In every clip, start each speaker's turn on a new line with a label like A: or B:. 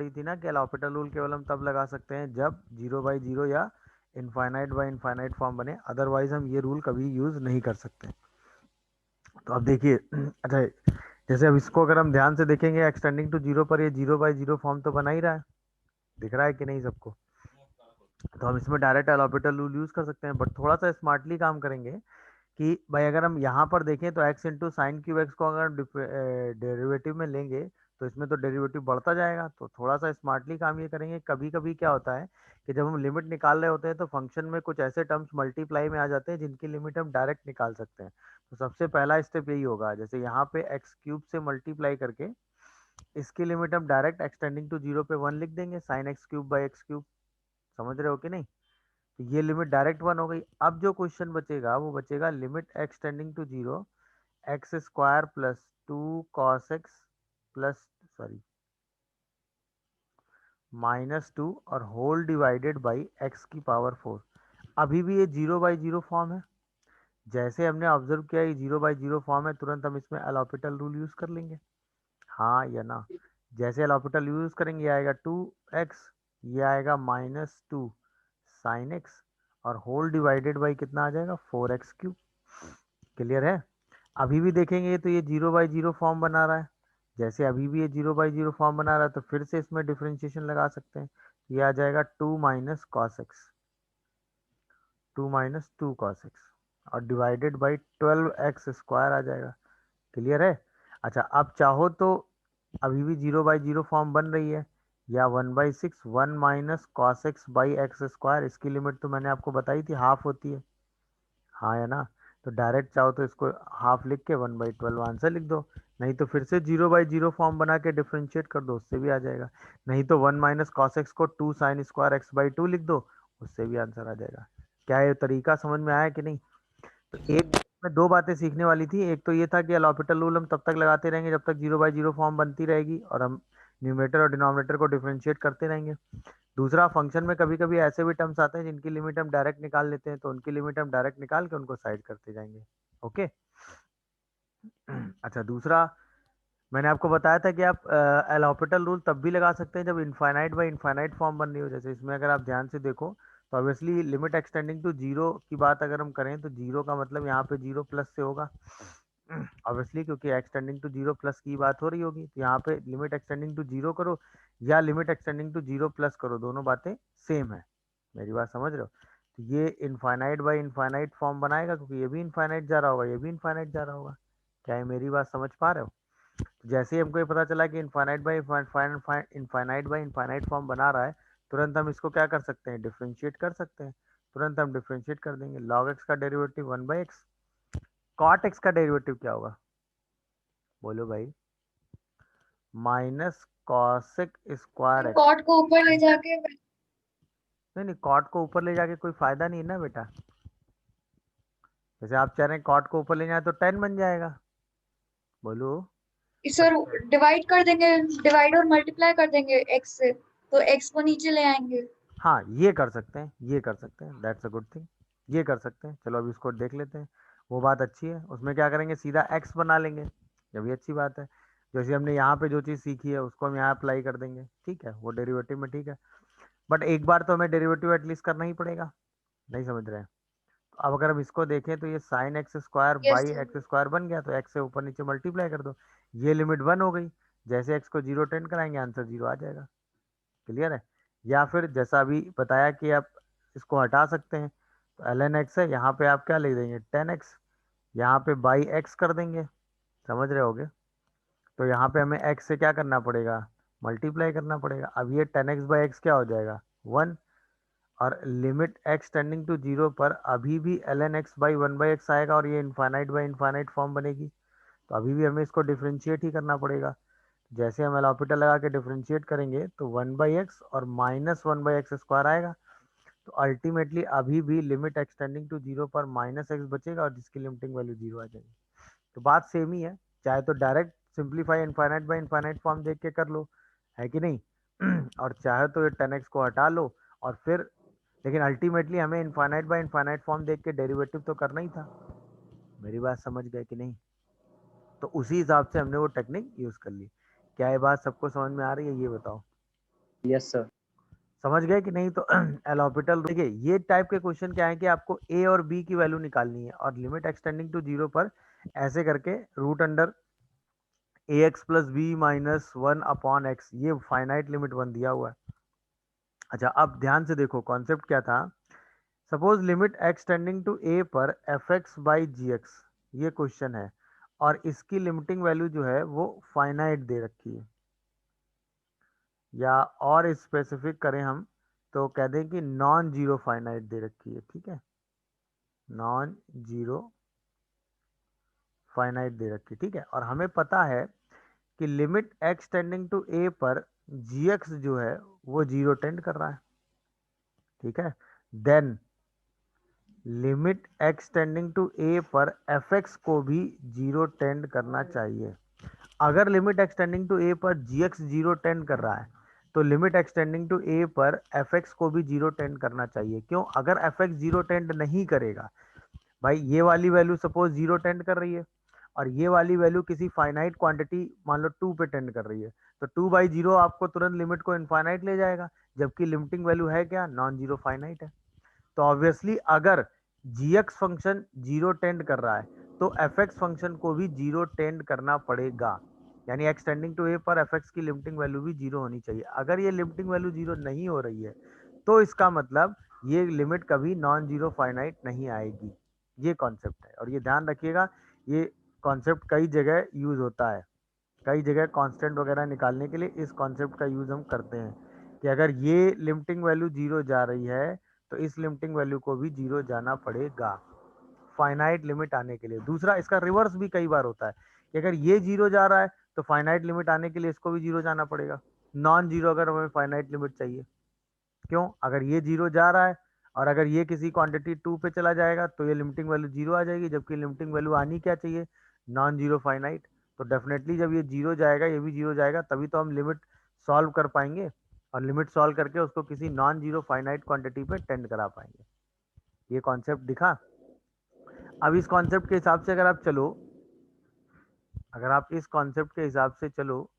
A: पड़ी थी ना कि एल'होपिटल रूल केवल हम तब लगा सकते हैं जब 0/0 या इनफाइनाइट बाय इनफाइनाइट फॉर्म बने, अदरवाइज हम ये रूल कभी यूज नहीं कर सकते। तो अब देखिए अच्छा, जैसे अब इसको अगर हम ध्यान से देखेंगे एक्सटेंडिंग टू जीरो पर ये 0/0 फॉर्म तो बना ही रहा है, दिख रहा है कि नहीं सबको? तो हम इसमें डायरेक्ट एल'होपिटल रूल यूज कर सकते हैं, बट थोड़ा सा स्मार्टली काम करेंगे कि भाई अगर हम यहाँ पर देखें तो x into sine cube x को अगर डेरिवेटिव में लेंगे तो इसमें तो डेरिवेटिव बढ़ता जाएगा। तो थोड़ा सा स्मार्टली काम ये करेंगे, कभी कभी क्या होता है कि जब हम लिमिट निकाल रहे होते हैं तो फंक्शन में कुछ ऐसे टर्म्स मल्टीप्लाई में आ जाते हैं जिनकी लिमिट हम डायरेक्ट निकाल सकते हैं। तो सबसे पहला स्टेप यही होगा, जैसे यहाँ पे एक्स क्यूब से मल्टीप्लाई करके इसकी लिमिट हम डायरेक्ट एक्सटेंडिंग टू जीरो पे 1 लिख देंगे, sine x cube by X cube. समझ रहे हो कि नहीं? तो ये लिमिट डायरेक्ट 1 हो गई। अब जो क्वेश्चन बचेगा वो बचेगा limit extending to zero x square plus 2 cos x plus sorry -2 और होल डिवाइडेड बाई एक्स की पावर 4। अभी भी ये 0/0 फॉर्म है। जैसे हमने ऑब्जर्व किया ये 0/0 फॉर्म है, तुरंत हम इसमें एल'होपिटल रूल यूज कर लेंगे, हाँ या ना? जैसे एल'होपिटल यूज करेंगे, ये आएगा 2x, ये आएगा -2 साइन एक्स और होल डिवाइडेड बाई कितना आ जाएगा 4x3। क्लियर है? अभी भी देखेंगे तो ये 0/0 फॉर्म बना रहा है। जैसे अभी भी ये 0/0 फॉर्म बना रहा है तो फिर से इसमें डिफरेंशिएशन लगा सकते हैं। ये आ जाएगा 2 minus cos x, 2 - 2 cos x और डिवाइडेड बाई 12x² आ जाएगा। क्लियर है? अच्छा, अब चाहो तो अभी भी 0/0 फॉर्म बन रही है, या 1/6 1 minus cos x by x square, इसकी लिमिट तो मैंने आपको बताई थी, हाफ होती है, हाँ या ना? तो डायरेक्ट चाहो तो इसको हाफ लिख के 1/12 आंसर लिख दो, नहीं तो फिर से 0/0 फॉर्म बना के डिफ्रेंशिएट कर दो, उससे भी आ जाएगा। नहीं तो 1 माइनस कॉस एक्स को 2 साइन स्क्वायर x/2 लिख दो, उससे भी आंसर आ जाएगा। क्या ये तरीका समझ में आया कि नहीं? तो एक में दो बातें सीखने वाली थी, एक तो ये था कि एल'होपिटल रूल हम तब तक लगाते रहेंगे जब तक 0/0 फॉर्म बनती रहेगी और हम न्यूमरेटर और डिनोमिनेटर को डिफरेंशिएट करते रहेंगे। दूसरा, फंक्शन में कभी कभी ऐसे भी टर्म्स आते हैं जिनकी लिमिट हम डायरेक्ट निकाल लेते हैं, तो उनकी लिमिट हम डायरेक्ट निकाल के उनको साइड करते जाएंगे। ओके। अच्छा, दूसरा मैंने आपको बताया था कि आप एल'होपिटल रूल तब भी लगा सकते हैं जब इनफाइनाइट बाई इनफाइनाइट फॉर्म बन रही हो। जैसे इसमें अगर आप ध्यान से देखो तो obviously limit extending to zero की बात अगर हम करें तो जीरो का मतलब यहाँ पे जीरो प्लस से होगा ऑब्वियसली, क्योंकि एक्सटेंडिंग टू जीरो प्लस की बात हो रही होगी। तो यहाँ पे लिमिट एक्सटेंडिंग टू जीरो करो या limit extending to zero plus करो, दोनों बातें सेम है। मेरी बात समझ रहे हो? तो ये इनफाइनाइट बाई इनफाइनाइट फॉर्म बनाएगा, क्योंकि ये भी इनफाइनाइट जा रहा होगा, ये भी इनफाइनाइट जा रहा होगा। क्या ये मेरी बात समझ पा रहे हो? जैसे ही हमको ये पता चला कि इनफाइनाइट बाई इनफाइनाइट फॉर्म बना रहा है, तुरंत हम इसको क्या कर सकते हैं? डिफरेंशिएट कर सकते हैं। तुरंत हम डिफरेंशिएट कर देंगे। लॉग एक्स का डेरिवेटिव 1/x, कॉट एक्स का डेरिवेटिव क्या होगा? बोलो भाई। Minus cosec square x.
B: Cot को ऊपर ले जाके
A: नहीं नहीं, कॉट को ऊपर ले जाके कोई फायदा नहीं है ना बेटा। जैसे आप चाह रहे हैं कॉट को ऊपर ले जाए तो 10 बन जाएगा। बोलो।
B: सर डिवाइड कर देंगे, डिवाइड और मल्टीप्लाई कर देंगे एक्स से, तो एक्स को नीचे ले आएंगे।
A: हाँ, ये कर सकते हैं, ये कर सकते हैं, दैट्स अ गुड थिंग। ये कर सकते हैं। चलो अब इसको देख लेते हैं। वो बात अच्छी है, उसमें क्या करेंगे, सीधा एक्स बना लेंगे। ये भी अच्छी बात है। जैसे हमने यहाँ पे जो चीज़ सीखी है उसको हम यहाँ अप्लाई कर देंगे, ठीक है, वो डेरिवेटिव में ठीक है। बट एक बार तो हमें डेरिवेटिव एटलीस्ट करना ही पड़ेगा। नहीं समझ रहे हैं? तो अब अगर हम इसको देखें तो ये sine x square
B: yes
A: by
B: sir.
A: X square बन गया, तो एक्स से ऊपर नीचे मल्टीप्लाई कर दो। ये लिमिट 1 हो गई। जैसे एक्स को 0 टेंड कराएंगे आंसर 0 आ जाएगा। क्लियर है? या फिर जैसा अभी बताया कि आप इसको हटा सकते हैं, तो एल एन एक्स है, यहाँ पे आप क्या लिख देंगे 10x, यहाँ पे बाई एक्स कर देंगे। समझ रहे होगे? तो यहाँ पे हमें x से क्या करना पड़ेगा? मल्टीप्लाई करना पड़ेगा। अब ये 10x बाई एक्स क्या हो जाएगा? 1। और limit x tending to zero पर अभी भी L n x by 1/x आएगा और ये इनफाइनाइट बाई इनफाइनाइट फॉर्म बनेगी। तो अभी भी हमें इसको डिफ्रेंशिएट ही करना पड़ेगा। जैसे हम एल'होपिटल लगा के डिफ्रेंशिएट करेंगे तो 1/x और -1/x² आएगा। तो अल्टीमेटली अभी भी लिमिट एक्सटेंडिंग टू जीरो पर -x बचेगा और जिसकी लिमिटिंग वैल्यू 0 आ जाएगी। तो बात सेम ही है। चाहे तो direct simplify infinite by infinite form देख के कर लो, है कि नहीं? और चाहे तो ये 10x को हटा लो और फिर, लेकिन अल्टीमेटली हमें इनफाइनाइट बाई इनफाइनाइट फॉर्म देख के डेरिवेटिव तो करना ही था। मेरी बात समझ गए कि नहीं? तो उसी हिसाब से हमने वो टेक्निक यूज कर ली। क्या ये बात सबको समझ में आ रही है, ये बताओ।
C: Yes sir.
A: समझ गए कि नहीं? तो एल ऑर्बिटल, देखिए ये टाइप के क्वेश्चन क्या है कि आपको ए और बी की वैल्यू निकालनी है और लिमिट एक्सटेंडिंग टू जीरो पर ऐसे करके root under A x plus B minus one upon X, ये फाइनाइट लिमिट वन दिया हुआ है। अच्छा, अब ध्यान से देखो कॉन्सेप्ट क्या था। Suppose limit x tending to ए पर F x by ji X, ये क्वेश्चन है और इसकी लिमिटिंग वैल्यू जो है वो फाइनाइट दे रखी है, या और स्पेसिफिक करें हम तो कह दें कि नॉन जीरो फाइनाइट दे रखी है। ठीक है, नॉन जीरो फाइनाइट दे रखी है। ठीक है, और हमें पता है कि लिमिट एक्स टेंडिंग टू ए पर जी एक्स जो है वो जीरो टेंड कर रहा है। ठीक है, then limit x tending to ए पर एफ एक्स को भी जीरो टेंड करना चाहिए। अगर लिमिट एक्सटेंडिंग टू ए पर जी एक्स जीरो टेंड कर रहा है तो लिमिट एक्सटेंडिंग टू ए पर एफ एक्स को भी जीरो टेंड करना चाहिए। क्यों? अगर एफ एक्स जीरो टेंड नहीं करेगा, भाई ये वाली वैल्यू सपोज जीरो टेंड कर रही है और ये वाली वैल्यू किसी फाइनाइट क्वांटिटी मान लो टू पे टेंड कर रही है, तो टू बाई जीरो आपको तुरंत लिमिट को इनफाइनाइट ले जाएगा, जबकि लिमिटिंग वैल्यू है क्या? नॉन जीरो फाइनाइट है। तो ऑब्वियसली अगर जी एक्स फंक्शन जीरो टेंड कर रहा है तो एफ एक्स फंक्शन को भी जीरो टेंड करना पड़ेगा, यानी एक्सटेंडिंग टू ए पर एफ एक्स की लिमिटिंग वैल्यू भी जीरो होनी चाहिए। अगर ये लिमिटिंग वैल्यू जीरो नहीं हो रही है तो इसका मतलब ये लिमिट कभी नॉन जीरो फाइनाइट नहीं आएगी। ये कॉन्सेप्ट है और ये ध्यान रखिएगा, ये कॉन्सेप्ट कई जगह यूज होता है, कई जगह कांस्टेंट वगैरह निकालने के लिए इस कॉन्सेप्ट का यूज हम करते हैं कि अगर ये लिमिटिंग वैल्यू जीरो जा रही है तो इस लिमिटिंग वैल्यू को भी जीरो जाना पड़ेगा फाइनाइट लिमिट आने के लिए। दूसरा, इसका रिवर्स भी कई बार होता है कि अगर ये जीरो जा रहा है तो फाइनाइट लिमिट आने के लिए इसको भी जीरो जाना पड़ेगा, नॉन जीरो अगर हमें फाइनाइट लिमिट चाहिए। क्यों? अगर ये जीरो जा रहा है और अगर ये किसी क्वांटिटी टू पे चला जाएगा तो ये लिमिटिंग वैल्यू जीरो आ जाएगी, जबकि लिमिटिंग वैल्यू आनी क्या चाहिए? Non zero finite. तो डेफिनेटली जब ये जीरो जाएगा ये भी जीरो जाएगा, तभी तो हम लिमिट सॉल्व कर पाएंगे और लिमिट सॉल्व करके उसको किसी नॉन जीरो फाइनाइट क्वांटिटी पे टेंड करा पाएंगे। ये कॉन्सेप्ट दिखा? अब इस कॉन्सेप्ट के हिसाब से अगर आप चलो, अगर आप इस कॉन्सेप्ट के हिसाब से चलो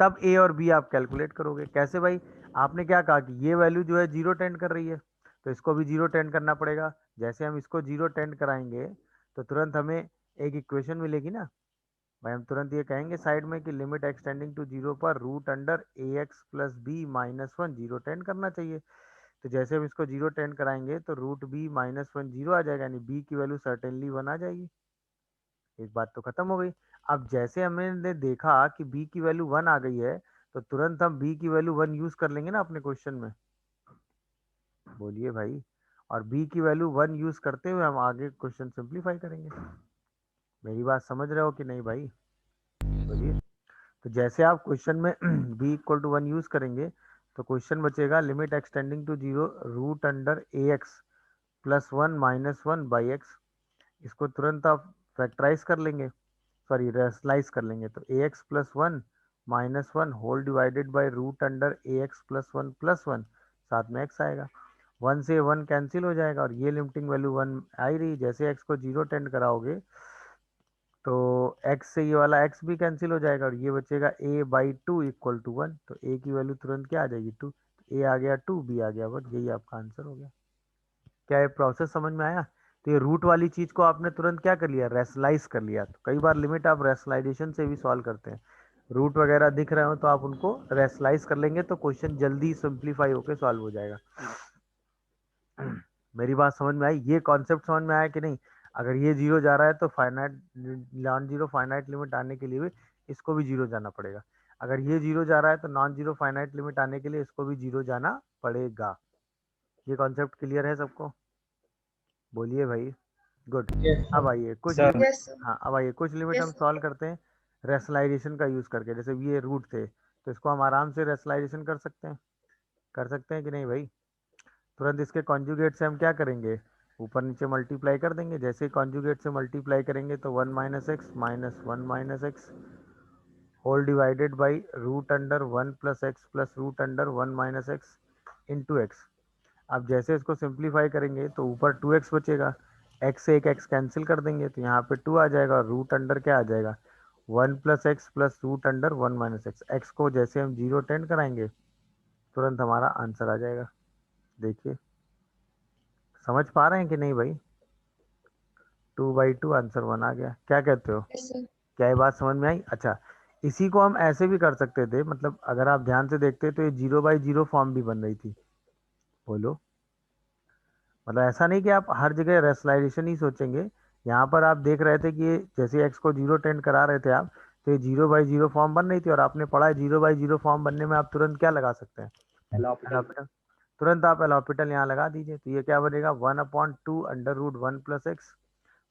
A: तब ए और बी आप कैलकुलेट करोगे कैसे भाई? आपने क्या कहा कि ये वैल्यू जो है जीरो टेंड कर रही है तो इसको भी जीरो टेंड करना पड़ेगा। जैसे हम इसको जीरो टेंड कराएंगे तो तुरंत हमें एक इक्वेशन मिलेगी ना भाई, हम तुरंत ये कहेंगे साइड में कि लिमिट एक्सटेंडिंग टू जीरो पर root under A x plus B minus one zero tend करना चाहिए। तो जैसे हम इसको जीरो टेंड कराएंगे तो root B minus one zero आ जाएगा, यानी बी की वैल्यू सर्टेनली वन आ जाएगी। एक बात तो खत्म हो गई। अब जैसे हमने देखा कि b की वैल्यू वन आ गई है तो तुरंत हम b की वैल्यू वन यूज कर लेंगे ना अपने क्वेश्चन में। बोलिए भाई, और b की वैल्यू वन यूज करते हुए हम आगे क्वेश्चन सिंप्लीफाई करेंगे। मेरी बात समझ रहे हो कि नहीं भाई? बोलिए। तो जैसे आप क्वेश्चन में b equal to one use करेंगे तो क्वेश्चन बचेगा limit extending to zero root under A x plus one minus one by x. इसको तुरंत आप फैक्टराइज कर लेंगे, सॉरी रेशनलाइज कर लेंगे, तो A x plus one minus one whole divided by root under A x plus one, साथ में एक्स आएगा, वन से वन कैंसिल हो जाएगा और ये लिमिटिंग वैल्यू वन आई रही। जैसे एक्स को जीरो टेंड कराओगे तो एक्स से ये वाला एक्स भी कैंसिल हो जाएगा और ये बचेगा A by two equal to one, तो ए की वैल्यू तुरंत क्या आ जाएगी? टू। ए आ गया टू, बी आ गया वन, यही आपका आंसर हो गया। क्या ये प्रोसेस समझ में आया? तो ये रूट वाली चीज को आपने तुरंत क्या कर लिया? रेशनलाइज कर लिया। तो कई बार लिमिट आप रेशनलाइजेशन से भी सॉल्व करते हैं, रूट वगैरह दिख रहे हो तो आप उनको रेशनलाइज कर लेंगे तो क्वेश्चन जल्दी सिंप्लीफाई होकर सॉल्व हो जाएगा। मेरी बात समझ में आई? ये कॉन्सेप्ट समझ में आया कि नहीं? अगर ये जीरो जा रहा है तो finite non zero finite limit आने के लिए भी इसको भी जीरो जाना पड़ेगा। अगर ये जीरो जा रहा है तो नॉन जीरो फाइनाइट लिमिट आने के लिए इसको भी जीरो जाना पड़ेगा। ये कॉन्सेप्ट क्लियर है सबको? बोलिए भाई। गुड। अब आइए कुछ
C: सर।
A: Limit,
B: yes sir.
A: हाँ अब आइए कुछ लिमिट हम
B: यस
A: सॉल्व करते हैं रेशनलाइजेशन का यूज करके। जैसे ये रूट थे तो इसको हम आराम से रेशनलाइजेशन कर सकते हैं कि नहीं भाई? तुरंत इसके कॉन्जुगेट से हम क्या करेंगे? ऊपर नीचे मल्टीप्लाई कर देंगे। जैसे कॉन्जुगेट से मल्टीप्लाई करेंगे तो one minus x whole divided by root under one plus root under one minus x into x. अब जैसे इसको सिंप्लीफाई करेंगे तो ऊपर टू एक्स बचेगा, एक्स से एक एक्स कैंसिल कर देंगे तो यहाँ पे टू आ जाएगा और रूट अंडर क्या आ जाएगा? 1 plus x plus root under 1 minus x. X को जैसे हम 0 टेंड कराएंगे तुरंत हमारा आंसर आ जाएगा। देखिए समझ पा रहे हैं कि नहीं भाई? 2/2 आंसर 1 आ गया। क्या कहते हो?
B: Yes sir.
A: क्या ये बात समझ में आई? अच्छा, इसी को हम ऐसे भी कर सकते थे, मतलब अगर आप ध्यान से देखते तो ये 0/0 फॉर्म भी बन रही थी। बोलो, मतलब ऐसा नहीं कि आप हर जगह रेशनलाइजेशन ही सोचेंगे। यहाँ पर आप देख रहे थे कि जैसे एक्स को 0 टेंड करा रहे थे आप, तो ये 0/0 फॉर्म बन रही थी, और आपने पढ़ा है 0/0 फॉर्म बनने में आप तुरंत क्या लगा सकते हैं? एलॉपिटल। तुरंत आप एलॉपिटल यहाँ लगा दीजिए, तो ये क्या बनेगा? 1/2 under root 1 plus x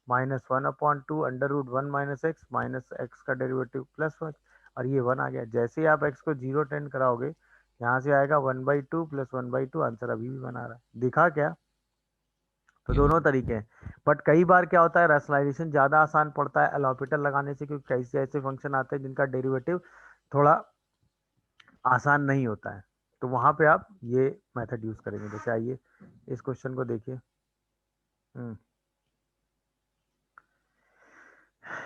A: minus 1/2 under root 1 minus x minus x का डेरिवेटिव प्लस 1, और ये 1 आ गया। जैसे ही आप एक्स को 0 टेंड कराओगे यहाँ से आएगा 1/2 प्लस 1/2। आंसर अभी भी बना रहा है। दिखा क्या? तो दोनों तरीके हैं, बट कई बार क्या होता है, रैशनलाइजेशन ज़्यादा आसान पड़ता है एलॉपिटल लगाने से, क्योंकि कई से ऐसे फंक्शन आते हैं जिनका डेरिवेटिव थोड़ा आसान नहीं होता है, तो वहाँ पे आप ये मेथड यूज़ करेंगे। जैसे आइए इस क्वेश्चन को देखिए।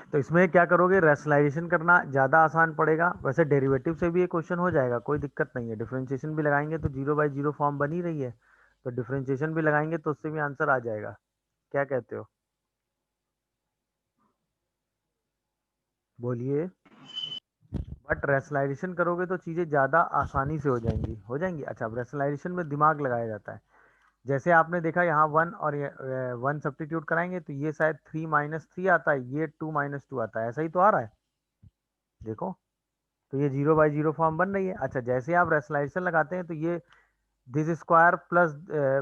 A: तो इसमें क्या करोगे, रैशनलाइजेशन करना ज़्यादा आसान पड़ेगा। वैसे डेरिवेटिव से भी ये क्वेश्चन हो जाएगा, कोई दिक्कत नहीं है। डिफरेंशिएशन भी लगाएंगे तो 0/0 फॉर्म बनी रही है, तो डिफरेंशिएशन भी लगाएंगे तो उससे भी आंसर आ जाएगा। क्या कहते हो? बोलिए। बट रैशनलाइजेशन करोगे तो चीज़ें ज़्यादा आसानी से हो जाएंगी। अच्छा, अब रैशनलाइजेशन में दिमाग लगाया जाता है। जैसे आपने देखा यहाँ 1 और 1 सब्स्टिट्यूट कराएंगे तो ये शायद 3 - 3 आता है, ये 2 - 2 आता है, ऐसा ही तो आ रहा है। देखो, तो ये 0/0 फॉर्म बन रही है। अच्छा, जैसे आप रैशनलाइजेशन लगाते हैं तो ये this square plus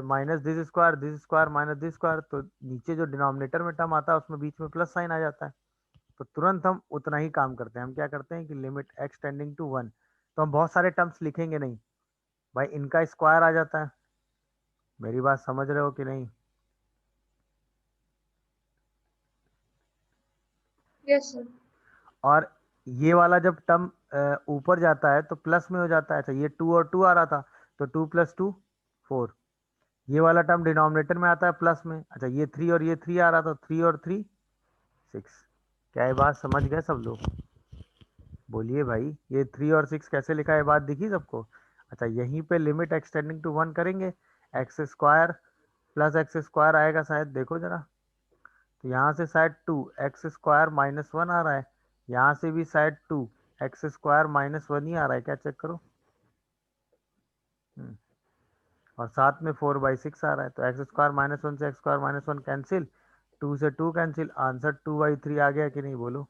A: minus this square minus this square, तो नीचे जो डिनोमिनेटर में टर्म आता है उसमें बीच में प्लस साइन आ जाता है। तो तुरंत हम उतना ही काम करते हैं। हम क्या करते हैं कि लिमिट एक्स टेंडिंग टू 1, तो हम बहुत सारे टर्म्स लिखेंगे नहीं भाई, इनका स्क्वायर आ जाता है। मेरी बात समझ रहे हो कि नहीं?
B: Yes sir.
A: और ये वाला जब टर्म ऊपर जाता है तो प्लस में हो जाता है। अच्छा, ये 2 और 2 आ रहा था, तो 2 + 2 4। ये वाला टर्म डिनोमिनेटर में आता है प्लस में। अच्छा, ये 3 और ये 3 आ रहा था, 3 और 3 6। क्या ये बात समझ गए सब लोग? बोलिए भाई, ये 3 और 6 कैसे लिखा है, बात दिखी सबको? अच्छा, यहीं पे लिमिट एक्सटेंडिंग टू 1 करेंगे, x square plus x square आएगा शायद, देखो जरा। तो यहाँ से शायद 2 x² -1 आ रहा है, यहाँ से भी शायद 2 x² -1 ही आ रहा है। क्या चेक करो। और साथ में 4/6 आ रहा है, तो x² -1 से x² -1 कैंसिल, 2 से 2 कैंसिल, आंसर 2/3 आ गया कि नहीं? बोलो।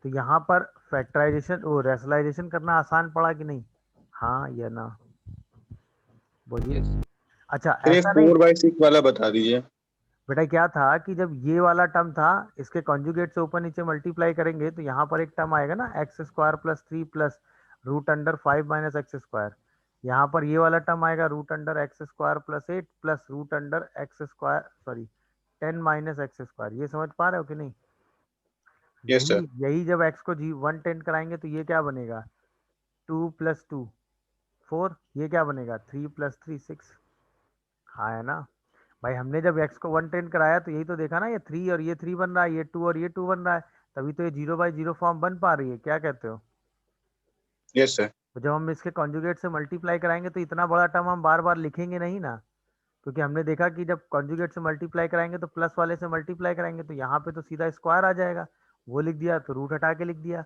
A: तो यहाँ पर फैक्टराइजेशन ओ रेशनलाइजेशन करना आसान पड़ा कि नहीं? हाँ या ना? बोलिए। अच्छा,
C: फिर ये
A: ऐसा नहीं
C: 4/6 वाला बता दीजिए।
A: बेटा, क्या था कि जब ये वाला टर्म था, इसके कॉन्जुगेट से ऊपर नीचे मल्टीप्लाई करेंगे तो यहाँ पर एक टर्म आएगा ना, x² + 3 plus root under 5 minus x²। यहाँ पर ये वाला टर्म आएगा √x² + 8 plus root under x², sorry 10 minus x²। ये समझ पा रहे हो कि नहीं?
C: यस
A: यही
C: सर।
A: यही जब x को 1 टेंड कराएंगे तो ये क्या बनेगा? 2 + 2 4। ये क्या बनेगा? 3 + 3 6। हाँ है ना भाई? हमने जब x को 1 टेंड कराया तो यही तो देखा ना, ये 3 और ये 3 बन रहा है, ये 2 और ये 2 बन रहा है, तभी तो ये 0/0 फॉर्म बन पा रही है। क्या कहते हो?
C: Yes sir.
A: तो जब हम इसके कॉन्जुगेट से मल्टीप्लाई कराएंगे तो इतना बड़ा टर्म हम बार बार लिखेंगे नहीं ना, क्योंकि हमने देखा कि जब कॉन्जुगेट से मल्टीप्लाई कराएंगे तो प्लस वाले से मल्टीप्लाई कराएंगे, तो यहाँ पे तो सीधा स्क्वायर आ जाएगा, वो लिख दिया तो रूट हटा के लिख दिया।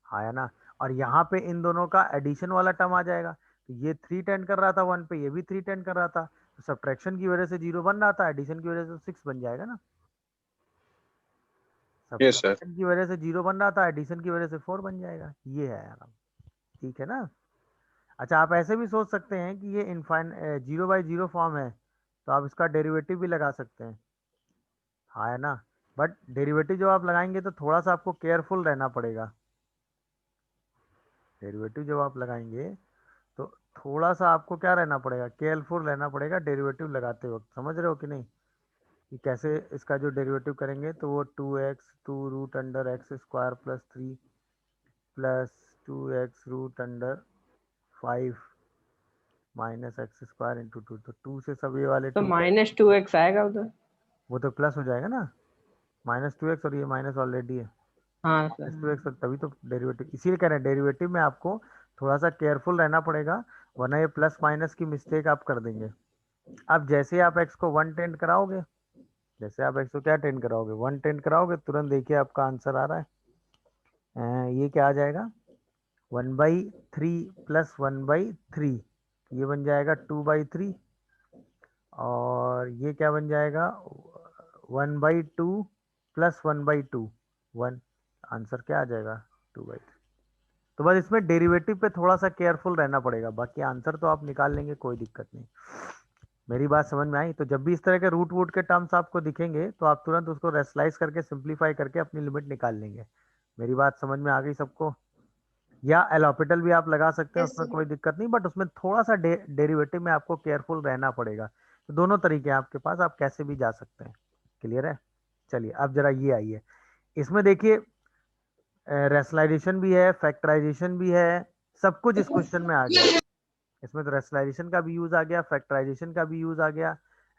A: हाँ है ना? और यहाँ पे इन दोनों का एडिशन वाला टर्म आ जाएगा, तो ये 3 टेंड कर रहा था 1 पे, ये भी 3 टेंड कर रहा था, तो सब्ट्रैक्शन की वजह से 0 बन रहा था, एडिशन की वजह से 6 बन जाएगा ना।
C: Yes sir.
A: सब्ट्रैक्शन की वजह से 0 बन रहा था, एडिशन की वजह से 4 बन जाएगा। ये है यार, ठीक है ना? अच्छा, आप ऐसे भी सोच सकते हैं कि ये इनफाइन 0/0 फॉर्म है, तो आप इसका डेरिवेटिव भी लगा सकते हैं। हाँ है ना? बट डेरिवेटिव जब आप लगाएंगे तो थोड़ा सा आपको केयरफुल रहना पड़ेगा। डेरिवेटिव जब आप लगाएंगे तो थोड़ा सा आपको क्या रहना पड़ेगा? केयरफुल रहना पड़ेगा डेरिवेटिव लगाते वक्त। समझ रहे हो कि नहीं? कि कैसे इसका जो डेरिवेटिव करेंगे, तो वो 2x2√x² + 3 plus 2x√5 minus x² into 2, तो 2 से सब ये वाले
D: तो
A: 2,
D: -2x आएगा उधर।
A: वो तो प्लस हो जाएगा ना, -2x, और ये माइनस ऑलरेडी है।
D: हाँ सर।
A: एक्स टू एक्स तभी तो डेरिवेटिव, इसीलिए कह रहे हैं डेरिवेटिव में आपको थोड़ा सा केयरफुल रहना पड़ेगा, वरना ये प्लस माइनस की मिस्टेक आप कर देंगे। अब जैसे आप एक्स को 1 टेंड कराओगे, जैसे आप एक्स को क्या टेंड कराओगे, 1 टेंड कराओगे, तुरंत देखिए आपका आंसर आ रहा है। ये क्या आ जाएगा, 1/3 प्लस 1/3, ये बन जाएगा 2/3, और ये क्या बन जाएगा 1/2 प्लस 1/2, 1, आंसर क्या आ जाएगा 2/3। तो बस इसमें डेरिवेटिव पे थोड़ा सा केयरफुल रहना पड़ेगा, बाकी आंसर तो आप निकाल लेंगे, कोई दिक्कत नहीं। मेरी बात समझ में आई? तो जब भी इस तरह के रूट वूट के टर्म्स आपको दिखेंगे तो आप तुरंत उसको रेशनलाइज करके सिंप्लीफाई करके अपनी लिमिट निकाल लेंगे। मेरी बात समझ में आ गई सबको? या एलोपिटल भी आप लगा सकते हैं,
B: यस
A: उसमें
B: सर।
A: कोई दिक्कत नहीं, बट उसमें थोड़ा सा डेरिवेटिव में आपको केयरफुल रहना पड़ेगा। तो दोनों तरीके हैं आपके पास, आप कैसे भी जा सकते हैं। क्लियर है? चलिए अब जरा ये आइए, इसमें देखिए रेशनलाइजेशन भी है, फैक्टराइजेशन भी है, सब कुछ इस क्वेश्चन में आ गया। इसमें तो रेशनलाइजेशन का भी यूज आ गया, फैक्टराइजेशन का भी यूज आ गया,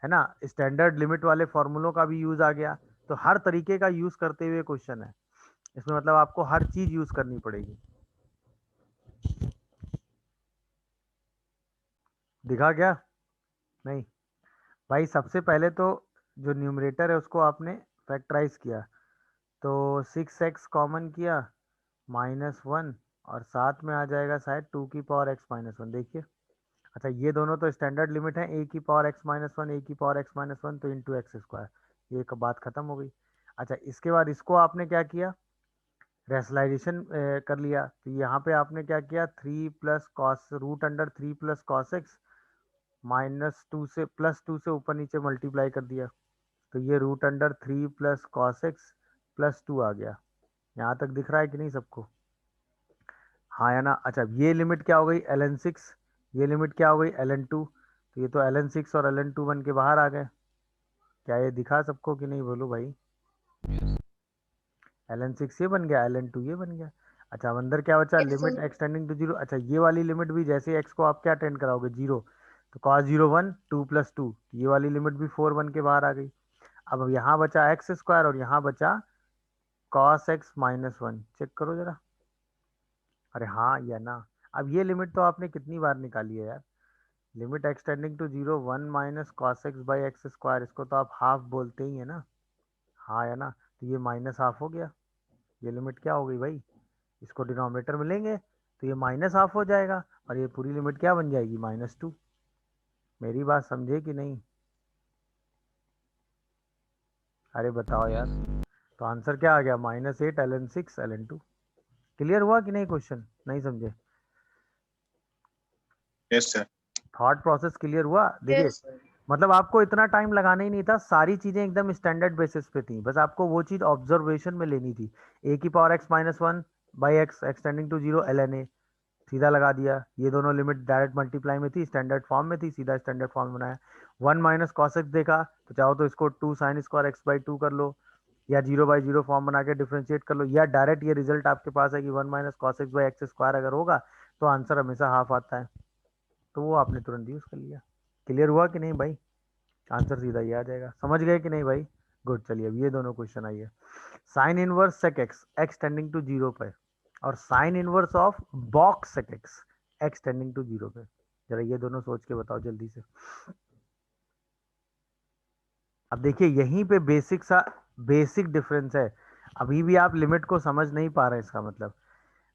A: है ना, स्टैंडर्ड लिमिट वाले फॉर्मूलों का भी यूज आ गया। तो हर तरीके का यूज करते हुए क्वेश्चन है इसमें, मतलब आपको हर चीज यूज करनी पड़ेगी। दिखा क्या? नहीं भाई, सबसे पहले तो जो न्यूमरेटर है उसको आपने फैक्टराइज किया, तो 6x कॉमन किया, -1, और साथ में आ जाएगा शायद 2 की पावर x-1। देखिए, अच्छा ये दोनों तो स्टैंडर्ड लिमिट है, a की पावर x-1, a की पावर x-1, तो इंटू एक्स स्क्वायर, ये एक बात खत्म हो गई। अच्छा इसके बाद इसको आपने क्या किया, रेशनलाइजेशन कर लिया, तो यहाँ पे आपने क्या किया, 3 plus cos √3 plus cos x, -2 से +2 से ऊपर नीचे मल्टीप्लाई कर दिया, तो ये √3 प्लस कॉस एक्स +2 आ गया। यहाँ तक दिख रहा है कि नहीं सबको? हाँ या ना? अच्छा ये लिमिट क्या हो गई, ln6, ये लिमिट क्या हो गई, ln2, तो ये तो ln6 और ln2 बन के बाहर आ गए। क्या ये दिखा सबको कि नहीं, बोलो भाई? ln6 ये बन गया, ln2 ये बन गया। अच्छा अब अंदर क्या बचा,
B: yes
A: limit
B: sir.
A: X tending to zero. अच्छा ये वाली लिमिट भी जैसे एक्स को आप क्या टेंड कराओगे, जीरो, तो cos 0 1, 2 + 2, ये वाली लिमिट भी 4 बन के बाहर आ गई। अब यहाँ बचा एक्स स्क्वायर और यहाँ बचा cos x -1, चेक करो जरा। अरे हाँ या ना? अब ये लिमिट तो आपने कितनी बार निकाली है यार, limit extending to zero 1 minus cos x by x square, इसको तो आप हाफ बोलते ही है ना? हाँ या ना? तो ये माइनस हाफ हो गया, ये लिमिट क्या हो गई भाई, इसको डिनोमिनेटर में लेंगे तो ये माइनस हाफ हो जाएगा, और ये पूरी लिमिट क्या बन जाएगी, -2। मेरी बात समझे कि नहीं? अरे बताओ यार, तो आंसर क्या आ गया, -8 ln6 ln2। क्लियर हुआ कि नहीं क्वेश्चन? नहीं समझे?
C: Yes sir.
A: Thought process clear हुआ? देखिए
B: यस सर।
A: मतलब आपको इतना टाइम लगाना ही नहीं था, सारी चीजें एकदम स्टैंडर्ड बेसिस पे थी, बस आपको वो चीज ऑब्जर्वेशन में लेनी थी। a की power x-1 by x x tending to zero ln a, सीधा लगा दिया, ये दोनों लिमिट डायरेक्ट मल्टीप्लाई में थी, स्टैंडर्ड फॉर्म में थी, सीधा स्टैंडर्ड फॉर्म बनाया। 1 माइनस कॉस एक्स देखा, तो चाहो तो इसको 2 साइन स्क्वायर x/2 कर लो, या 0/0 फॉर्म बना के डिफ्रेंशिएट कर लो, या डायरेक्ट ये रिजल्ट आपके पास है कि 1 minus cos x by x square अगर होगा तो आंसर हमेशा हाफ आता है, तो वो आपने तुरंत यूज कर लिया। क्लियर हुआ कि नहीं भाई? आंसर सीधा ये आ जाएगा, समझ गए कि नहीं भाई? गुड। चलिए अब ये दोनों क्वेश्चन आइए, sine inverse sec x x tending to zero पे, और sine inverse of box sec x x tending to zero पे, जरा ये दोनों सोच के बताओ जल्दी से। अब देखिए यहीं पे बेसिक डिफरेंस है, अभी भी आप लिमिट को समझ नहीं पा रहे, इसका मतलब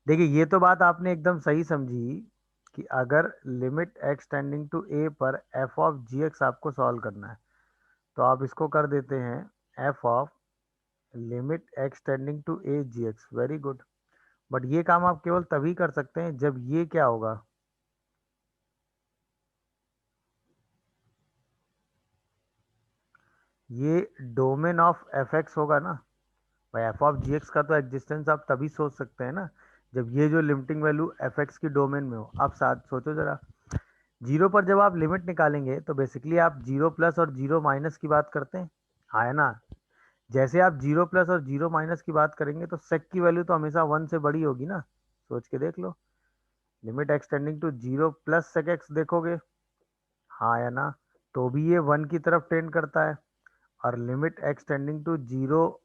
A: देखिए ये तो बात आपने एकदम सही समझी कि अगर लिमिट एक्स टेंडिंग टू ए पर एफ ऑफ जी एक्स आपको सॉल्व करना है, तो आप इसको कर देते हैं f of limit x tending to a g x, very good. But ये काम आप केवल तभी कर सकते हैं जब ये क्या होगा, ये डोमेन ऑफ एफ एक्स होगा ना भाई। एफ ऑफ जी एक्स का तो एग्जिस्टेंस आप तभी सोच सकते हैं ना जब ये जो लिमिटिंग वैल्यू एफ एक्स की डोमेन में हो। आप साथ सोचो जरा, जीरो पर जब आप लिमिट निकालेंगे तो बेसिकली आप जीरो प्लस और जीरो माइनस की बात करते हैं, हाँ है ना? जैसे आप जीरो प्लस और जीरो माइनस की बात करेंगे तो सेक की वैल्यू तो हमेशा 1 से बड़ी होगी ना, सोच के देख लो। Limit extending to zero plus sec x देखोगे, हाँ या ना? तो भी ये 1 की तरफ टेंड करता है, और limit extending to zero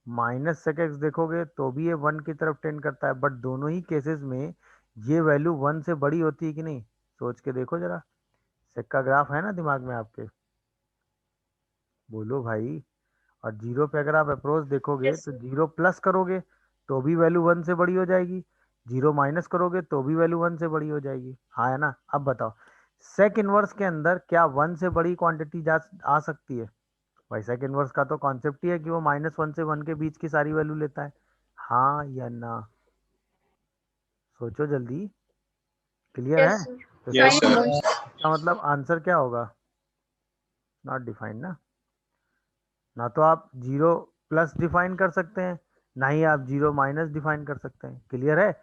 A: minus sec x देखोगे तो भी ये 1 की तरफ टेंड करता है, बट दोनों ही केसेस में ये वैल्यू 1 से बड़ी होती है कि नहीं, सोच के देखो जरा। सेक का ग्राफ है ना दिमाग में आपके, बोलो भाई। और जीरो पे अगर आप अप्रोच देखोगे
B: यस
A: तो
B: सर।
A: जीरो प्लस करोगे तो भी वैल्यू 1 से बड़ी हो जाएगी, जीरो माइनस करोगे तो भी वैल्यू 1 से बड़ी हो जाएगी, हाँ है ना। अब बताओ सेक इनवर्स के अंदर क्या 1 से बड़ी क्वांटिटी जा आ सकती है? भाई सेक इनवर्स का तो कॉन्सेप्ट ही है कि वो -1 से 1 के बीच की सारी वैल्यू लेता है, हाँ या ना, सोचो जल्दी। क्लियर है?
B: Yes sir.
A: तो
C: यस
A: इसका
B: साइन
C: सर।
B: इनवर्स।
A: मतलब आंसर क्या होगा? नॉट डिफाइंड ना। ना तो आप जीरो प्लस डिफाइन कर सकते हैं, ना ही आप जीरो माइनस डिफाइन कर सकते हैं। क्लियर है?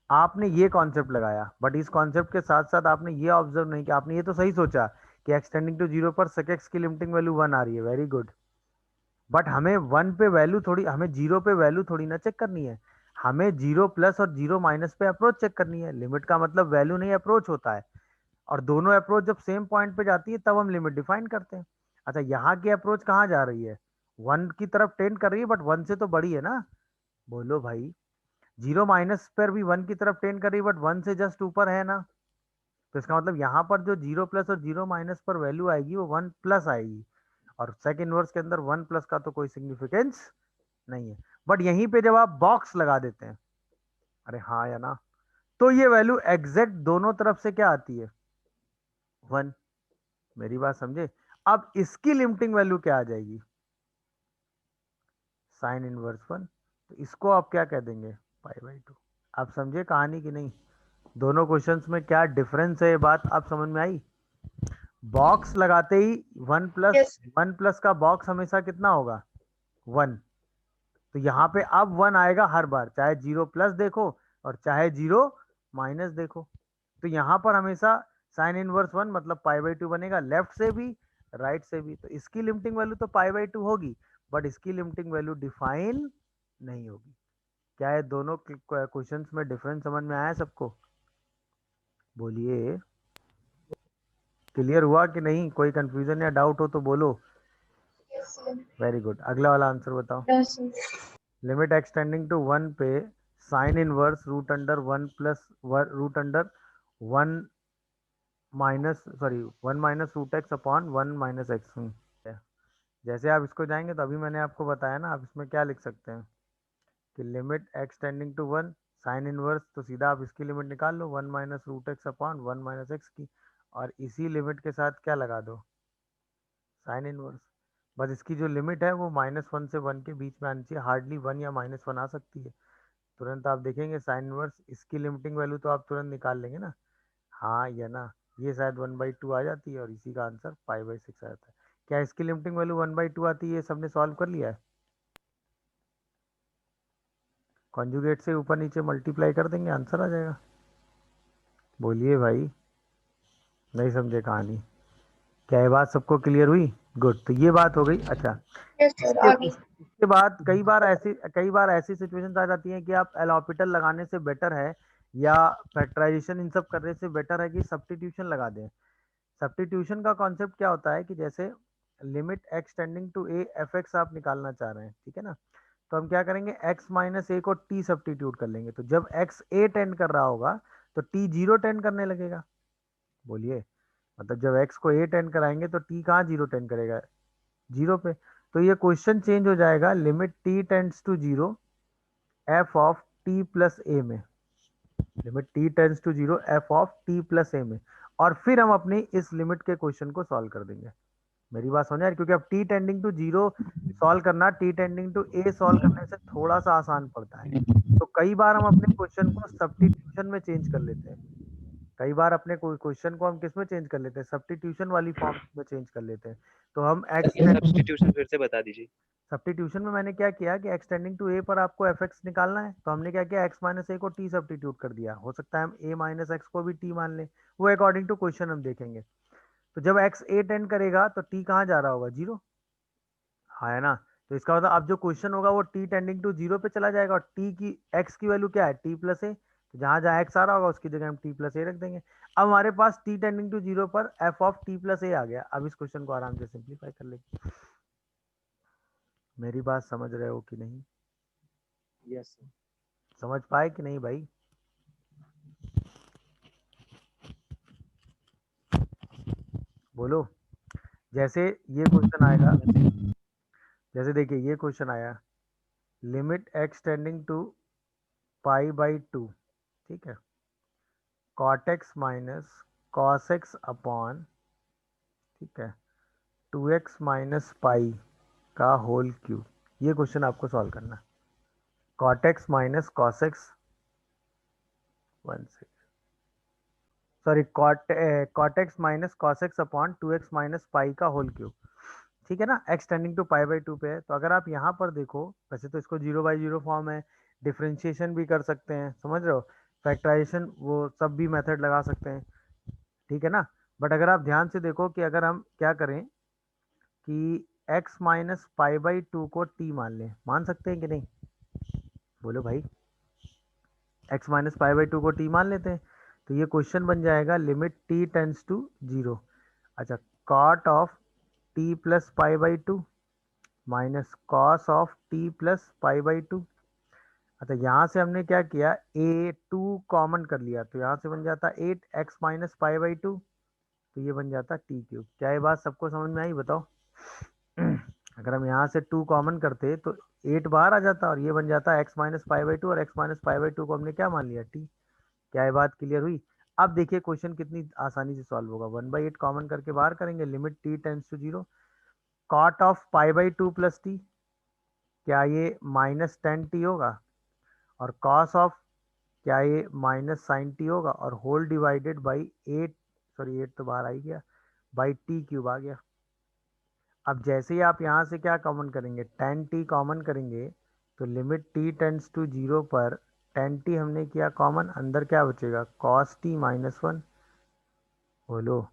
A: आपने ये कॉन्सेप्ट लगाया, बट इस कॉन्सेप्ट के साथ साथ आपने ये ऑब्जर्व नहीं किया, आपने ये तो सही सोचा कि एक्सटेंडिंग टू जीरो पर sec x की लिमिटिंग वैल्यू 1 आ रही है, वेरी गुड। बट हमें 1 पे वैल्यू थोड़ी, हमें जीरो पे वैल्यू थोड़ी ना चेक करनी है, हमें जीरो प्लस और जीरो माइनस पे अप्रोच चेक करनी है। लिमिट का मतलब वैल्यू नहीं अप्रोच होता है, और दोनों अप्रोच जब सेम पॉइंट पे जाती है तब हम लिमिट डिफाइन करते हैं। अच्छा, यहाँ की अप्रोच कहाँ जा रही है? 1 की तरफ टेंड कर रही है, बट 1 से तो बड़ी है ना, बोलो भाई। जीरो माइनस पर भी 1 की तरफ टेंड कर रही है, बट 1 से जस्ट ऊपर है ना, तो इसका मतलब यहाँ पर जो जीरो प्लस और जीरो माइनस पर वैल्यू आएगी वो 1 प्लस आएगी, और सेक इनवर्स के अंदर 1 प्लस का तो कोई सिग्निफिकेंस नहीं है। बट यहीं पे जब आप बॉक्स लगा देते हैं, अरे हाँ या ना, तो ये वैल्यू एग्जैक्ट दोनों तरफ से क्या आती है? 1। मेरी बात समझे? अब इसकी लिमिटिंग वैल्यू क्या आ जाएगी? Sine inverse 1। तो इसको आप क्या कह देंगे? π/2। आप समझे कहानी की नहीं? दोनों क्वेश्चंस में क्या डिफरेंस है, ये बात आप समझ में आई? बॉक्स लगाते ही 1 प्लस,
B: यस
A: 1 प्लस का बॉक्स हमेशा कितना होगा? 1। तो यहाँ पे अब 1 आएगा हर बार, चाहे जीरो प्लस देखो और चाहे जीरो माइनस देखो। तो यहाँ पर हमेशा साइन इनवर्स 1 मतलब π/2 बनेगा, लेफ्ट से भी राइट से भी। तो इसकी लिमिटिंग वैल्यू तो π/2 होगी, बट इसकी लिमिटिंग वैल्यू डिफाइन नहीं होगी। क्या है दोनों क्वेश्चंस में डिफरेंस समझ में आया सबको? बोलिए, क्लियर हुआ कि नहीं? कोई कंफ्यूजन या डाउट हो तो बोलो।
B: Yes sir.
A: वेरी गुड, अगला वाला आंसर बताओ।
B: Yes sir.
A: Limit extending to 1 पे sine inverse root under 1 plus root under 1 minus, sorry 1 minus root x upon 1 minus x. जैसे आप इसको जाएंगे तो अभी मैंने आपको बताया ना, आप इसमें क्या लिख सकते हैं कि limit x tending to 1 sine inverse, तो सीधा आप इसकी लिमिट निकाल लो 1 minus root x upon 1 minus x की, और इसी लिमिट के साथ क्या लगा दो? Sine inverse. बस इसकी जो लिमिट है वो -1 से 1 के बीच में आनी चाहिए, हार्डली 1 या -1 आ सकती है। तुरंत आप देखेंगे साइन इनवर्स, इसकी लिमिटिंग वैल्यू तो आप तुरंत निकाल लेंगे ना, हाँ या ना। ये शायद 1/2 आ जाती है और इसी का आंसर π/6 आ जाता है। क्या इसकी लिमिटिंग वैल्यू 1/2 आती है? ये सबने सॉल्व कर लिया है? कॉन्जुगेट से ऊपर नीचे मल्टीप्लाई कर देंगे, आंसर आ जाएगा। बोलिए भाई, नहीं समझे कहानी? क्या ये बात सबको क्लियर हुई? गुड, तो ये बात हो गई। अच्छा,
B: यस सर।
A: इसके
B: आगे।
A: इसके बाद कई बार ऐसी सिचुएशंस आ जाती हैं कि आप एल हॉस्पिटल लगाने से बेटर है, या फैक्टराइजेशन इन सब करने से बेटर है कि सब्स्टिट्यूशन लगा दें। सब्स्टिट्यूशन का कॉन्सेप्ट क्या होता है कि जैसे limit x tending to a f x आप निकालना चाह रहे हैं, ठीक है ना, तो हम क्या करेंगे, x माइनस ए को t सब्स्टिट्यूट कर लेंगे, तो जब x a टेंड कर रहा होगा तो t 0 टेंड करने लगेगा। बोलिए, मतलब जब x को a टेंड कराएंगे तो t कहाँ 0 टेंड करेगा? 0 पे। तो ये क्वेश्चन चेंज हो जाएगा, limit t tends to 0 f of t plus a में, limit t tends to 0 f of t plus a में, और फिर हम अपनी इस लिमिट के क्वेश्चन को सॉल्व कर देंगे। मेरी बात समझ आ रही? क्योंकि अब t टेंडिंग टू 0 सॉल्व करना t tending to a solve करने से थोड़ा सा आसान पड़ता है। तो कई बार हम अपने क्वेश्चन को सब्स्टिट्यूशन में चेंज कर लेते हैं, कई बार अपने क्वेश्चन को हम किस में चेंज कर लेते हैं? सब्स्टिट्यूशन वाली फॉर्म में चेंज कर लेते हैं। तो हम एक्स
D: सब्स्टिट्यूशन फिर से बता दीजिए।
A: सब्स्टिट्यूशन में मैंने क्या किया कि एक्सटेंडिंग टू ए पर आपको एफ एक्स निकालना है, तो हमने क्या किया, एक्स माइनस ए को टी सब्स्टिट्यूट कर दिया। हो सकता है हम ए माइनस एक्स को भी टी मान लें, वो अकॉर्डिंग टू क्वेश्चन हम देखेंगे। तो जब एक्स ए टेंड करेगा तो टी कहाँ जा रहा होगा? 0, हाँ है ना। तो इसका मतलब अब जो क्वेश्चन होगा वो टी टेंडिंग टू 0 पे चला जाएगा, और टी की एक्स की वैल्यू क्या है? टी प्लस ए। तो जहां जहां एक्स आ रहा होगा उसकी जगह हम टी प्लस ए रख देंगे। अब हमारे पास टी टेंडिंग टू 0 पर एफ ऑफ टी प्लस ए आ गया। अब इस क्वेश्चन को आराम से सिंप्लीफाई कर लेंगे। मेरी बात समझ रहे हो कि नहीं?
D: Yes sir.
A: समझ पाए कि नहीं भाई? बोलो। जैसे ये क्वेश्चन आएगा, जैसे देखिए ये क्वेश्चन आया, limit x tending to pi by 2, ठीक है, cot X minus cos X upon, ठीक है, 2x माइनस पाई का होल क्यूब। ये क्वेश्चन आपको सॉल्व करना। Cot X minus cos X, one से, sorry, cot X minus cos X upon 2x minus pi का होल क्यूब, ठीक है ना। X tending to pi by 2 पे है, तो अगर आप यहाँ पर देखो, वैसे तो इसको 0/0 फॉर्म है, डिफ्रेंशिएशन भी कर सकते हैं, समझ रहे हो, फैक्टराइजेशन, वो सब भी मेथड लगा सकते हैं, ठीक है ना। बट अगर आप ध्यान से देखो कि अगर हम क्या करें कि x माइनस पाई बाई 2 को t मान लें, मान सकते हैं कि नहीं? बोलो भाई। x माइनस पाई बाई 2 को t मान लेते हैं, तो ये क्वेश्चन बन जाएगा लिमिट t टेंड्स टू 0। अच्छा, cot of t plus pi by 2 minus cos of t plus pi by 2। अच्छा, यहाँ से हमने क्या किया, a2 कॉमन कर लिया, तो यहाँ से बन जाता 8x माइनस पाई बाई 2, तो ये बन जाता टी क्यूब। क्या ये बात सबको समझ में आई, बताओ? अगर हम यहाँ से 2 कॉमन करते तो 8 बाहर आ जाता और ये बन जाता x माइनस पाई बाई 2, और x माइनस पाई बाई 2 को हमने क्या मान लिया, t। क्या ये बात क्लियर हुई? अब देखिए क्वेश्चन कितनी आसानी से सॉल्व होगा। 1/8 कॉमन करके बाहर करेंगे, limit t tends to 0, cot of pi by 2 plus t, क्या ये माइनस 10t होगा, और कॉस ऑफ, क्या ये माइनस साइन टी होगा, और होल डिवाइडेड बाई 8, सॉरी 8 तो बाहर आ ही गया, बाई टी क्यूब आ गया। अब जैसे ही आप यहाँ से क्या कॉमन करेंगे, 10t कॉमन करेंगे, तो लिमिट t टेंड्स टू 0 पर 10t हमने किया कॉमन, अंदर क्या बचेगा, cos t माइनस 1, बोलो,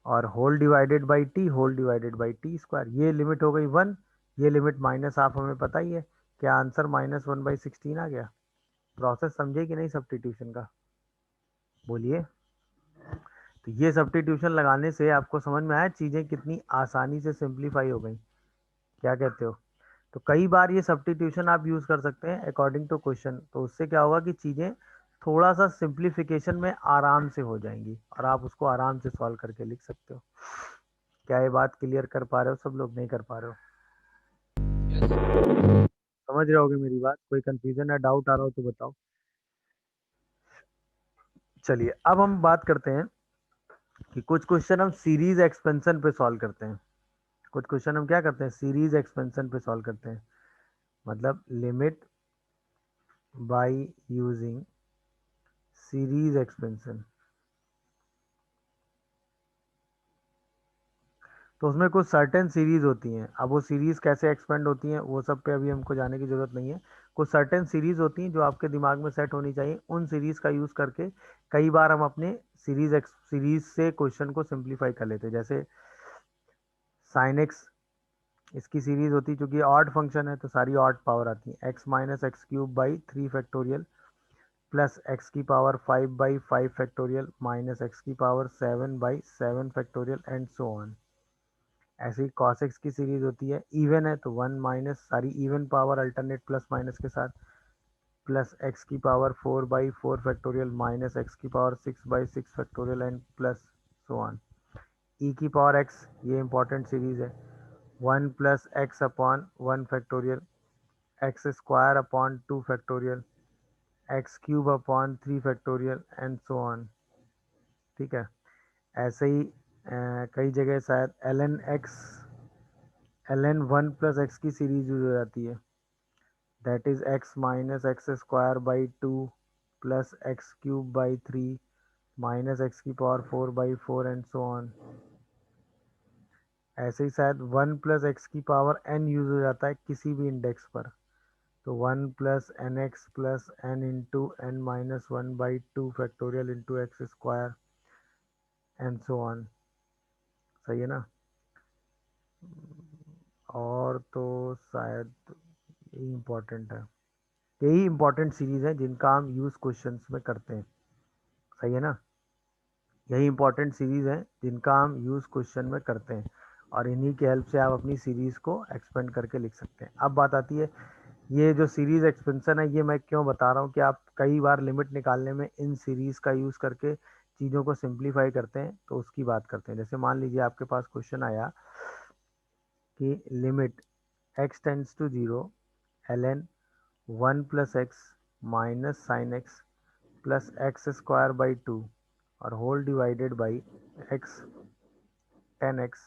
A: और whole divided by t, whole divided by t square. ये लिमिट हो गई 1, ये लिमिट माइनस हाफ, हमें पता ही है, क्या आंसर -1/16 आ गया। प्रोसेस समझे कि नहीं सब्स्टिट्यूशन का? बोलिए। तो ये सब्स्टिट्यूशन लगाने से आपको समझ में आया चीज़ें कितनी आसानी से सिंप्लीफाई हो गई, क्या कहते हो? तो कई बार ये सब्स्टिट्यूशन आप यूज़ कर सकते हैं अकॉर्डिंग टू क्वेश्चन, तो उससे क्या होगा कि चीज़ें थोड़ा सा सिंप्लीफिकेशन में आराम से हो जाएंगी और आप उसको आराम से सॉल्व करके लिख सकते हो। क्या ये बात क्लियर कर पा रहे हो सब लोग, नहीं कर पा रहे हो? समझ रहे होगे मेरी बात? कोई कंफ्यूजन या डाउट आ रहा हो तो बताओ। चलिए अब हम बात करते हैं कि कुछ क्वेश्चन हम सीरीज एक्सपेंशन पे सॉल्व करते हैं। कुछ क्वेश्चन हम क्या करते हैं, सीरीज एक्सपेंशन पे सॉल्व करते हैं, मतलब limit by using series expansion. तो उसमें कुछ सर्टेन सीरीज होती हैं, अब वो सीरीज कैसे एक्सपेंड होती हैं वो सब पे अभी हमको जाने की जरूरत नहीं है। कुछ सर्टेन सीरीज होती हैं जो आपके दिमाग में सेट होनी चाहिए, उन सीरीज का यूज करके कई बार हम अपने सीरीज से क्वेश्चन को सिंप्लीफाई कर लेते हैं। जैसे साइन एक्स, इसकी सीरीज होती है, चूंकि ऑड फंक्शन है तो सारी ऑड पावर आती है, X minus X cube by 3 factorial plus x की पावर 5/5 फैक्टोरियल माइनस एक्स की power 7/7 factorial and so on. ऐसे ही cos x की सीरीज होती है, इवन है तो 1 माइनस सारी even power alternate plus minus के साथ, प्लस एक्स की पावर 4/4 फैक्टोरियल माइनस एक्स की power 6/6 factorial and plus so on. E की पावर एक्स, ये इंपॉर्टेंट सीरीज है, 1 plus x upon 1 factorial, x square upon 2 factorial, x cube upon 3 factorial and so on, ठीक है। ऐसे ही कई जगह शायद ln 1 प्लस एक्स की सीरीज यूज हो जाती है, that is x minus x square by 2 plus x cube by 3 minus x की पावर 4/4 एंड सो ऑन। ऐसे ही शायद 1 प्लस एक्स की पावर n यूज हो जाता है किसी भी इंडेक्स पर, तो 1 plus n x plus n into n minus 1/2 factorial into x square and so on. सही है ना? और तो शायद यही इम्पोर्टेंट है, यही इंपॉर्टेंट सीरीज है जिनका हम यूज़ क्वेश्चंस में करते हैं। सही है ना? यही इंपॉर्टेंट सीरीज है जिनका हम यूज़ क्वेश्चन में करते हैं। और इन्हीं की हेल्प से आप अपनी सीरीज़ को एक्सपेंड करके लिख सकते हैं। अब बात आती है ये जो सीरीज़ एक्सपेंशन है, ये मैं क्यों बता रहा हूँ कि आप कई बार लिमिट निकालने में इन सीरीज़ का यूज़ करके चीज़ों को सिंप्लीफाई करते हैं, तो उसकी बात करते हैं। जैसे मान लीजिए आपके पास क्वेश्चन आया कि limit x tends to 0 ln 1 plus x minus sine x plus x square by 2 और whole divided by x 10x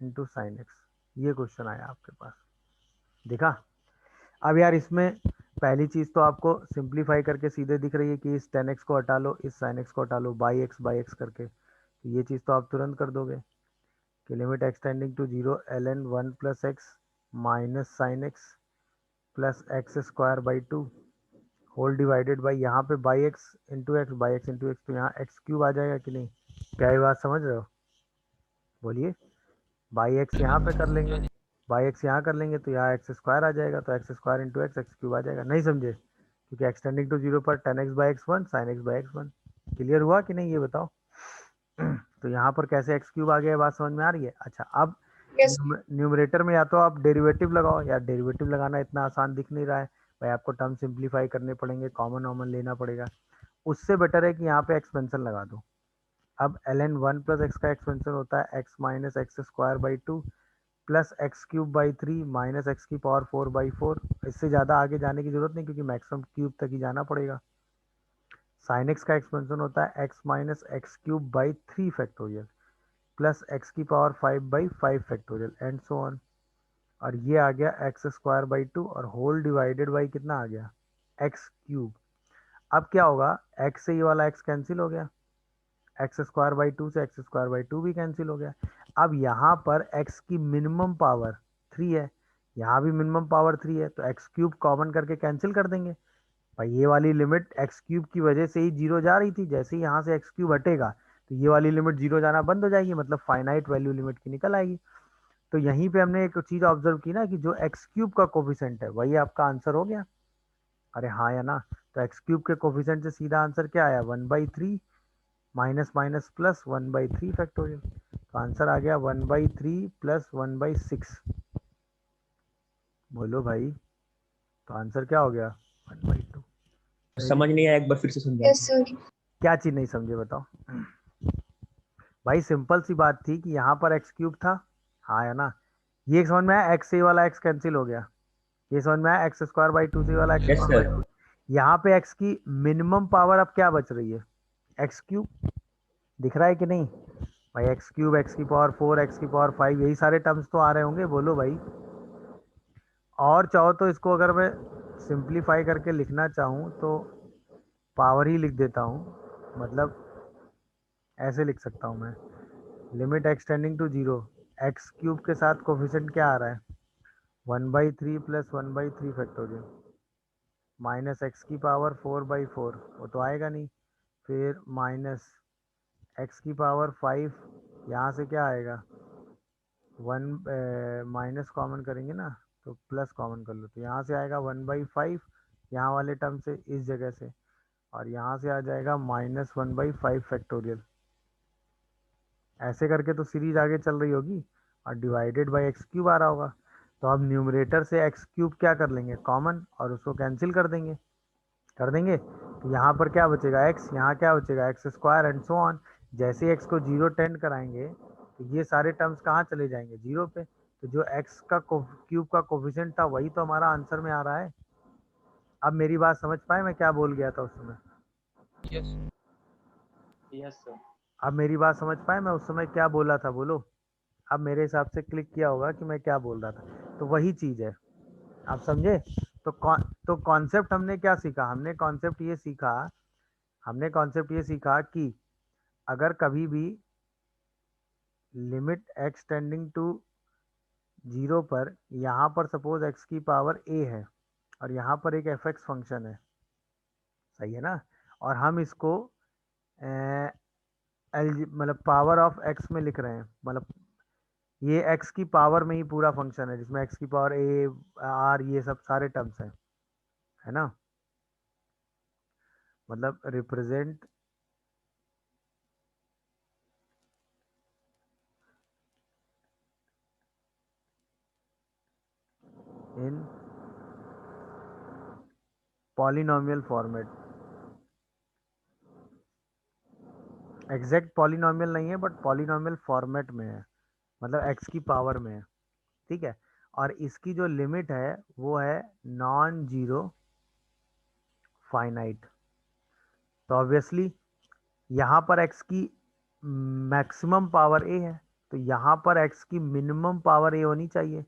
A: into sine x. ये क्वेश्चन आया आपके पास, देखा। अब यार इसमें पहली चीज़ तो आपको सिंप्लीफाई करके सीधे दिख रही है कि इस 10x को हटा लो, इस sin x को हटा लो, बाई एक्स करके, तो ये चीज़ तो आप तुरंत कर दोगे कि limit x tending to 0 ln 1 plus x minus sine x plus x square by 2 whole divided by, यहाँ पे by x into x, by x into x, तो यहाँ एक्स क्यूब आ जाएगा कि नहीं? क्या ये बात समझ रहे हो? बोलिए। बाई एक्स यहाँ पे कर लेंगे, बाई एक्स यहाँ कर लेंगे तो यहाँ एक्स स्क्वायर आ जाएगा, तो X square into X, X cube आ जाएगा। नहीं समझे? क्योंकि एक्स टेंडिंग टू 0 पर 10x by x 1 sign x by x 1। Clear हुआ कि नहीं ये बताओ? तो यहाँ पर कैसे एक्स क्यूब आ गया, बात समझ में आ रही है? अच्छा, अब
B: यस
A: न्यूमरेटर में या तो आप डेरिवेटिव लगाओ, या डेरिवेटिव लगाना इतना आसान दिख नहीं रहा है भाई, आपको टर्म सिंप्लीफाई करने पड़ेंगे, कॉमन वॉमन लेना पड़ेगा। उससे बेटर है कि यहाँ पे एक्सपेंशन लगा दो। अब ln 1 प्लस एक्स का एक्सपेंशन होता है X minus x square by 2 plus x cube by 3 minus x की पावर 4 बाई 4। इससे ज़्यादा आगे जाने की जरूरत नहीं, क्योंकि मैक्सिमम क्यूब तक ही जाना पड़ेगा। साइन एक्स का एक्सपेंशन होता है X minus X cube by 3 factorial plus x की power 5 by 5 factorial and so on. और ये आ गया एक्स स्क्वायर बाई 2 और होल डिवाइडेड बाई कितना आ गया? X cube. अब क्या होगा, एक्स से ये वाला एक्स कैंसिल हो गया, एक्स स्क्वायर बाई 2 से एक्स स्क्वायर बाई 2 भी कैंसिल हो गया। अब यहाँ पर एक्स की मिनिमम पावर 3 है, यहाँ भी मिनिमम पावर 3 है, तो एक्स क्यूब कॉमन करके कैंसिल कर देंगे भाई। ये वाली लिमिट एक्स क्यूब की वजह से ही जीरो जा रही थी, जैसे ही यहाँ से एक्स क्यूब हटेगा तो ये वाली लिमिट जीरो जाना बंद हो जाएगी, मतलब फाइनाइट वैल्यू लिमिट की निकल आएगी। तो यहीं पे हमने एक चीज ऑब्जर्व की ना कि जो एक्स क्यूब का कोफिशिएंट है वही आपका आंसर हो गया। अरे हाँ या ना? तो एक्स क्यूब के कोफिशिएंट से सीधा आंसर क्या आया? 1/3 माइनस माइनस प्लस 1/3 फैक्टोरियल। तो आंसर आ गया 1/3 प्लस 1/6। बोलो भाई, तो आंसर क्या हो गया? 1/2।
D: समझ नहीं आया, एक बार फिर से समझा।
B: यस सर
A: क्या चीज नहीं समझे बताओ? भाई सिंपल सी बात थी कि यहाँ पर एक्स क्यूब था, हाँ या ना? ये समझ में आया, एक्स से वाला एक्स कैंसिल हो गया, ये समझ में आया, एक्स स्क्वायर बाई 2 से वाला x
D: yes
A: square by
D: sir.
A: 2। यहाँ पे एक्स की मिनिमम पावर अब क्या बच रही है? X cube. दिख रहा है कि नहीं भाई? एक्स क्यूब, एक्स की पावर 4, एक्स की पावर 5, यही सारे टर्म्स तो आ रहे होंगे, बोलो भाई। और चाहो तो इसको अगर मैं सिंप्लीफाई करके लिखना चाहूँ तो पावर ही लिख देता हूँ, मतलब ऐसे लिख सकता हूँ मैं, limit x tending to 0 x cube के साथ कोफिशिएंट क्या आ रहा है? 1/3 प्लस 1/3 फैक्टोरियल माइनस एक्स की पावर 4/4, वो तो आएगा नहीं, फिर माइनस एक्स की पावर 5, यहाँ से क्या आएगा? 1 माइनस कॉमन करेंगे ना, तो प्लस कॉमन कर लो, तो यहाँ से आएगा 1/5 यहाँ वाले टर्म से, इस जगह से, और यहाँ से आ जाएगा -1/5 फैक्टोरियल। ऐसे करके तो सीरीज आगे चल रही होगी और डिवाइडेड बाई एक्स क्यूब आ रहा होगा। तो अब न्यूमरेटर से एक्स क्यूब क्या कर लेंगे? कॉमन, और उसको कैंसिल कर देंगे, तो यहाँ पर क्या बचेगा? एक्स, यहाँ क्या बचेगा? X square and so on. जैसे ही एक्स को 0 टेंड कराएंगे तो ये सारे टर्म्स कहाँ चले जाएंगे? 0 पे। तो जो एक्स का क्यूब का कोफिशिएंट था वही तो हमारा आंसर में आ रहा है। अब मेरी बात समझ पाए मैं क्या बोल गया था उस समय?
D: Yes sir.
A: अब मेरी बात समझ पाए मैं उस समय क्या बोला था? बोलो। अब मेरे हिसाब से क्लिक किया होगा कि मैं क्या बोल रहा था, तो वही चीज़ है, आप समझे? तो कॉन्सेप्ट हमने क्या सीखा? हमने कॉन्सेप्ट ये सीखा कि अगर कभी भी लिमिट एक्स टेंडिंग टू 0 पर, यहाँ पर सपोज एक्स की पावर a है और यहाँ पर एक एफ एक्स फंक्शन है, सही है ना? और हम इसको मतलब पावर ऑफ एक्स में लिख रहे हैं, मतलब ये एक्स की पावर में ही पूरा फंक्शन है, जिसमें एक्स की पावर a r ये सब सारे टर्म्स हैं, है ना? मतलब represent in polynomial format. Exact polynomial नहीं है बट पॉलिनोमियल फॉर्मेट में है, मतलब एक्स की पावर में है, ठीक है। और इसकी जो लिमिट है वो है नॉन जीरो फाइनाइट। तो ऑब्वियसली यहाँ पर x की मैक्सिमम पावर a है, तो यहाँ पर x की मिनिमम पावर a होनी चाहिए,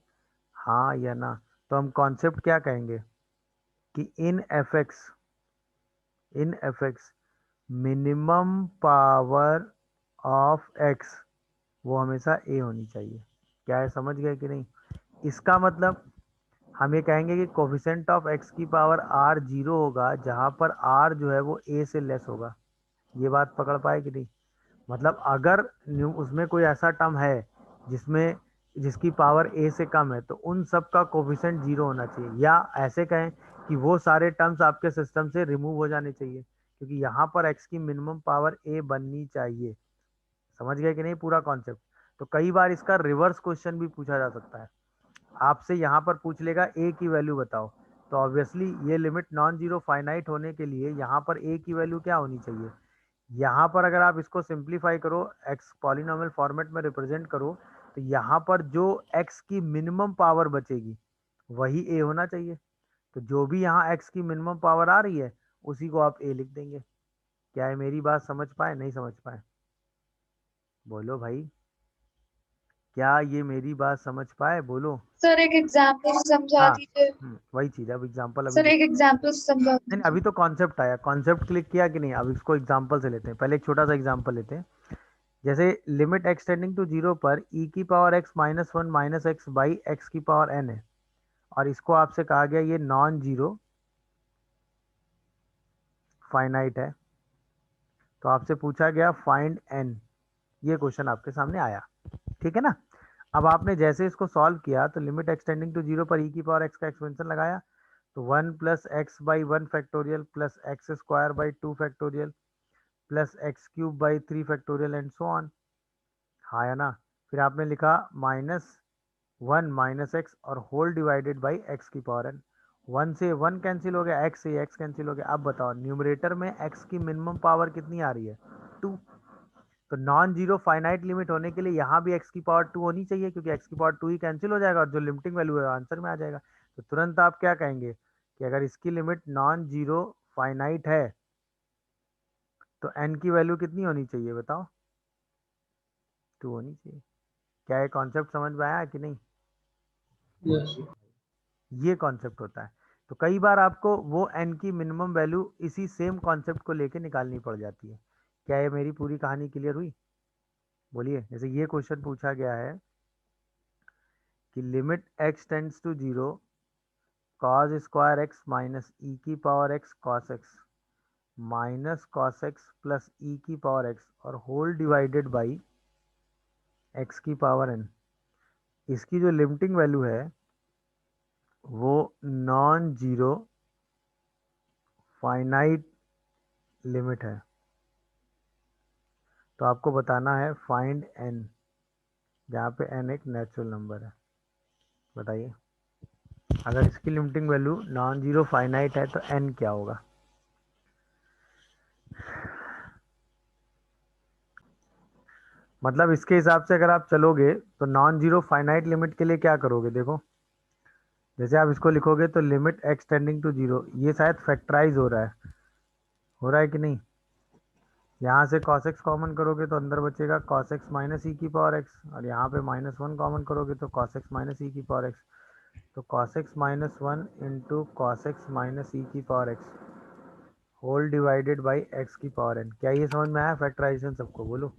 A: हाँ या ना। तो हम कॉन्सेप्ट क्या कहेंगे कि in F x minimum power of x वो हमेशा a होनी चाहिए। क्या है, समझ गए कि नहीं? इसका मतलब हम ये कहेंगे कि कोफिशिएंट ऑफ x की पावर r जीरो होगा जहाँ पर r जो है वो a से लेस होगा। ये बात पकड़ पाए कि नहीं? मतलब अगर उसमें कोई ऐसा टर्म है जिसकी पावर a से कम है तो उन सब का कोफिशिएंट जीरो होना चाहिए, या ऐसे कहें कि वो सारे टर्म्स आपके सिस्टम से रिमूव हो जाने चाहिए, क्योंकि यहाँ पर x की मिनिमम पावर a बननी चाहिए। समझ गए कि नहीं पूरा कॉन्सेप्ट? तो कई बार इसका रिवर्स क्वेश्चन भी पूछा जा सकता है, आपसे यहाँ पर पूछ लेगा a की वैल्यू बताओ, तो ऑब्वियसली ये लिमिट नॉन जीरो फाइनाइट होने के लिए यहाँ पर a की वैल्यू क्या होनी चाहिए? यहाँ पर अगर आप इसको सिंप्लीफाई करो, x पॉलिनोमियल फॉर्मेट में रिप्रेजेंट करो, तो यहाँ पर जो x की मिनिमम पावर बचेगी वही a होना चाहिए। तो जो भी यहाँ x की मिनिमम पावर आ रही है उसी को आप a लिख देंगे। क्या है, मेरी बात समझ पाए नहीं समझ पाए? बोलो भाई, क्या ये मेरी बात समझ पाए? बोलो।
B: सर एक एग्जाम्पल समझा
A: हाँ,
B: दीजिए।
A: वही चीज। अब एग्जांपल अभी
B: सर एक एग्जाम्पल समझा
A: नहीं,
B: दीजिए।
A: अभी तो कॉन्सेप्ट आया, कॉन्सेप्ट क्लिक किया कि नहीं? अब इसको एग्जांपल से लेते हैं। पहले एक छोटा सा एग्जांपल लेते हैं। जैसे limit x tending to zero पर ई की power x minus one minus x by x की पावर एन है, और इसको आपसे कहा गया ये नॉन जीरो फाइनाइट है। तो आपसे पूछा गया फाइंड एन, ये क्वेश्चन आपके सामने आया, ठीक है ना? अब आपने जैसे इसको सॉल्व किया तो लिमिट एक्सटेंडिंग टू जीरो पर ई की पावर एक्स का एक्सपेंशन लगाया, तो one plus x by one factorial plus x square by two factorial plus x cube by three factorial and so on, हाँ या ना? फिर आपने लिखा माइनस वन माइनस एक्स और होल डिवाइडेड बाई एक्स की पावर एन। वन से one cancel हो गया, एक्स से एक्स कैंसिल हो गया। अब बताओ न्यूमरेटर में एक्स की मिनिमम पावर कितनी आ रही है? टू। तो नॉन जीरो फाइनाइट लिमिट होने के लिए यहाँ भी एक्स की पावर टू होनी चाहिए, क्योंकि एक्स की पावर टू ही कैंसिल हो जाएगा और जो लिमिटिंग वैल्यू है आंसर में आ जाएगा। तो तुरंत आप क्या कहेंगे कि अगर इसकी लिमिट नॉन जीरो फाइनाइट है तो एन की वैल्यू कितनी होनी चाहिए बताओ? टू होनी चाहिए। क्या ये कॉन्सेप्ट समझ में आया कि नहीं?
D: यस
A: ये कॉन्सेप्ट होता है। तो कई बार आपको वो एन की मिनिमम वैल्यू इसी सेम कॉन्सेप्ट को लेके निकालनी पड़ जाती है। क्या ये मेरी पूरी कहानी क्लियर हुई? बोलिए। जैसे ये क्वेश्चन पूछा गया है कि limit x tends to zero cos square X minus E की power X cos X minus cos X plus E की पावर एक्स और होल डिवाइडेड बाई एक्स की पावर एन। इसकी जो लिमिटिंग वैल्यू है वो नॉन जीरो फाइनाइट लिमिट है। तो आपको बताना है फाइंड एन, जहाँ पे एन एक नेचुरल नंबर है। बताइए, अगर इसकी limiting value non zero finite है तो एन क्या होगा? मतलब इसके हिसाब से अगर आप चलोगे तो नॉन जीरो फाइनाइट लिमिट के लिए क्या करोगे? देखो, जैसे आप इसको लिखोगे तो limit x tending to zero, ये शायद फैक्टराइज हो रहा है कि नहीं? यहाँ से cos x कॉमन करोगे तो अंदर बचेगा cos x माइनस ई की पावर x, और यहाँ पे माइनस वन कॉमन करोगे तो cos x माइनस ई की पावर x। तो cos x minus one into cos x minus E की power x whole divided by x की पावर n। क्या ये समझ में आया फैक्टराइजेशन सबको? बोलो।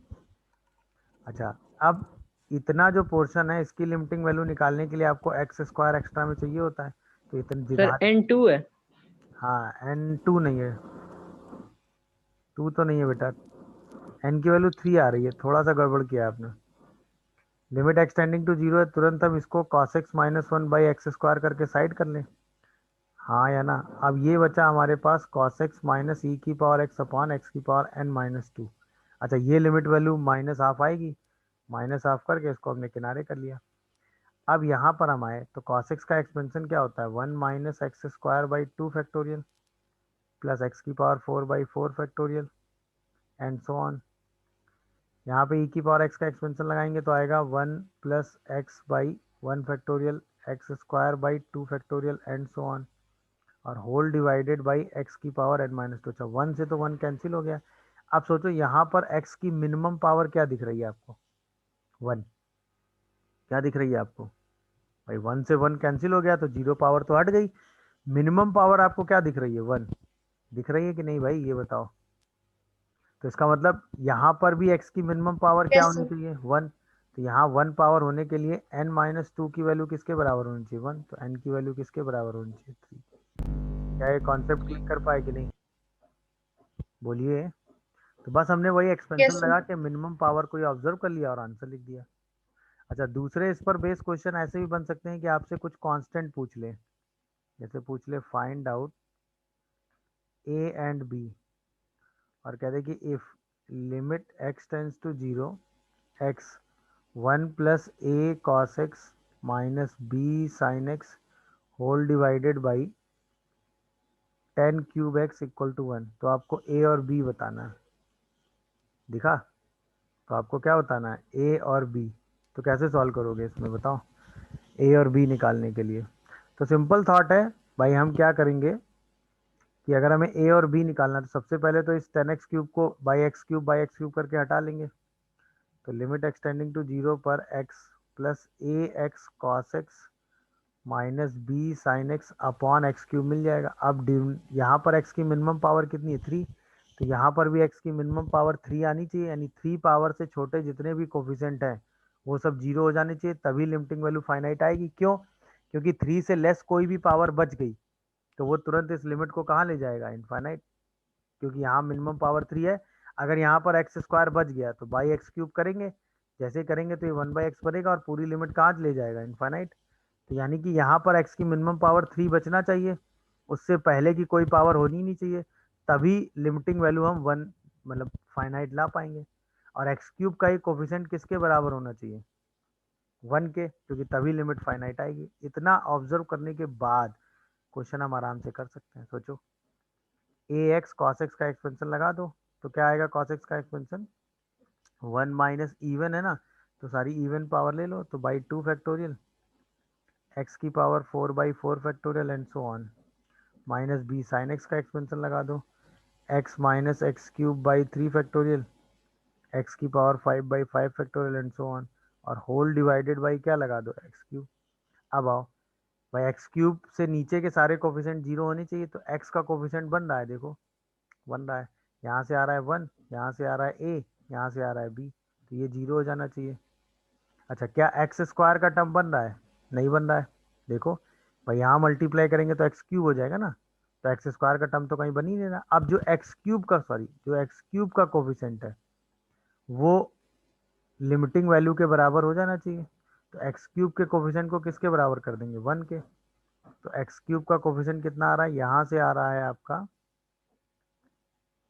A: अच्छा, अब इतना जो पोर्शन है इसकी लिमिटिंग वैल्यू निकालने के लिए आपको एक्स स्क्वायर एक्स्ट्रा में चाहिए होता है, तो इतनी
D: सर
A: जिधा।
D: N2 है।
A: हाँ, एन टू नहीं है, टू तो नहीं है बेटा, एन की वैल्यू थ्री आ रही है, थोड़ा सा गड़बड़ किया आपने। लिमिट एक्सटेंडिंग टू जीरो है, तुरंत हम इसको cos x minus one by x square करके साइड कर लें, हाँ या ना? अब ये बचा हमारे पास cos x माइनस ई की पावर x अपॉन एक्स की पावर n माइनस टू। अच्छा, ये लिमिट वैल्यू माइनस हाफ आएगी, माइनस हाफ करके इसको हमने किनारे कर लिया। अब यहाँ पर हम आए तो cos x का एक्सपेंशन क्या होता है 1 minus x square by 2 factorial plus x की power 4 by 4 factorial and so on. यहाँ पे e की पावर x का एक्सपेंशन लगाएंगे तो आएगा 1 plus x by 1 factorial x square by 2 factorial and so on और होल डिवाइडेड बाई x की पावर n माइनस 2। अच्छा 1 से तो 1 कैंसिल हो गया। अब सोचो यहाँ पर x की मिनिमम पावर क्या दिख रही है आपको 1 क्या दिख रही है आपको भाई 1 से 1 कैंसिल हो गया तो 0 पावर तो हट गई। मिनिमम पावर आपको क्या दिख रही है 1 दिख रही है कि नहीं भाई ये बताओ। तो इसका मतलब यहाँ पर भी x की मिनिमम पावर क्या
B: यस
A: होनी
B: सर।
A: चाहिए 1। तो यहाँ 1 पावर होने के लिए n माइनस 2 की वैल्यू किसके बराबर होनी चाहिए 1। तो n की वैल्यू किसके बराबर होनी चाहिए 3। क्या ये कॉन्सेप्ट क्लिक कर पाए कि नहीं बोलिए। तो बस हमने वही एक्सपेंशन
B: यस
A: लगा
B: सर।
A: के मिनिमम पावर को ऑब्जर्व कर लिया और आंसर लिख दिया। अच्छा दूसरे इस पर बेस क्वेश्चन ऐसे भी बन सकते हैं कि आपसे कुछ कांस्टेंट पूछ ले, जैसे पूछ ले find out a and b और कह दे कि if limit x tends to 0 x 1 plus a cos x minus b sin x whole divided by 10 cube x equal to 1। तो आपको a और b बताना है। दिखा? तो आपको क्या बताना है a और b। तो कैसे सॉल्व करोगे इसमें बताओ a और b निकालने के लिए। तो सिंपल थॉट है भाई, हम क्या करेंगे कि अगर हमें a और b निकालना है तो सबसे पहले तो इस 10x क्यूब को बाई एक्स क्यूब करके हटा लेंगे। तो लिमिट एक्सटेंडिंग टू 0 पर x plus A x cos X minus B sine x upon X cube मिल जाएगा। अब यहाँ पर x की मिनिमम पावर कितनी है 3। तो यहाँ पर भी x की मिनिमम पावर 3 आनी चाहिए, यानी 3 पावर से छोटे जितने भी कोफिशेंट हैं वो सब 0 हो जाने चाहिए, तभी लिमिटिंग वैल्यू फाइनाइट आएगी। क्यों? क्योंकि 3 से लेस कोई भी पावर बच गई तो वो तुरंत इस लिमिट को कहाँ ले जाएगा इनफाइनाइट, क्योंकि यहाँ मिनिमम पावर 3 है। अगर यहाँ पर एक्स स्क्वायर बच गया तो बाई एक्स क्यूब करेंगे, जैसे करेंगे तो ये 1/x बनेगा और पूरी लिमिट कहाँ ले जाएगा इनफाइनाइट। तो यानी कि यहाँ पर x की मिनिमम पावर 3 बचना चाहिए, उससे पहले की कोई पावर होनी नहीं चाहिए, तभी लिमिटिंग वैल्यू हम 1 मतलब फाइनाइट ला पाएंगे। और एक्स क्यूब का ही कोफिशिएंट किसके बराबर होना चाहिए 1 के, क्योंकि तभी लिमिट फाइनाइट आएगी। इतना ऑब्जर्व करने के बाद क्वेश्चन हम आराम से कर सकते हैं। सोचो ए एक्स कॉस एक्स का एक्सपेंशन लगा दो तो क्या आएगा कॉस एक्स का एक्सपेंशन 1 माइनस इवन है ना, तो सारी इवन पावर ले लो तो बाई 2 फैक्टोरियल एक्स की power 4 by 4 factorial and so on minus B sine x का एक्सपेंशन लगा दो X minus X cube by 3 factorial X की power 5 by 5 factorial and so on और होल डिवाइडेड बाई क्या लगा दो एक्स क्यूब। अब आओ भाई एक्स क्यूब से नीचे के सारे कोफिशिएंट 0 होने चाहिए, तो एक्स का कोफिशिएंट बन रहा है, देखो बन रहा है, यहाँ से आ रहा है 1, यहाँ से आ रहा है ए, यहाँ से आ रहा है बी, तो ये 0 हो जाना चाहिए। अच्छा क्या एक्स स्क्वायर का टर्म बन रहा है? नहीं बन रहा है। देखो भाई यहाँ मल्टीप्लाई करेंगे तो एक्स क्यूब हो जाएगा ना, तो एक्स स्क्वायर का टर्म तो कहीं बन ही नहीं रहा। अब जो एक्स क्यूब का जो एक्स क्यूब का कोफिशिएंट है वो लिमिटिंग वैल्यू के बराबर हो जाना चाहिए। तो एक्स क्यूब के कोफिशिएंट को किसके बराबर कर देंगे 1 के। तो एक्स क्यूब का कोफिशिएंट कितना आ रहा है, यहाँ से आ रहा है आपका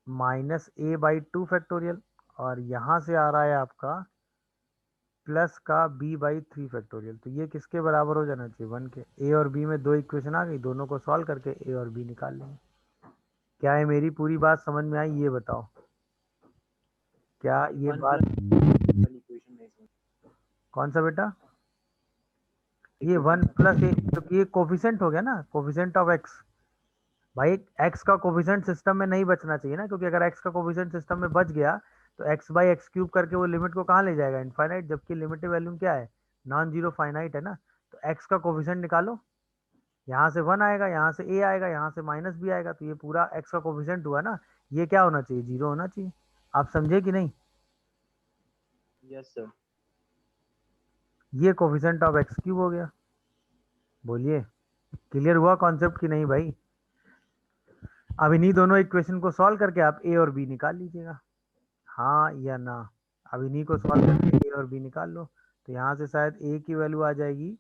A: माइनस ए बाई 2 फैक्टोरियल और यहाँ से आ रहा है आपका प्लस का b बाई 3 फैक्टोरियल। तो ये किसके बराबर हो जाना चाहिए 1 के। ए और b में दो इक्वेशन आ गई, दोनों को सॉल्व करके ए और b निकाल लेंगे। क्या है मेरी पूरी बात समझ में आई ये बताओ, क्या ये बात कौन सा बेटा ये 1 प्लस ए, तो ये कोफिशिएंट हो गया ना, कोफिशिएंट ऑफ एक्स। भाई एक्स का कोफिशिएंट सिस्टम में नहीं बचना चाहिए ना, क्योंकि अगर एक्स का कोफिशिएंट सिस्टम में बच गया तो एक्स बाई एक्स क्यूब करके वो लिमिट को कहाँ ले जाएगा इनफाइनाइट, जबकि लिमिटिव वैल्यू क्या है नॉन जीरो फाइनाइट है ना। तो एक्स का कोफिशिएंट निकालो, यहाँ से 1 आएगा, यहाँ से ए आएगा, यहाँ से माइनस बी आएगा, तो ये पूरा एक्स का कोफिशिएंट हुआ ना, ये क्या होना चाहिए 0 होना चाहिए। आप समझे कि नहीं?
D: Yes sir.
A: ये कोफिशिएंट ऑफ एक्स क्यूब हो गया। बोलिए क्लियर हुआ कॉन्सेप्ट कि नहीं भाई? अब इन्हीं दोनों इक्वेशन को सॉल्व करके आप ए और बी निकाल लीजिएगा, हाँ या ना। अब इन्हीं को सॉल्व करके ए और बी निकाल लो, तो यहाँ से शायद ए की वैल्यू आ जाएगी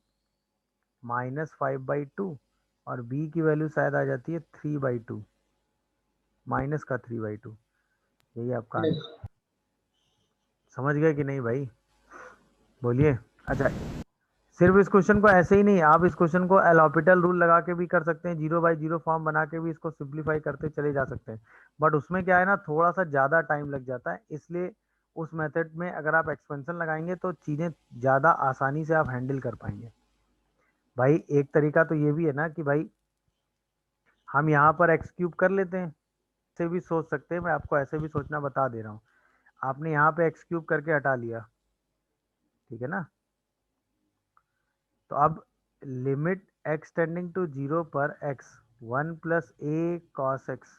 A: -5/2 और बी की वैल्यू शायद आ जाती है 3/2, माइनस का 3/2, यही आपका आंसर। समझ गए कि नहीं भाई? बोलिए। अच्छा सिर्फ इस क्वेश्चन को ऐसे ही नहीं, आप इस क्वेश्चन को एल हॉपिटल रूल लगा के भी कर सकते हैं, 0/0 फॉर्म बना के भी इसको सिंप्लीफाई करते चले जा सकते हैं, बट उसमें क्या है ना, थोड़ा सा ज़्यादा टाइम लग जाता है, इसलिए उस मेथड में अगर आप एक्सपेंशन लगाएंगे तो चीज़ें ज़्यादा आसानी से आप हैंडल कर पाएंगे। भाई एक तरीका तो ये भी है ना कि भाई हम यहाँ पर एक्स क्यूब कर लेते हैं, ऐसे भी सोच सकते हैं, मैं आपको ऐसे भी सोचना बता दे रहा हूँ। आपने यहाँ पे एक्स क्यूब करके हटा लिया, ठीक है ना, तो अब लिमिट एक्स टेंडिंग टू 0 पर X 1 plus A cos X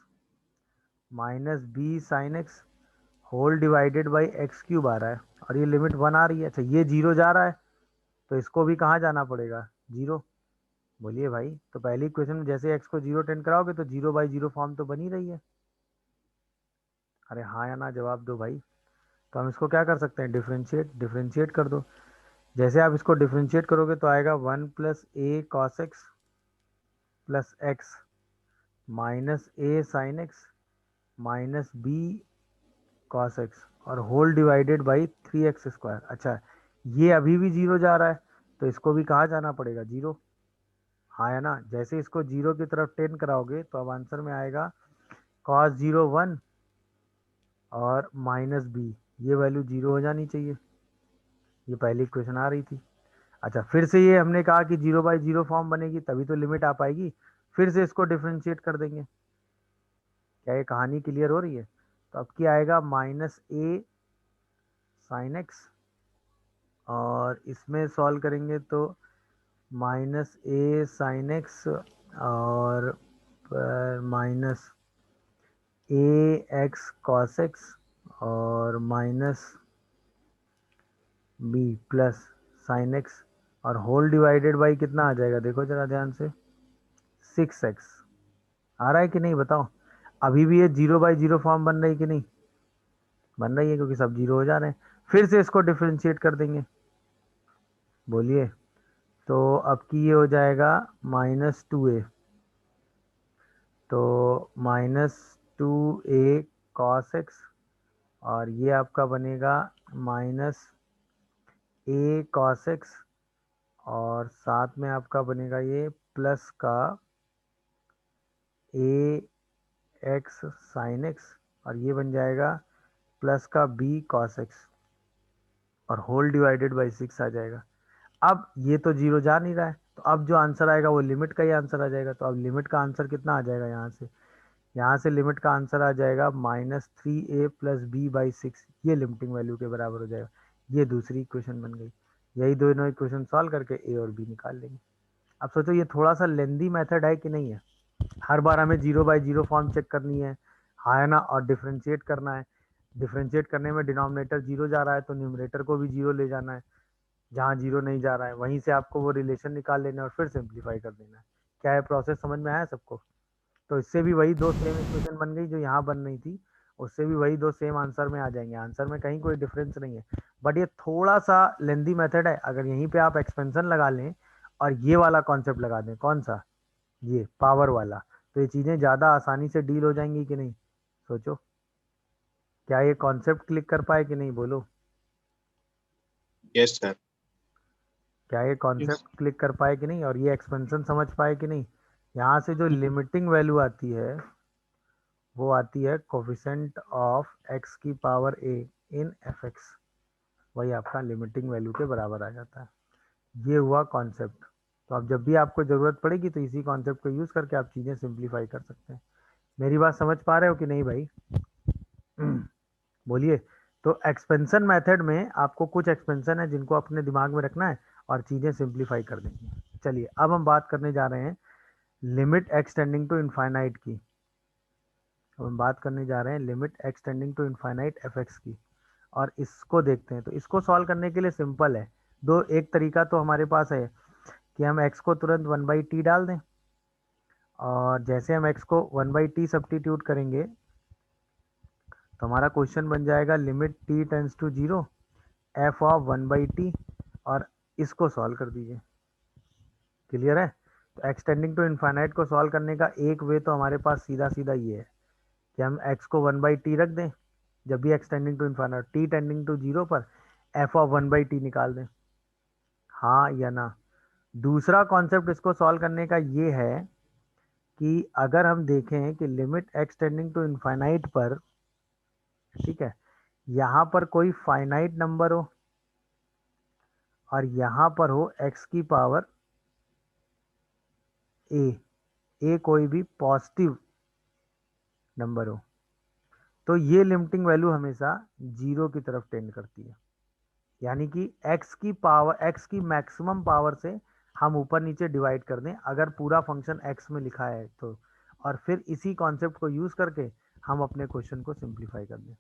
A: minus B sine X whole divided by X cube आ रहा है, और ये लिमिट 1 आ रही है। अच्छा ये 0 जा रहा है, तो इसको भी कहाँ जाना पड़ेगा, 0। बोलिए भाई, तो पहली इक्वेशन में जैसे एक्स को 0 टेंड कराओगे तो 0/0 फॉर्म तो बनी रही है। अरे हाँ या ना जवाब दो भाई। तो हम इसको क्या कर सकते हैं, डिफ्रेंशिएट कर दो। जैसे आप इसको डिफ्रेंशिएट करोगे तो आएगा 1 plus A cos X plus x minus A sine X minus B cos x और होल डिवाइडेड बाई 3x²। अच्छा ये अभी भी 0 जा रहा है, तो इसको भी कहाँ जाना पड़ेगा, 0। हाँ है ना, जैसे इसको 0 की तरफ टेन कराओगे तो अब आंसर में आएगा cos 0 1 और माइनस बी, ये वैल्यू 0 हो जानी चाहिए। ये पहली इक्वेशन आ रही थी। अच्छा फिर से ये हमने कहा कि 0/0 फॉर्म बनेगी तभी तो लिमिट आ पाएगी, फिर से इसको डिफ्रेंशिएट कर देंगे। क्या ये कहानी क्लियर हो रही है? तो अब क्या आएगा, माइनस ए साइन एक्स, और इसमें सॉल्व करेंगे तो माइनस ए साइन एक्स और minus a x cos x और minus b plus sine x और होल डिवाइडेड बाई कितना आ जाएगा, देखो जरा ध्यान से, 6x। आ रहा है कि नहीं बताओ? अभी भी ये 0/0 फॉर्म बन रही है कि नहीं? बन रही है, क्योंकि सब 0 हो जा रहे हैं। फिर से इसको डिफ्रेंशिएट कर देंगे, बोलिए। तो अब की ये हो जाएगा -2a, तो -2a कॉस एक्स और ये आपका बनेगा -a कॉस एक्स और साथ में आपका बनेगा ये प्लस का ए एक्स साइन एक्स और ये बन जाएगा प्लस का बी कॉस एक्स और होल डिवाइडेड बाई 6 आ जाएगा। अब ये तो 0 जा नहीं रहा है, तो अब जो आंसर आएगा वो लिमिट का ही आंसर आ जाएगा। तो अब लिमिट का आंसर कितना आ जाएगा, यहाँ से लिमिट का आंसर आ जाएगा -3a प्लस बी बाई 6, ये लिमिटिंग वैल्यू के बराबर हो जाएगा। ये दूसरी इक्वेशन बन गई। यही दोनों इक्वेशन सॉल्व करके ए और बी निकाल लेंगे। अब सोचो ये थोड़ा सा लेंदी मेथड है कि नहीं है? हर बार हमें 0/0 फॉर्म चेक करनी है, हाँ है ना, और डिफ्रेंशिएट करना है। डिफ्रेंशिएट करने में डिनोमिनेटर 0 जा रहा है तो न्यूमरेटर को भी 0 ले जाना है, जहाँ 0 नहीं जा रहा है वहीं से आपको वो रिलेशन निकाल लेना है और फिर सिंप्लीफाई कर देना है। क्या है प्रोसेस, समझ में आया सबको? तो इससे भी वही दो सेम इक्वेशन बन गई जो यहाँ बन रही थी, उससे भी वही दो सेम आंसर में आ जाएंगे। आंसर में कहीं कोई डिफरेंस नहीं है, बट ये थोड़ा सा लेंदी मेथड है। अगर यहीं पे आप एक्सपेंशन लगा लें और ये वाला कॉन्सेप्ट लगा दें, कौन सा, ये पावर वाला, तो ये चीज़ें ज़्यादा आसानी से डील हो जाएंगी कि नहीं? सोचो, क्या ये कॉन्सेप्ट क्लिक कर पाए कि नहीं, बोलो।
C: Yes sir.
A: क्या ये कॉन्सेप्ट क्लिक कर पाए कि नहीं, और ये एक्सपेंशन समझ पाए कि नहीं? यहाँ से जो लिमिटिंग वैल्यू आती है वो आती है कोफिशिएंट ऑफ x की पावर a इन fx, वही आपका लिमिटिंग वैल्यू के बराबर आ जाता है। ये हुआ कॉन्सेप्ट। तो अब जब भी आपको ज़रूरत पड़ेगी तो इसी कॉन्सेप्ट को यूज़ करके आप चीज़ें सिंप्लीफाई कर सकते हैं। मेरी बात समझ पा रहे हो कि नहीं भाई? बोलिए। तो एक्सपेंशन मेथड में आपको कुछ एक्सपेंशन है जिनको अपने दिमाग में रखना है और चीज़ें सिंप्लीफाई कर देंगी। चलिए अब हम बात करने जा रहे हैं limit x tending to infinite की। अब हम बात करने जा रहे हैं limit x tending to infinite f x की, और इसको देखते हैं। तो इसको सॉल्व करने के लिए सिंपल है, दो एक तरीका तो हमारे पास है कि हम x को तुरंत 1/t डाल दें, और जैसे हम x को 1/t सब्स्टिट्यूट करेंगे तो हमारा क्वेश्चन बन जाएगा limit t tends to 0 f of 1/t, और इसको सॉल्व कर दीजिए। क्लियर है? तो एक्स टेंडिंग टू इनफाइनाइट को सॉल्व करने का एक वे तो हमारे पास सीधा सीधा ये है कि हम x को 1/t रख दें, जब भी x tending to infinite, t tending to 0 पर f ऑफ 1/t निकाल दें। हाँ या ना। दूसरा कॉन्सेप्ट इसको सॉल्व करने का ये है कि अगर हम देखें कि limit x tending to infinite पर, ठीक है, यहाँ पर कोई फाइनाइट नंबर हो और यहाँ पर हो एक्स की पावर ए कोई भी पॉजिटिव नंबर हो, तो ये लिमिटिंग वैल्यू हमेशा 0 की तरफ टेंड करती है। यानी कि एक्स की मैक्सिमम पावर से हम ऊपर नीचे डिवाइड कर दें अगर पूरा फंक्शन एक्स में लिखा है तो, और फिर इसी कॉन्सेप्ट को यूज करके हम अपने क्वेश्चन को सिंप्लीफाई कर दें।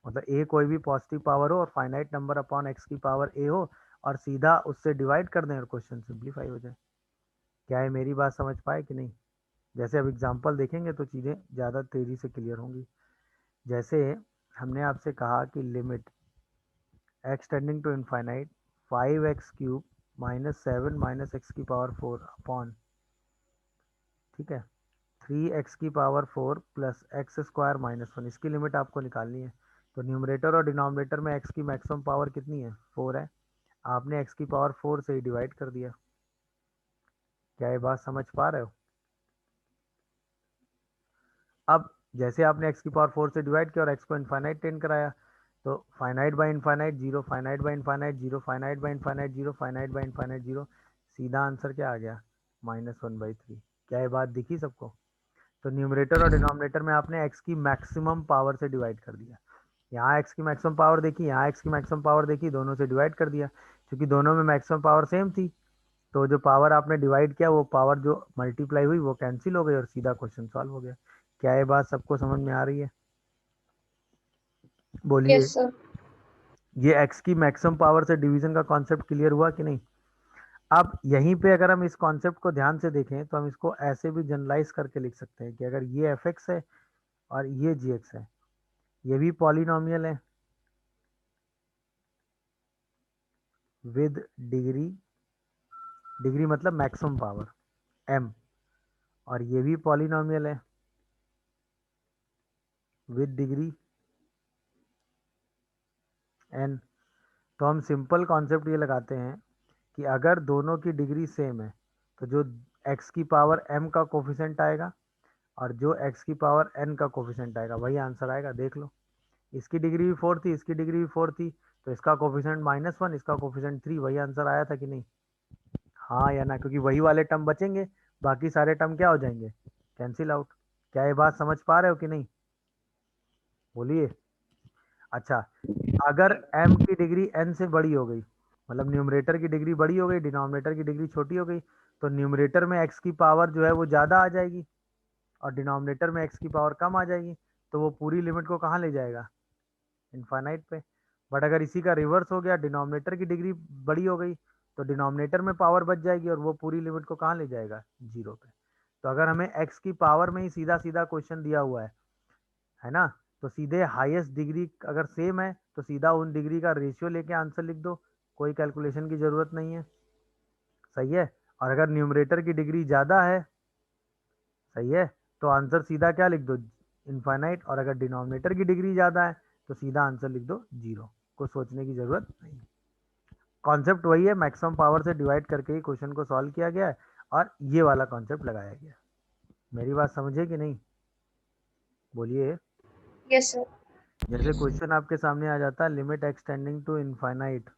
A: मतलब ए कोई भी पॉजिटिव पावर हो और फाइनाइट नंबर अपॉन एक्स की पावर ए हो और सीधा उससे डिवाइड कर दें और क्वेश्चन सिंप्लीफाई हो जाए। क्या है, मेरी बात समझ पाए कि नहीं? जैसे अब एग्जांपल देखेंगे तो चीज़ें ज़्यादा तेज़ी से क्लियर होंगी। जैसे हमने आपसे कहा कि limit x tending to infinite 5x cube minus 7 minus x की पावर 4 अपॉन, ठीक है, 3x की power 4 plus x square minus 1, इसकी लिमिट आपको निकालनी है। तो न्यूमरेटर और डिनोमिनेटर में x की मैक्सिमम पावर कितनी है? 4 है। आपने x की पावर 4 से ही डिवाइड कर दिया। क्या ये बात समझ पा रहे हो? अब जैसे आपने x की पावर 4 से डिवाइड किया और x को इनफाइनाइट टेंड कराया, तो finite by infinite 0, finite by infinite 0, finite by infinite 0, finite by infinite 0, सीधा आंसर क्या आ गया? -1/3। क्या ये बात दिखी सबको? तो न्यूमरेटर और डिनोमिनेटर में आपने x की मैक्सिमम पावर से डिवाइड कर दिया। यहाँ x की मैक्सिमम पावर देखी, यहाँ x की मैक्सिमम पावर देखी, दोनों से डिवाइड कर दिया। क्योंकि दोनों में मैक्सिमम पावर सेम थी, तो जो पावर आपने डिवाइड किया वो पावर जो मल्टीप्लाई हुई वो कैंसिल हो गई और सीधा क्वेश्चन सॉल्व हो गया। क्या ये बात सबको समझ में आ रही है? बोलिए।
B: Yes sir.
A: ये x की मैक्सिमम पावर से डिवीजन का कॉन्सेप्ट क्लियर हुआ कि नहीं? अब यहीं पे अगर हम इस कॉन्सेप्ट को ध्यान से देखें तो हम इसको ऐसे भी जनरलाइज करके लिख सकते हैं कि अगर ये एफ है और ये जी है, ये भी पॉलिनॉमियल है विद डिग्री, डिग्री मतलब मैक्सिमम पावर m, और ये भी पॉलिनॉमियल है विद डिग्री n। तो हम सिंपल कॉन्सेप्ट ये लगाते हैं कि अगर दोनों की डिग्री सेम है तो जो x की पावर m का कोफिशिएंट आएगा और जो x की पावर n का कोफिशिएंट आएगा वही आंसर आएगा। देख लो, इसकी डिग्री भी 4 थी, इसकी डिग्री भी 4 थी, तो इसका कोफिशिएंट -1, इसका कोफिशिएंट 3, वही आंसर आया था कि नहीं? हाँ या ना? क्योंकि वही वाले टर्म बचेंगे, बाकी सारे टर्म क्या हो जाएंगे? Cancel out. क्या ये बात समझ पा रहे हो कि नहीं? बोलिए। अच्छा, अगर m की डिग्री n से बड़ी हो गई, मतलब न्यूमरेटर की डिग्री बड़ी हो गई, डिनोमिनेटर की डिग्री छोटी हो गई, तो न्यूमरेटर में x की पावर जो है वो ज़्यादा आ जाएगी और डिनोमिनेटर में x की पावर कम आ जाएगी, तो वो पूरी लिमिट को कहाँ ले जाएगा? इनफाइनाइट पे। बट अगर इसी का रिवर्स हो गया, डिनोमिनेटर की डिग्री बड़ी हो गई, तो डिनोमिनेटर में पावर बच जाएगी और वो पूरी लिमिट को कहाँ ले जाएगा? 0 पे। तो अगर हमें x की पावर में ही सीधा सीधा क्वेश्चन दिया हुआ है ना, तो सीधे हाईएस्ट डिग्री अगर सेम है तो सीधा उन डिग्री का रेशियो लेके आंसर लिख दो, कोई कैलकुलेशन की ज़रूरत नहीं है। सही है? और अगर न्यूमरेटर की डिग्री ज़्यादा है, सही है, तो आंसर सीधा क्या लिख दो? इनफाइनाइट। और अगर डिनोमिनेटर की डिग्री ज़्यादा है तो सीधा आंसर लिख दो 0, को सोचने की ज़रूरत नहीं। कॉन्सेप्ट वही है, मैक्सिमम पावर से डिवाइड करके ही क्वेश्चन को सॉल्व किया गया है और ये वाला कॉन्सेप्ट लगाया गया। मेरी बात समझे कि नहीं? बोलिए।
B: Yes sir.
A: जैसे क्वेश्चन आपके सामने आ जाता है, limit x tending to infinite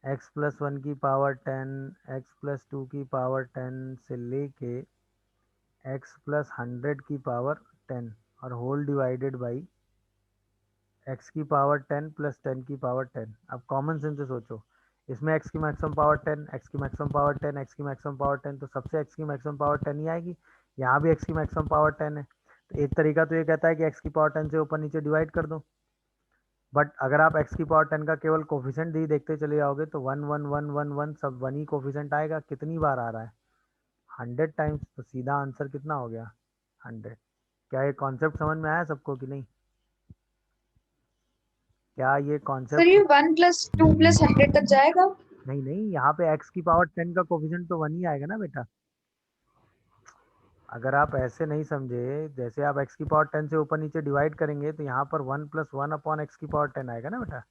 A: x plus 1 की पावर 10, x प्लस 2 की पावर 10 से लेके x प्लस 100 की पावर 10 और होल डिवाइडेड बाई x की पावर 10 प्लस 10 की पावर 10। अब कॉमन सेंस से सोचो, इसमें x की मैक्सिमम पावर 10, x की मैक्सिमम पावर 10, x की मैक्सिमम पावर 10, तो सबसे x की मैक्सिमम पावर 10 ही आएगी। यहाँ भी x की मैक्सिमम पावर 10 है, तो एक तरीका तो ये कहता है कि x की पावर 10 से ऊपर नीचे डिवाइड कर दो। बट अगर आप x की पावर 10 का केवल कोफिशिएंट ही देखते चले जाओगे तो 1 1 1 1 1 सब 1 ही कोफिशिएंट आएगा। कितनी बार आ रहा है? 100 टाइम्स। तो सीधा आंसर कितना हो गया? 100। क्या ये कॉन्सेप्ट समझ में आया सबको कि नहीं? क्या ये
B: सर
A: कॉन्सेप्ट?
B: ये 1 + 2 + 100 तक जाएगा?
A: नहीं नहीं, यहाँ पे x की पावर 10 का कोफिशिएंट तो 1 ही आएगा ना बेटा। अगर आप ऐसे नहीं समझे, जैसे आप x की पावर 10 से ऊपर नीचे डिवाइड करेंगे तो यहाँ पर 1 + 1 अपॉन x की पावर 10 आएगा ना बेटा।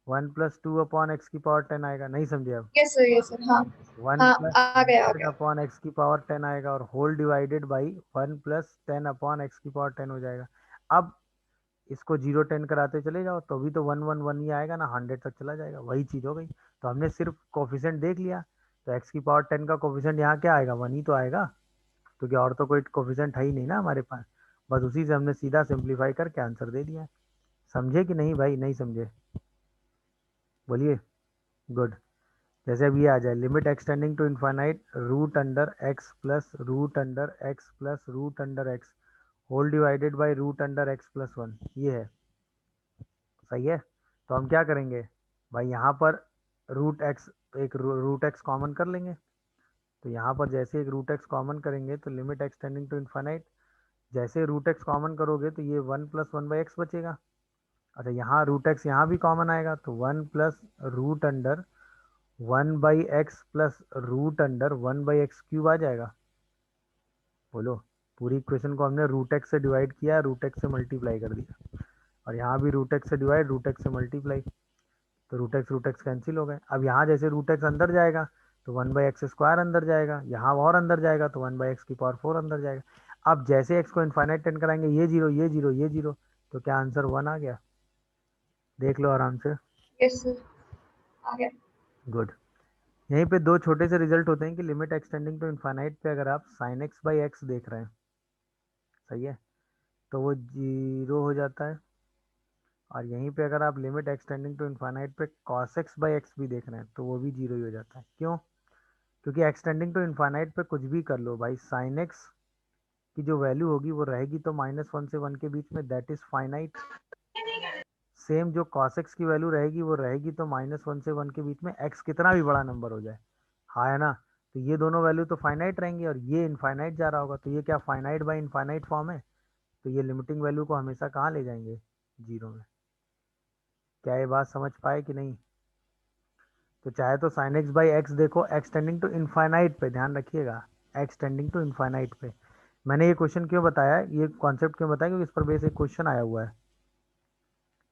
A: 1 प्लस 2 अपॉन एक्स की पावर 10 आएगा, नहीं समझे अब?
B: यस सर हाँ
A: 1
B: हाँ
A: प्लस
B: आ गया आ
A: 100
B: गया।
A: अपॉन एक्स की पावर 10 आएगा और whole divided by 1 plus 10 upon x की पावर 10 हो जाएगा। अब इसको 0 10 कराते चले जाओ तो भी तो 1 1 1 ही आएगा ना, 100 तक चला जाएगा, वही चीज़ हो गई। तो हमने सिर्फ कोफिशिएंट देख लिया, तो एक्स की पावर 10 का कोफिशिएंट यहाँ क्या आएगा, 1 ही तो आएगा, क्योंकि और तो कोई कोफिशिएंट है ही नहीं ना हमारे पास। बस उसी से हमने सीधा सिंप्लीफाई करके आंसर दे दिया। समझे कि नहीं भाई, नहीं समझे? बोलिए। गुड। जैसे अब ये आ जाए limit extending to infinite root under x plus root under x plus root under x whole divided by root under x plus 1, ये है। सही है। तो हम क्या करेंगे भाई, यहाँ पर रूट एक्स, एक रूट एक्स कॉमन कर लेंगे। तो यहाँ पर जैसे एक रूट एक्स कॉमन करेंगे तो लिमिट एक्सटेंडिंग टू इन्फाइनाइट, जैसे रूट एक्स कॉमन करोगे तो ये 1 प्लस 1 बाई एक्स बचेगा। अच्छा, यहाँ रूट एक्स यहाँ भी कॉमन आएगा तो 1 plus root under 1 by x plus root under 1 by X cube आ जाएगा। बोलो। पूरी इक्वेशन को हमने रूट एक्स से डिवाइड किया, रूट एक्स से मल्टीप्लाई कर दिया, और यहाँ भी रूट एक्स से डिवाइड, रूट एक्स से मल्टीप्लाई, तो रूट एक्स कैंसिल हो गए। अब यहाँ जैसे रूट एक्स अंदर जाएगा तो 1 बाई एक्स स्क्वायर अंदर जाएगा, यहाँ और अंदर जाएगा तो 1 बाई एक्स की पावर 4 अंदर जाएगा। अब जैसे एक्स को इन्फाइनाइट टेंड कराएंगे, ये जीरो ये जीरो ये जीरो, तो क्या आंसर 1 आ गया? देख लो आराम से।
B: यस सर आ गया।
A: गुड। यहीं पे दो छोटे से रिजल्ट होते हैं कि लिमिट एक्सटेंडिंग टू इन्फाइनाइट पे अगर आप साइन एक्स बाई एक्स देख रहे हैं, सही है, तो वो जीरो हो जाता है। और यहीं पे अगर आप लिमिट एक्सटेंडिंग टू इन्फाइनाइट पे कॉस एक्स बाई एक्स भी देख रहे हैं तो वो भी जीरो ही हो जाता है। क्यों? क्योंकि एक्सटेंडिंग टू इन्फाइनाइट पे कुछ भी कर लो भाई, साइन एक्स की जो वैल्यू होगी वो रहेगी तो -1 से 1 के बीच में, दैट इज फाइनाइट। सेम जो cos x की वैल्यू रहेगी वो रहेगी तो -1 से 1 के बीच में, x कितना भी बड़ा नंबर हो जाए। हाँ है ना? तो ये दोनों वैल्यू तो फाइनाइट रहेंगी और ये इनफाइनाइट जा रहा होगा, तो ये क्या फाइनाइट बाई इनफाइनाइट फॉर्म है। तो ये लिमिटिंग वैल्यू को हमेशा कहाँ ले जाएंगे, जीरो में। क्या ये बात समझ पाए कि नहीं? तो चाहे तो साइन एक्स बाई एक्स देखो एक्सटेंडिंग टू इनफाइनाइट पे, ध्यान रखिएगा, एक्सटेंडिंग टू इनफाइनाइट पे। मैंने ये क्वेश्चन क्यों बताया, ये कॉन्सेप्ट क्यों बताया, क्योंकि इस पर बेस एक क्वेश्चन आया हुआ है,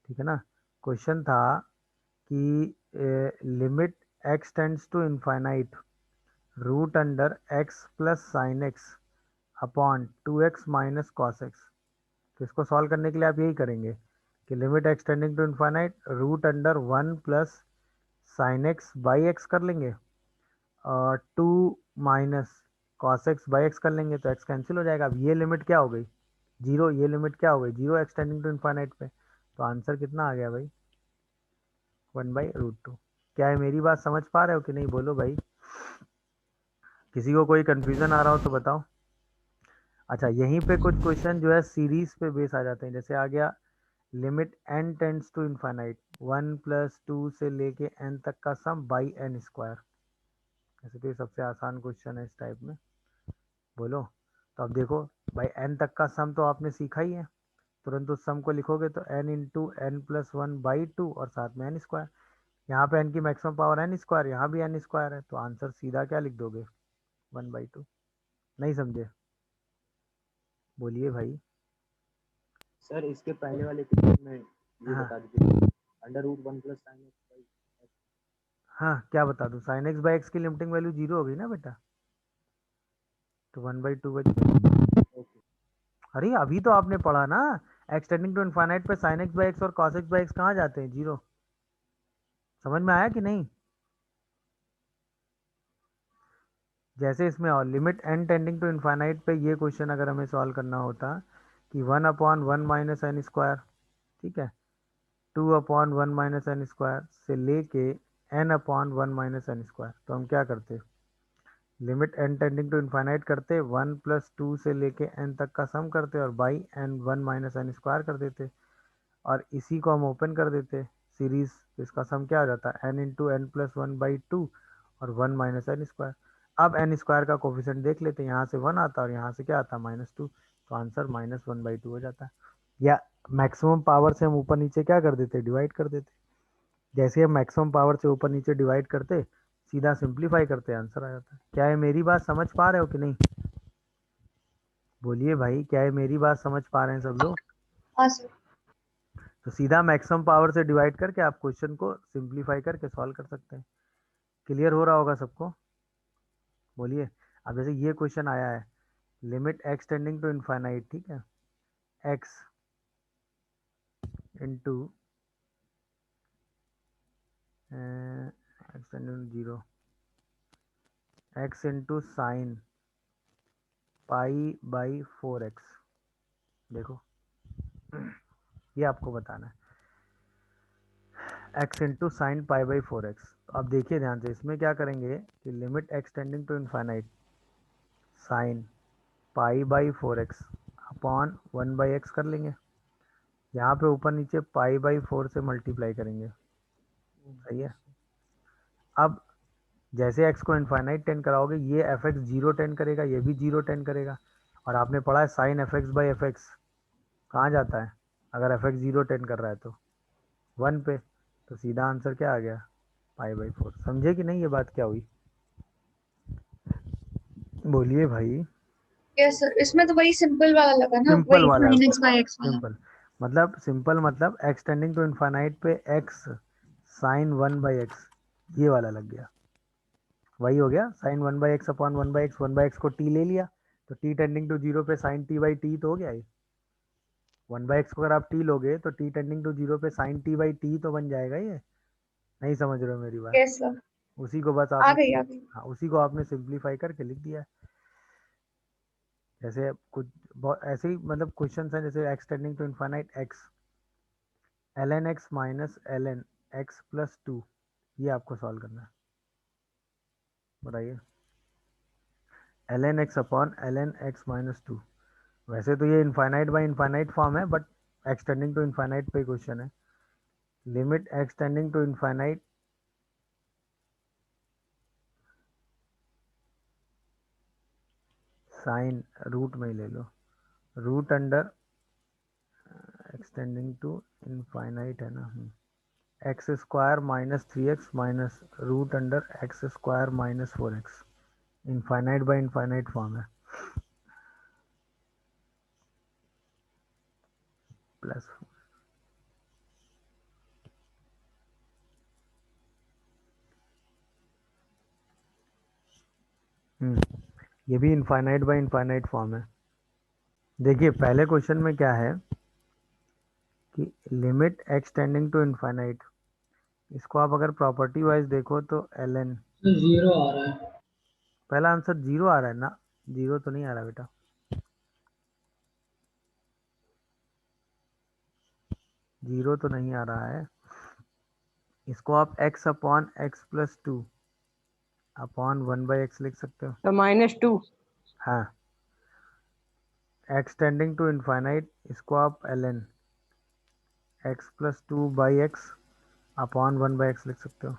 A: ठीक है ना। क्वेश्चन था कि limit x tends to infinite root under x plus sine x upon 2x minus cos x. तो इसको सॉल्व करने के लिए आप यही करेंगे कि limit x tending to infinite root under 1 plus sine x by x कर लेंगे और 2 minus cos x by x कर लेंगे, तो एक्स कैंसिल हो जाएगा। अब ये लिमिट क्या हो गई, जीरो, ये लिमिट क्या हो गई, जीरो एक्सटेंडिंग टू इनफाइनाइट पे। तो आंसर कितना आ गया भाई, 1/√2। क्या है, मेरी बात समझ पा रहे हो कि नहीं, बोलो भाई। किसी को कोई कंफ्यूजन आ रहा हो तो बताओ। अच्छा, यहीं पे कुछ क्वेश्चन जो है सीरीज पे बेस आ जाते हैं, जैसे आ गया limit n tends to infinite 1 plus 2 से लेके n तक का सम बाई n स्क्वायर। ऐसे तो ये सबसे आसान क्वेश्चन है इस टाइप में। बोलो। तो अब देखो भाई, n तक का सम तो आपने सीखा ही है, तुरंत उस सम को लिखोगे तो n इंटू एन प्लस 1/2 और साथ में n स्क्वायर। यहाँ पे n की मैक्सिमम पावर n स्क्वायर, यहाँ भी n स्क्वायर है, तो आंसर सीधा क्या लिख दोगे, 1/2। नहीं समझे? बोलिए भाई।
D: सर इसके पहले वाले क्वेश्चन में ये
A: हाँ
D: बता दीजिए, √1 प्लस साइन एक्स।
A: हाँ, क्या बता दूँ, साइन एक्स बाई एक्स की लिमिटिंग वैल्यू जीरो हो गई ना बेटा, तो 1/2 बच।
D: ओके।
A: अरे अभी तो आपने पढ़ा ना, एक्सटेंडिंग टू इनफाइनाइट पे साइन एक्स बाई एक्स और कॉस एक्स बाई एक्स कहाँ जाते हैं, जीरो। समझ में आया कि नहीं? जैसे इसमें और limit n tending to infinite पे ये क्वेश्चन अगर हमें सॉल्व करना होता कि 1/1 माइनस एन स्क्वायर, ठीक है, 2/1 माइनस एन स्क्वायर से लेके n/1 माइनस एन स्क्वायर, तो हम क्या करते, limit n tending to infinite करते, 1 प्लस 2 से लेके n तक का सम करते और by n 1 minus n square कर देते, और इसी को हम ओपन कर देते सीरीज। इसका सम क्या हो जाता है, n इंटू एन प्लस 1/2 और 1 माइनस एन स्क्वायर। अब एन स्क्वायर का कोफिशिएंट देख लेते हैं, यहाँ से 1 आता है और यहाँ से क्या आता है, -2, तो आंसर -1/2 हो जाता है। या मैक्सिमम पावर से हम ऊपर नीचे क्या कर देते, डिवाइड कर देते। जैसे हम मैक्सिमम पावर से ऊपर नीचे डिवाइड करते, सीधा सिंप्लीफाई करते, आंसर आ जाता है। क्या है, मेरी बात समझ पा रहे हो कि नहीं? बोलिए भाई, क्या है, मेरी बात समझ पा रहे हैं सब लोग?
B: हाँ सर।
A: तो सीधा मैक्सिमम पावर से डिवाइड करके आप क्वेश्चन को सिंप्लीफाई करके सॉल्व कर सकते हैं। क्लियर हो रहा होगा सबको? बोलिए। अब जैसे ये क्वेश्चन आया है, limit x tending to infinite, ठीक है, x into x tending to 0, x into sine pi by 4x। देखो ये आपको बताना है, x into sine pi by 4x। अब देखिए ध्यान से, इसमें क्या करेंगे कि limit x tending to infinite sine pi by 4x upon 1 by x कर लेंगे। यहाँ पे ऊपर नीचे पाई बाई 4 से मल्टीप्लाई करेंगे, सही है। अब जैसे x को इनफाइनाइट टेंड कराओगे, ये एफ एक्स 0 टेंड करेगा, ये भी 0 टेंड करेगा। और आपने पढ़ा है sine f x by f x कहाँ जाता है, अगर एफ एक्स 0 टेंड कर रहा है तो 1 पे। तो सीधा आंसर क्या आ गया, पाई बाई 4। समझे कि नहीं ये बात क्या हुई? बोलिए भाई।
B: यस सर, इसमें तो वही सिंपल वाला लगा ना,
A: सिंपल
B: वही
A: वाला,
B: sin x by x वाला।
A: सिंपल मतलब, सिंपल मतलब एक्स टेंडिंग टू इनफाइनाइट पे एक्स साइन 1 बाई एक्स, ये वाला लग गया। वही हो गया sine 1 by x upon 1 by x, 1 by x को टी ले लिया, तो टी टेंडिंग टू 0 पे साइन टी बाई टी तो हो गया ये। 1 बाई एक्स को अगर आप टी लोगे तो टी टेंडिंग टू 0 पे साइन टी बाई टी तो बन जाएगा ये। नहीं समझ रहे हो मेरी बात?
B: यस सर,
A: उसी को बस
B: आ
A: आपने,
B: गई आ गई।
A: हाँ उसी को आपने सिंप्लीफाई करके लिख दिया है। जैसे कुछ बहुत ऐसे ही मतलब क्वेश्चन हैं, जैसे x tending to infinite x l n x minus l n x plus 2, ये आपको सॉल्व करना है। बताइए, l n x upon l n x minus 2। वैसे तो ये इनफाइनाइट बाई इनफाइनाइट फॉर्म है, but x tending to infinite पे क्वेश्चन है। Limit x tending to infinite sine root में ही ले लो, root under x tending to infinite है ना, x square minus 3x minus root under x square minus 4x। Infinite by infinite form है, plus ये भी इनफाइनाइट बाई इनफाइनाइट फॉर्म है। देखिए पहले क्वेश्चन में क्या है कि limit x tending to infinite, इसको आप अगर प्रॉपर्टी वाइज देखो तो एल एन
E: 0 आ रहा है।
A: पहला आंसर 0 आ रहा है ना, 0 तो नहीं आ रहा बेटा, 0 तो नहीं आ रहा है। इसको आप x upon x plus 2 upon 1 by x लिख सकते हो।
E: तो -2।
A: हाँ, एक्स टेंडिंग टू इनफाइनाइट, इसको आप l n x plus 2 by x upon 1 by x लिख सकते हो।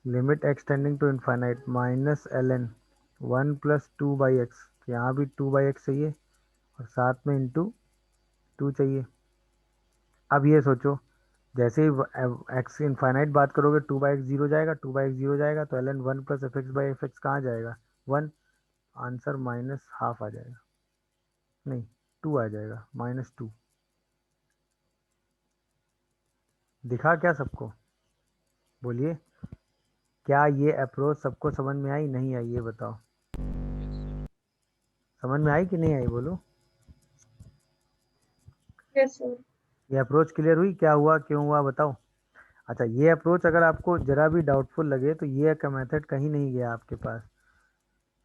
A: Limit x tending to infinite minus l n 1 plus 2 by x, यहाँ भी 2 बाई एक्स चाहिए और साथ में इंटू 2 चाहिए। अब ये सोचो, जैसे ही एक्स इनफाइनाइट बात करोगे 2 बाई एक्स 0 जाएगा, 2 बाई एक्स 0 जाएगा, तो l n 1 plus f x by f x कहाँ जाएगा, 1। आंसर माइनस हाफ आ जाएगा, नहीं 2 आ जाएगा, -2। दिखा क्या सबको? बोलिए, क्या ये अप्रोच सबको समझ में आई, नहीं आई, ये बताओ। समझ में आई कि नहीं आई, बोलो।
B: Yes sir.
A: ये अप्रोच क्लियर हुई, क्या हुआ क्यों हुआ बताओ। अच्छा, ये अप्रोच अगर आपको जरा भी डाउटफुल लगे तो ये का मेथड कहीं नहीं गया आपके पास।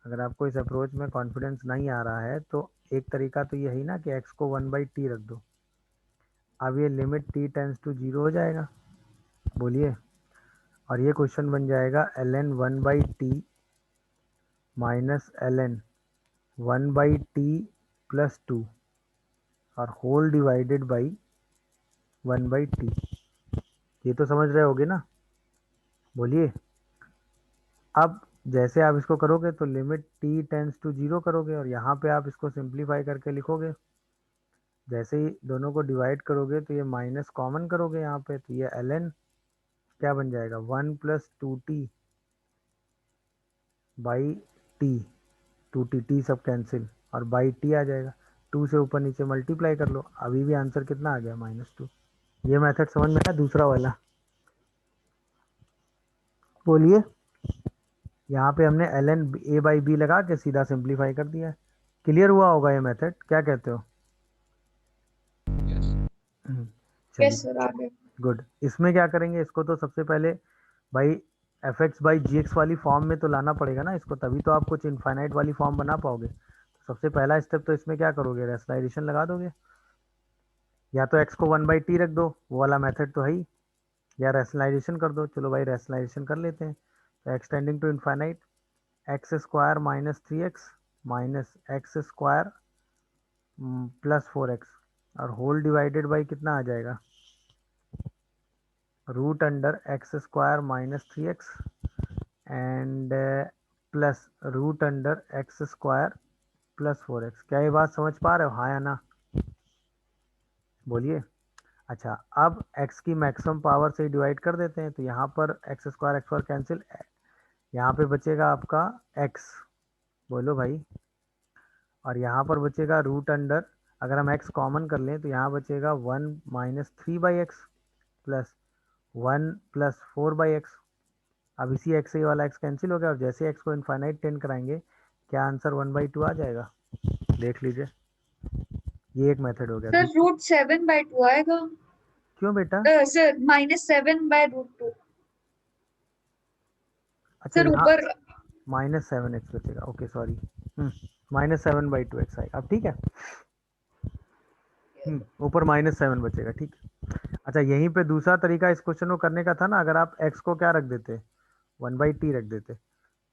A: अगर आपको इस अप्रोच में कॉन्फिडेंस नहीं आ रहा है तो एक तरीका तो यही ना कि x को 1 बाई टी रख दो। अब ये लिमिट t टेंस टू 0 हो जाएगा, बोलिए, और ये क्वेश्चन बन जाएगा ln 1 by t minus ln 1 by t plus 2 और whole divided by 1 by t. ये तो समझ रहे होगे ना, बोलिए। अब जैसे आप इसको करोगे तो लिमिट t टेंस टू 0 करोगे और यहाँ पे आप इसको सिंप्लीफाई करके लिखोगे। जैसे ही दोनों को डिवाइड करोगे तो ये माइनस कॉमन करोगे यहाँ पे, तो ये ln क्या बन जाएगा, 1 plus 2t by T, 2t, T सब कैंसिल और बाई टी आ जाएगा। 2 से ऊपर नीचे मल्टीप्लाई कर लो, अभी भी आंसर कितना आ गया, -2। ये मेथड समझ में आया दूसरा वाला? बोलिए। यहाँ पे हमने ln a बाई बी लगा के सीधा सिंप्लीफाई कर दिया है। क्लियर हुआ होगा ये मेथड, क्या कहते हो?
B: यस
A: चलिए
B: सर, आगे।
A: गुड। इसमें क्या करेंगे, इसको तो सबसे पहले भाई f x by ji x वाली फॉर्म में तो लाना पड़ेगा ना इसको, तभी तो आप कुछ इनफाइनाइट वाली फॉर्म बना पाओगे। तो सबसे पहला स्टेप तो इसमें क्या करोगे, रेशनलाइजेशन लगा दोगे। या तो एक्स को 1/t रख दो, वो वाला मेथड तो है ही, या रैशनलाइजेशन कर दो। चलो भाई रैशनलाइजेशन कर लेते हैं। तो x tending to infinite x square minus 3x minus x square plus 4x और होल डिवाइडेड बाई कितना आ जाएगा, root under x square minus 3x and plus root under x square plus 4x। क्या ये बात समझ पा रहे हो, हाँ या ना? बोलिए। अच्छा, अब x की मैक्सिमम पावर से डिवाइड कर देते हैं, तो यहाँ पर एक्स स्क्वायर कैंसिल, यहाँ पे बचेगा आपका x, बोलो भाई। और यहाँ पर बचेगा रूट अंडर, अगर हम x कॉमन कर लें तो यहाँ बचेगा 1 minus 3/x plus 1 plus 4/x। अब इसी x से ये वाला x कैंसिल हो गया, और जैसे x को इनफाइनाइट टेंड कराएंगे, क्या आंसर 1/2 आ जाएगा? देख लीजिए, ये एक मेथड हो गया।
B: सर √7/2 आएगा।
A: क्यों बेटा?
B: सर -7/√2।
A: अच्छा
B: सर
A: यहाँ
B: ऊपर।
A: -7x बचेगा, ओके सॉरी, -7/2x आएगा, अब ठीक है। ऊपर -7 बचेगा, ठीक है। अच्छा, यहीं पे दूसरा तरीका इस क्वेश्चन को करने का था ना, अगर आप x को क्या रख देते, 1/t रख देते,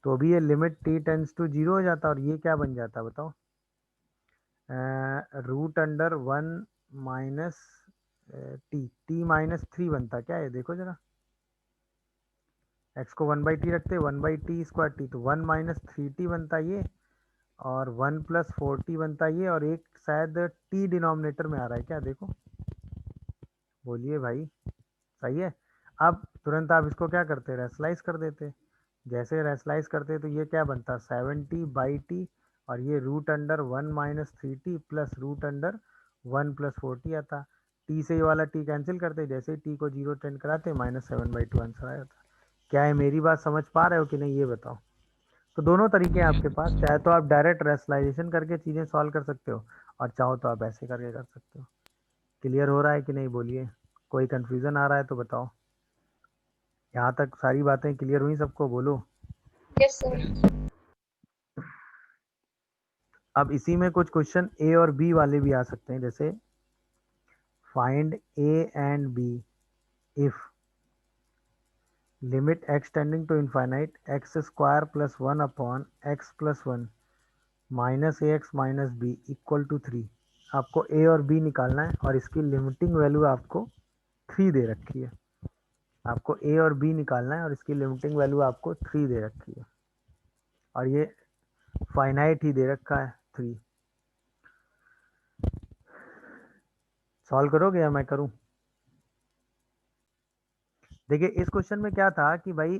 A: तो भी ये लिमिट t टेंस टू 0 हो जाता, और ये क्या बन जाता बताओ, रूट अंडर 1 माइनस t -3 बनता। क्या है देखो जरा, x को 1/t रखते, 1/t स्क्वायर t, तो 1 माइनस 3t बनता ये, और 1 प्लस 4t बनता ये, और एक शायद t डिनोमिनेटर में आ रहा है, क्या देखो, बोलिए भाई, सही है। अब तुरंत आप इसको क्या करते, रेशलाइज कर देते। जैसे रेशलाइज करते तो ये क्या बनता, 7t/t, और ये root under 1 minus 3t plus root under 1 plus 4t आता। t से ये वाला t कैंसिल करते, जैसे ही t को 0 टेंड कराते -7/2 आंसर आ जाता। क्या है, मेरी बात समझ पा रहे हो कि नहीं, ये बताओ। तो दोनों तरीके हैं आपके पास, चाहे तो आप डायरेक्ट रेशनलाइजेशन करके चीज़ें सॉल्व कर सकते हो, और चाहो तो आप ऐसे करके कर सकते हो। क्लियर हो रहा है कि नहीं, बोलिए। कोई कंफ्यूजन आ रहा है तो बताओ। यहाँ तक सारी बातें क्लियर हुई सबको, बोलो।
B: Yes sir.
A: अब इसी में कुछ क्वेश्चन ए और बी वाले भी आ सकते हैं, जैसे find a and b if limit x tending to infinite x square plus 1 upon x plus 1 minus a x minus b equal to 3। आपको ए और बी निकालना है, और इसकी लिमिटिंग वैल्यू आपको 3 दे रखी है। आपको ए और बी निकालना है, और इसकी लिमिटिंग वैल्यू आपको 3 दे रखी है, और ये फाइनाइट ही दे रखा है 3। सॉल्व करोगे या मैं करूं? देखिए इस क्वेश्चन में क्या था कि भाई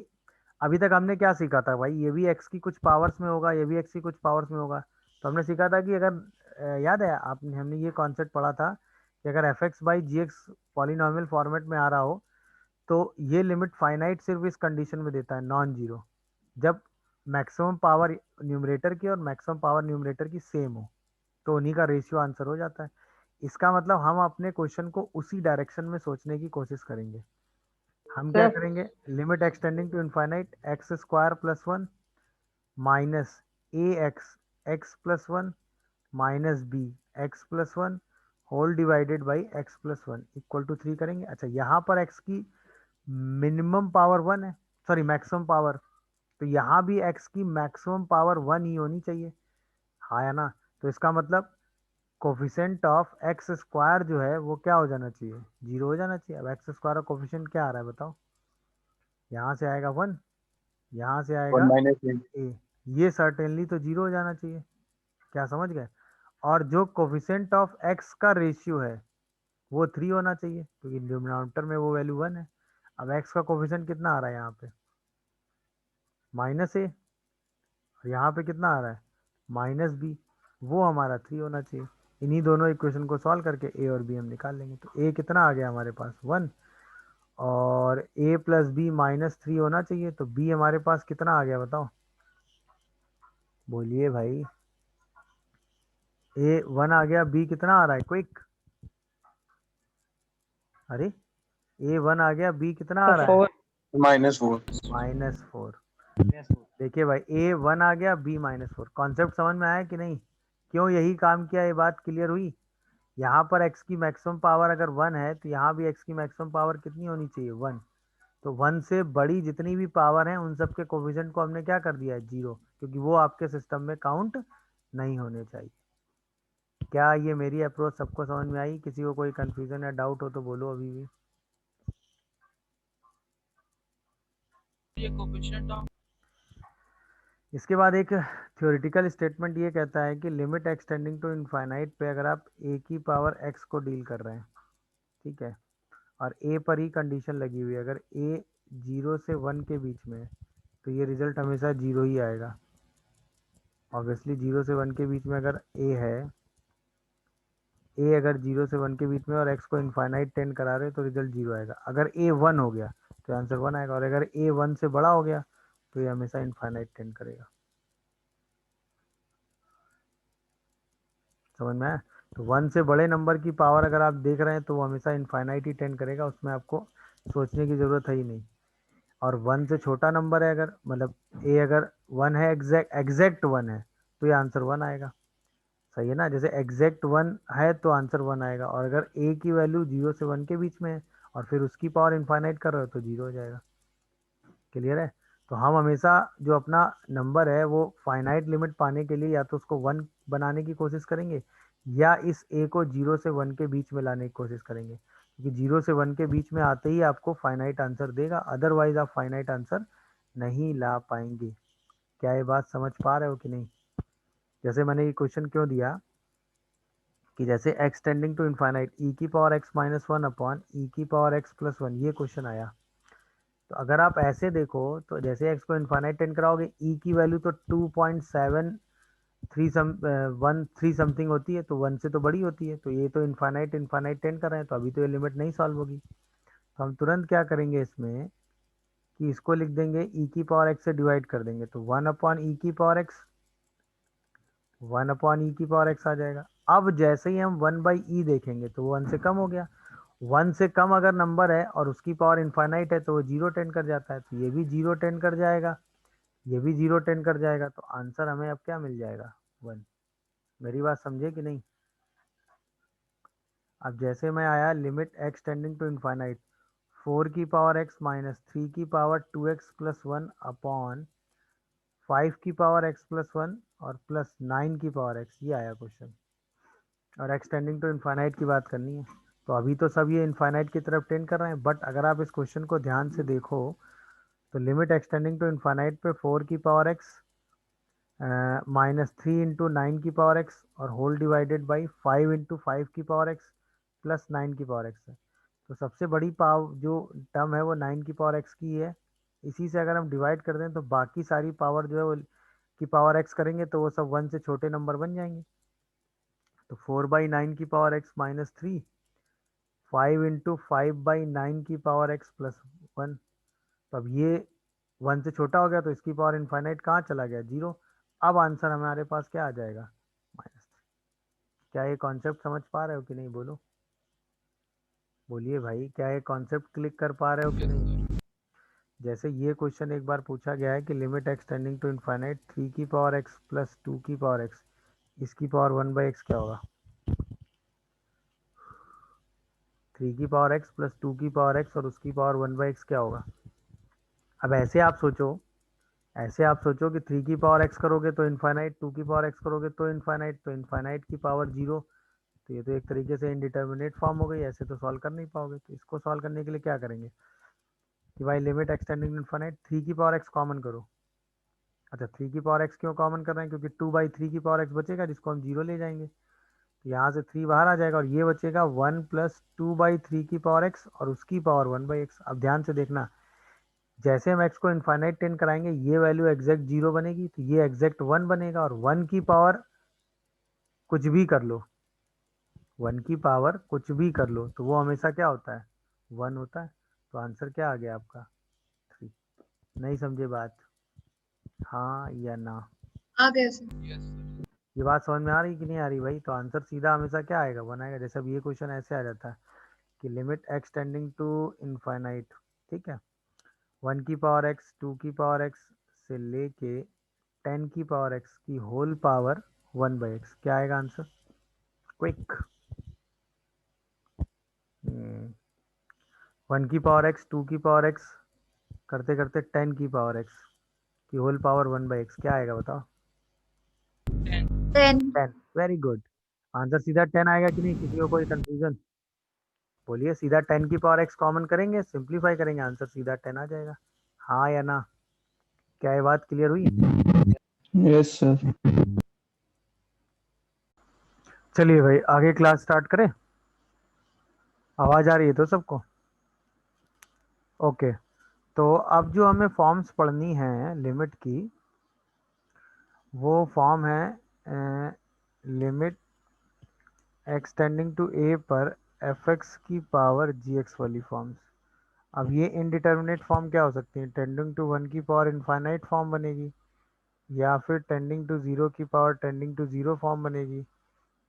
A: अभी तक हमने क्या सीखा था भाई, ये भी x की कुछ पावर्स में होगा, ये भी x की कुछ पावर्स में होगा। तो हमने सीखा था कि अगर याद है आपने, हमने ये कॉन्सेप्ट पढ़ा था कि अगर f x by ji x polynomial format में आ रहा हो, तो ये लिमिट फाइनाइट सिर्फ इस कंडीशन में देता है, नॉन जीरो, जब मैक्सिमम पावर न्यूमरेटर की और मैक्सिमम पावर न्यूमरेटर की सेम हो, तो उन्हीं का रेशियो आंसर हो जाता है। इसका मतलब हम अपने क्वेश्चन को उसी डायरेक्शन में सोचने की कोशिश करेंगे। हम क्या
E: सर
A: करेंगे, limit extending to infinite x square plus 1 minus a x x plus 1 minus b x plus 1 whole divided by x plus 1 equal to 3 करेंगे। अच्छा, यहाँ पर x की मिनिमम पावर 1 है, सॉरी मैक्सिमम पावर, तो यहाँ भी x की मैक्सिमम पावर 1 ही होनी चाहिए, हाँ या ना? तो इसका मतलब कोफिशेंट ऑफ एक्स स्क्वायर जो है वो क्या हो जाना चाहिए, 0 हो जाना चाहिए। अब एक्स स्क्वायर का कोफिशेंट क्या आ रहा है बताओ, यहाँ से आएगा 1, यहाँ से
C: 1
A: आएगा
C: माइनस
A: ए, ये सर्टेनली तो 0 हो जाना चाहिए। क्या समझ गए? और जो कोफिशेंट ऑफ एक्स का रेशियो है वो 3 होना चाहिए, क्योंकि डिनोमिनेटर में वो वैल्यू 1 है। अब एक्स का कोफिशेंट कितना आ रहा है यहाँ पे, -a, और यहाँ पे कितना आ रहा है, -b, वो हमारा 3 होना चाहिए। इन्हीं दोनों इक्वेशन को सॉल्व करके ए और बी हम निकाल लेंगे। तो ए कितना आ गया हमारे पास 1, और a प्लस बी -3 होना चाहिए, तो b हमारे पास कितना आ गया बताओ, बोलिए भाई। a 1 आ गया, b कितना आ रहा है क्विक, अरे a 1 आ गया, b कितना आ रहा है,
E: 4
C: -4।
A: -4। देखिए भाई a 1 आ गया, b -4। कॉन्सेप्ट समझ में आया कि नहीं, क्यों यही काम किया, ये बात क्लियर हुई। यहाँ पर x की मैक्सिमम पावर अगर 1 है तो यहाँ भी x की मैक्सिमम पावर कितनी होनी चाहिए, 1। तो 1 से बड़ी जितनी भी पावर है उन सब के कोफिशिएंट को हमने क्या कर दिया है, 0, क्योंकि वो आपके सिस्टम में काउंट नहीं होने चाहिए। क्या ये मेरी अप्रोच सबको समझ में आई? किसी को कोई कंफ्यूजन या डाउट हो तो बोलो अभी भी। इसके बाद एक थ्योरेटिकल स्टेटमेंट ये कहता है कि लिमिट एक्सटेंडिंग टू इनफाइनाइट पे अगर आप a की पावर x को डील कर रहे हैं, ठीक है, और a पर ही कंडीशन लगी हुई है, अगर a 0 से 1 के बीच में है तो ये रिजल्ट हमेशा 0 ही आएगा। ऑब्वियसली 0 से 1 के बीच में अगर a है, a अगर 0 से 1 के बीच में और x को इनफाइनाइट टेंड करा रहे तो रिजल्ट 0 आएगा। अगर a 1 हो गया तो आंसर 1 आएगा, और अगर a 1 से बड़ा हो गया तो ये हमेशा इनफाइनाइट टेंड करेगा। समझ में आया? तो 1 से बड़े नंबर की पावर अगर आप देख रहे हैं तो वो हमेशा इनफाइनाइट ही टेंड करेगा, उसमें आपको सोचने की ज़रूरत है ही नहीं। और 1 से छोटा नंबर है, अगर मतलब a अगर 1 है, एग्जैक्ट 1 है, तो ये आंसर 1 आएगा। सही है ना? जैसे एग्जैक्ट 1 है तो आंसर 1 आएगा, और अगर a की वैल्यू 0 से 1 के बीच में है और फिर उसकी पावर इनफाइनाइट कर रहे हो तो 0 हो जाएगा। क्लियर है? तो हम हमेशा जो अपना नंबर है वो फाइनाइट लिमिट पाने के लिए या तो उसको 1 बनाने की कोशिश करेंगे या इस a को 0 से 1 के बीच में लाने की कोशिश करेंगे, क्योंकि 0 से 1 के बीच में आते ही आपको फाइनाइट आंसर देगा, अदरवाइज आप फाइनाइट आंसर नहीं ला पाएंगे। क्या ये बात समझ पा रहे हो कि नहीं? जैसे मैंने ये क्वेश्चन क्यों दिया कि जैसे x tending to infinite e की पावर x -1 अपॉन e की पावर x + 1, ये क्वेश्चन आया। तो अगर आप ऐसे देखो तो जैसे x को इनफाइनाइट टेंड कराओगे, e की वैल्यू तो 2.713 समथिंग होती है, तो 1 से तो बड़ी होती है, तो ये तो इनफाइनाइट टेंड कर रहे हैं, तो अभी तो ये लिमिट नहीं सॉल्व होगी। तो हम तुरंत क्या करेंगे इसमें कि इसको लिख देंगे e की पावर x से डिवाइड कर देंगे, तो 1 अपॉन e की पावर x, 1 अपॉन ई की पावर x आ जाएगा। अब जैसे ही हम 1/e देखेंगे तो वो 1 से कम हो गया। 1 से कम अगर नंबर है और उसकी पावर इनफाइनाइट है तो वो 0 टेंड कर जाता है, तो ये भी 0 टेंड कर जाएगा, ये भी 0 टेंड कर जाएगा, तो आंसर हमें अब क्या मिल जाएगा, 1। मेरी बात समझे कि नहीं? अब जैसे मैं आया limit x tending to infinite 4 की पावर x -3 की पावर 2x + 1 अपॉन 5 की पावर x + 1 और प्लस 9 की पावर x, ये आया क्वेश्चन। और x टेंडिंग टू इनफाइनाइट की बात करनी है, तो अभी तो सब ये इनफाइनाइट की तरफ टेंड कर रहे हैं, बट अगर आप इस क्वेश्चन को ध्यान से देखो तो लिमिट एक्सटेंडिंग टू इनफाइनाइट पे 4 की पावर x -3 इंटू 9 की पावर x और होल डिवाइडेड बाई 5 इंटू 5 की पावर x प्लस 9 की पावर x है। तो सबसे बड़ी पावर जो टर्म है वो 9 की पावर x की है, इसी से अगर हम डिवाइड कर दें तो बाकी सारी पावर जो है वो की पावर x करेंगे तो वो सब 1 से छोटे नंबर बन जाएंगे। तो 4/9 की पावर x -3, 5 इंटू 5/9 की पावर x + 1। तो अब ये 1 से छोटा हो गया तो इसकी पावर इनफाइनाइट कहाँ चला गया, 0। अब आंसर हमारे पास क्या आ जाएगा, -3। क्या ये कॉन्सेप्ट समझ पा रहे हो कि नहीं, बोलो, बोलिए भाई, क्या ये कॉन्सेप्ट क्लिक कर पा रहे हो कि नहीं? जैसे ये क्वेश्चन एक बार पूछा गया है कि लिमिट एक्सटेंडिंग टू इनफाइनाइट 3 की पावर x + 2 की पावर x, इसकी पावर 1/x क्या होगा, 3 की पावर x + 2 की पावर x और उसकी पावर 1/x क्या होगा। अब ऐसे आप सोचो कि 3 की पावर x करोगे तो इनफाइनाइट, 2 की पावर x करोगे तो इनफाइनाइट, तो इनफाइनाइट की पावर 0, तो ये तो एक तरीके से इनडिटर्मिनेट फॉर्म हो गई, ऐसे तो सॉल्व कर नहीं पाओगे। तो इसको सॉल्व करने के लिए क्या करेंगे कि भाई लिमिट एक्सटेंडिंग इनफाइनाइट 3 की पावर x कॉमन करो। अच्छा 3 की पावर x क्यों कॉमन कर रहे हैं, क्योंकि 2/3 की पावर x बचेगा जिसको हम 0 ले जाएंगे, तो यहाँ से 3 बाहर आ जाएगा और ये बचेगा 1 + 2/3 की पावर x और उसकी पावर 1/x। अब ध्यान से देखना, जैसे हम x को इनफाइनाइट टेंड कराएंगे ये वैल्यू एग्जैक्ट 0 बनेगी, तो ये एग्जैक्ट 1 बनेगा, और 1 की पावर कुछ भी कर लो, 1 की पावर कुछ भी कर लो तो वो हमेशा क्या होता है, 1 होता है। तो आंसर क्या आ गया आपका, 3। नहीं समझे बात, हाँ या ना?
B: आ गया सर।
A: ये बात समझ में आ रही कि नहीं आ रही भाई? तो आंसर सीधा हमेशा क्या आएगा, 1 आएगा। जैसे अब ये क्वेश्चन ऐसे आ जाता है कि limit x tending to infinite, ठीक है, 1 की पावर एक्स, 2 की पावर एक्स से लेके 10 की पावर एक्स की होल पावर 1/x, क्या आएगा आंसर? क्विक। 1 की पावर एक्स, 2 की पावर एक्स करते करते 10 की पावर एक्स की होल पावर 1/x, क्या आएगा बताओ?
B: 10।
A: 10। Very good. आंसर सीधा 10 आएगा कि नहीं? किसी को कोई कंफ्यूजन? बोलिए, सीधा 10 की पावर एक्स कॉमन करेंगे, सिंप्लीफाई करेंगे, आंसर सीधा 10 आ जाएगा। हाँ या ना? क्या ये बात क्लियर हुई?
E: Yes sir.
A: चलिए भाई आगे क्लास स्टार्ट करें। आवाज आ रही है तो सबको? ओके। तो अब जो हमें फॉर्म्स पढ़नी है लिमिट की, वो फॉर्म है लिमिट एक्सटेंडिंग टू ए पर एफ एक्स की पावर जी एक्स वाली फॉर्म्स। अब ये इनडिटर्मिनेट फॉर्म क्या हो सकती है? टेंडिंग टू 1 की पावर इनफाइनाइट फॉर्म बनेगी, या फिर टेंडिंग टू 0 की पावर टेंडिंग टू 0 फॉर्म बनेगी,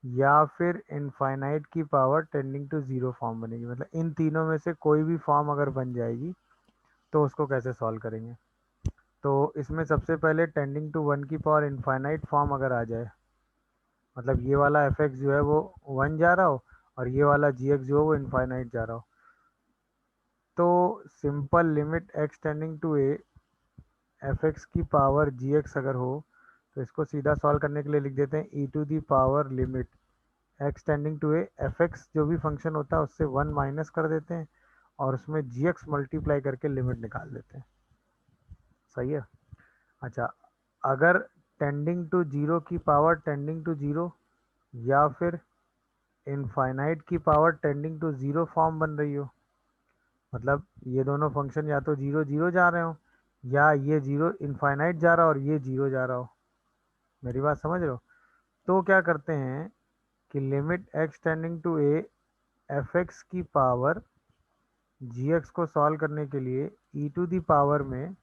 A: या फिर इनफाइनाइट की पावर टेंडिंग टू 0 फॉर्म बनेगी। मतलब इन तीनों में से कोई भी फॉर्म अगर बन जाएगी तो उसको कैसे सॉल्व करेंगे? तो इसमें सबसे पहले टेंडिंग टू 1 की पावर इनफाइनाइट फॉर्म अगर आ जाए, मतलब ये वाला एफ एक्स जो है वो 1 जा रहा हो और ये वाला जी एक्स जो है वो इनफाइनाइट जा रहा हो, तो simple limit x tending to a f x की पावर जी एक्स अगर हो, तो इसको सीधा सॉल्व करने के लिए लिख देते हैं e to the power limit x tending to a f x जो भी फंक्शन होता है उससे 1 माइनस कर देते हैं और उसमें जी एक्स मल्टीप्लाई करके लिमिट निकाल देते हैं। सही है। अच्छा, अगर टेंडिंग टू 0 की पावर टेंडिंग टू 0 या फिर इनफाइनाइट की पावर टेंडिंग टू 0 फॉर्म बन रही हो, मतलब ये दोनों फंक्शन या तो 0 0 जा रहे हो, या ये 0 इनफाइनाइट जा रहा हो और ये 0 जा रहा हो, मेरी बात समझ रहे हो? तो क्या करते हैं कि limit x tending to a f x की पावर जी एक्स को सॉल्व करने के लिए ई टू दी पावर में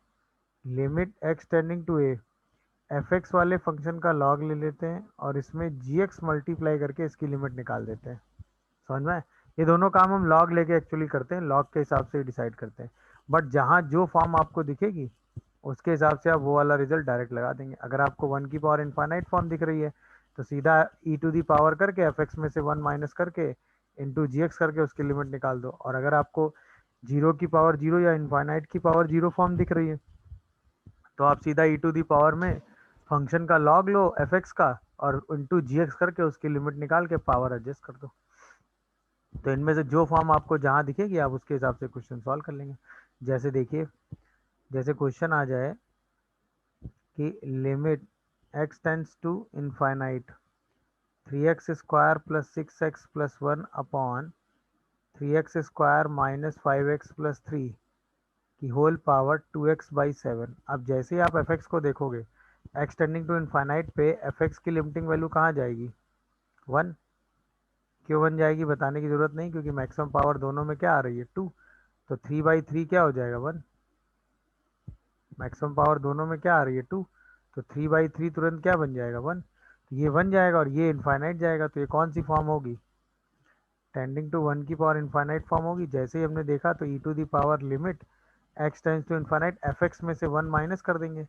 A: limit x tending to a f x वाले फंक्शन का लॉग ले लेते हैं और इसमें जी एक्स मल्टीप्लाई करके इसकी लिमिट निकाल देते हैं। समझ में आए? ये दोनों काम हम लॉग लेके एक्चुअली करते हैं, लॉग के हिसाब से डिसाइड करते हैं। बट जहाँ जो फॉर्म आपको दिखेगी उसके हिसाब से आप वो वाला रिजल्ट डायरेक्ट लगा देंगे। अगर आपको 1 की पावर इनफाइनाइट फॉर्म दिख रही है तो सीधा ई टू दी पावर करके एफ एक्स में से 1 माइनस करके इंटू जी एक्स करके उसकी लिमिट निकाल दो। और अगर आपको 0 की पावर 0 या इनफाइनाइट की पावर 0 फॉर्म दिख रही है तो आप सीधा ई टू दी पावर में फंक्शन का लॉग लो एफ एक्स का और इंटू जी एक्स करके उसकी लिमिट निकाल के पावर एडजस्ट कर दो। तो इनमें से जो फॉर्म आपको जहाँ दिखेगी आप उसके हिसाब से क्वेश्चन सॉल्व कर लेंगे। जैसे देखिए, जैसे क्वेश्चन आ जाए कि limit x tends to infinite 3x square plus 6x plus 1 upon 3x square minus 5x plus 3 की होल पावर 2x/7। अब जैसे ही आप एफ एक्स को देखोगे एक्स टेंडिंग टू इनफाइनाइट पे एफ एक्स की लिमिटिंग वैल्यू कहाँ जाएगी? 1। क्यों 1 जाएगी बताने की ज़रूरत नहीं, क्योंकि मैक्सिमम पावर दोनों में क्या आ रही है? 2। तो 3/3 क्या हो जाएगा? 1। मैक्सिमम पावर दोनों में क्या आ रही है? 2। तो 3/3 तुरंत क्या बन जाएगा? 1। तो ये 1 जाएगा और ये इनफाइनाइट जाएगा, तो ये कौन सी फॉर्म होगी? टेंडिंग टू 1 की पावर इनफाइनाइट फॉर्म होगी। जैसे ही हमने देखा तो e to the power limit x tends to infinite f x में से 1 माइनस कर देंगे।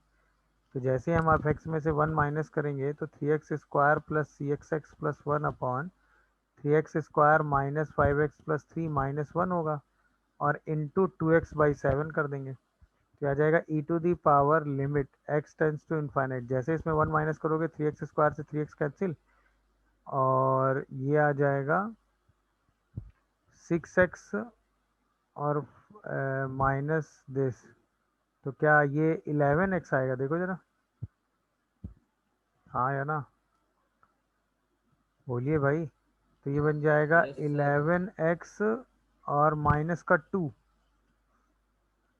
A: तो जैसे ही हम एफ एक्स में से 1 माइनस करेंगे तो 3x square plus c x x plus 1 upon 3x square minus 5x plus 3 minus 1 होगा और इंटू 2x/7 कर देंगे। तो आ जाएगा e to the power limit x tends to infinite. जैसे इसमें 1 माइनस करोगे 3x स्क्वायर से 3x कैंसिल और ये आ जाएगा 6x और माइनस दिस, तो क्या ये 11x आएगा? देखो जरा, हाँ या ना? बोलिए भाई। तो ये बन जाएगा
E: Yes, sir.
A: 11x और माइनस का 2।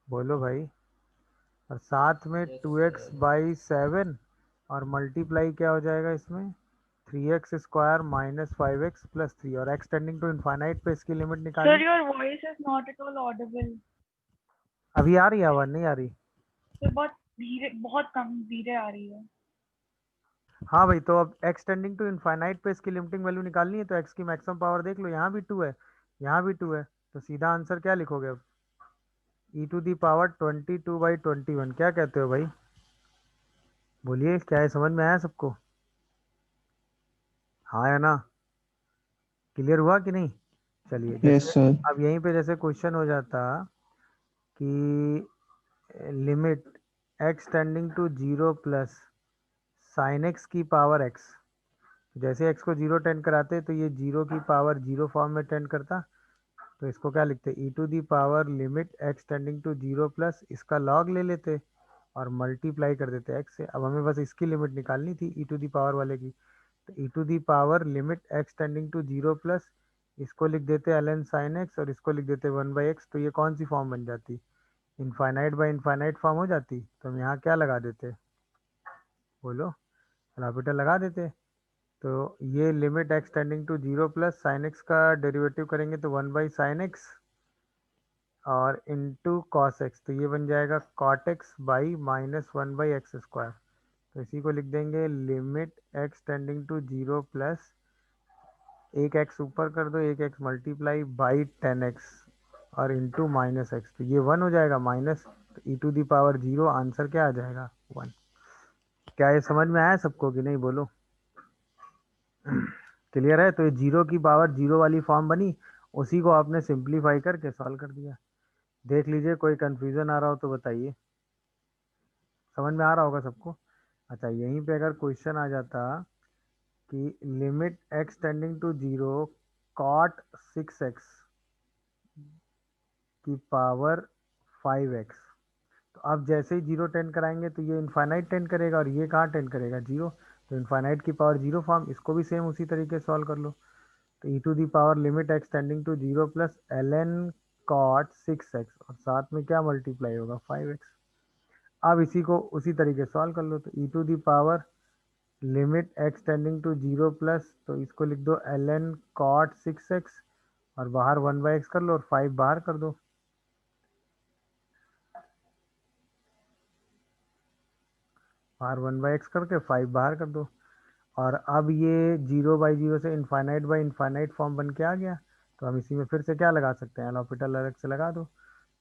A: बोलो भाई। और साथ में
E: Yes,
A: 2x
E: sir.
A: बाई 7 और मल्टीप्लाई क्या हो जाएगा इसमें? 3x square minus 5x plus 3 और x टेंडिंग टू इनफाइनाइट पे इसकी लिमिट
F: Sir,
A: निकालनी।
F: your voice is not at all audible.
A: अभी आ रही है आवाज, नहीं आ रही?
F: Sir, बहुत कम धीरे आ रही है।
A: हाँ भाई, तो अब x टेंडिंग टू इनफाइनाइट पे इसकी लिमिटिंग वैल्यू निकालनी है, तो x की मैक्सिमम पावर देख लो, यहाँ भी 2 है, यहाँ भी 2 है, तो सीधा आंसर क्या लिखोगे अब? e to the power 22/21। क्या कहते हो भाई, बोलिए, क्या है, समझ में आया सबको? हाँ या ना? क्लियर हुआ कि नहीं? चलिए,
E: Yes,
A: जैसे
E: sir.
A: अब यहीं पे जैसे क्वेश्चन हो जाता कि limit x tending to 0 plus sine x की पावर x, जैसे x को 0 टेंड कराते तो ये 0 की पावर 0 फॉर्म में टेंड करता, तो इसको क्या लिखते, e to the power limit x tending to 0 plus इसका लॉग ले लेते और मल्टीप्लाई कर देते x से। अब हमें बस इसकी लिमिट निकालनी थी e टू दी पावर वाले की, तो e to the power limit x tending to 0 plus इसको लिख देते ln साइन x और इसको लिख देते 1/x, तो ये कौन सी फॉर्म बन जाती, इनफाइनाइट बाई इनफाइनाइट फॉर्म हो जाती। तो हम यहाँ क्या लगा देते, बोलो, लॉपिटल लगा देते। तो ये limit x tending to 0 plus sine x का डेरिवेटिव करेंगे तो 1/sin x और इंटू कॉस एक्स, तो ये बन जाएगा cot x by minus 1/x²। तो इसी को लिख देंगे limit x tending to 0 plus एक x ऊपर कर दो, एक x मल्टीप्लाई बाई 10x और इंटू माइनस एक्स, तो ये 1 हो जाएगा माइनस, तो e to the power 0 answer क्या आ जाएगा, 1। क्या ये समझ में आया सबको कि नहीं, बोलो? क्लियर है? तो ये 0 की पावर 0 वाली फॉर्म बनी, उसी को आपने सिंप्लीफाई करके सॉल्व कर दिया। देख लीजिए, कोई कंफ्यूजन आ रहा हो तो बताइए, समझ में आ रहा होगा सबको। अच्छा, यहीं पे अगर क्वेश्चन आ जाता कि limit x tending to 0 cot 6x की पावर 5x, तो अब जैसे ही 0 टेंड कराएंगे तो ये इनफाइनाइट टेंड करेगा और ये कहाँ टेंड करेगा, 0, तो इनफाइनाइट की पावर 0 फॉर्म, इसको भी सेम उसी तरीके से सॉल्व कर लो। तो e to the power limit x tending to 0 plus ln cot 6x और साथ में क्या मल्टीप्लाई होगा, 5x। अब इसी को उसी तरीके से सॉल्व कर लो, तो e to the power limit x tending to 0 plus, तो इसको लिख दो ln कॉट 6x और बाहर 1/x कर लो और 5 बाहर कर दो, बाहर 1/x करके 5 बाहर कर दो। और अब ये 0/0 से इनफाइनाइट बाई इनफाइनाइट फॉर्म बन के आ गया, तो हम इसी में फिर से क्या लगा सकते हैं, लॉपिटल अलग से लगा दो।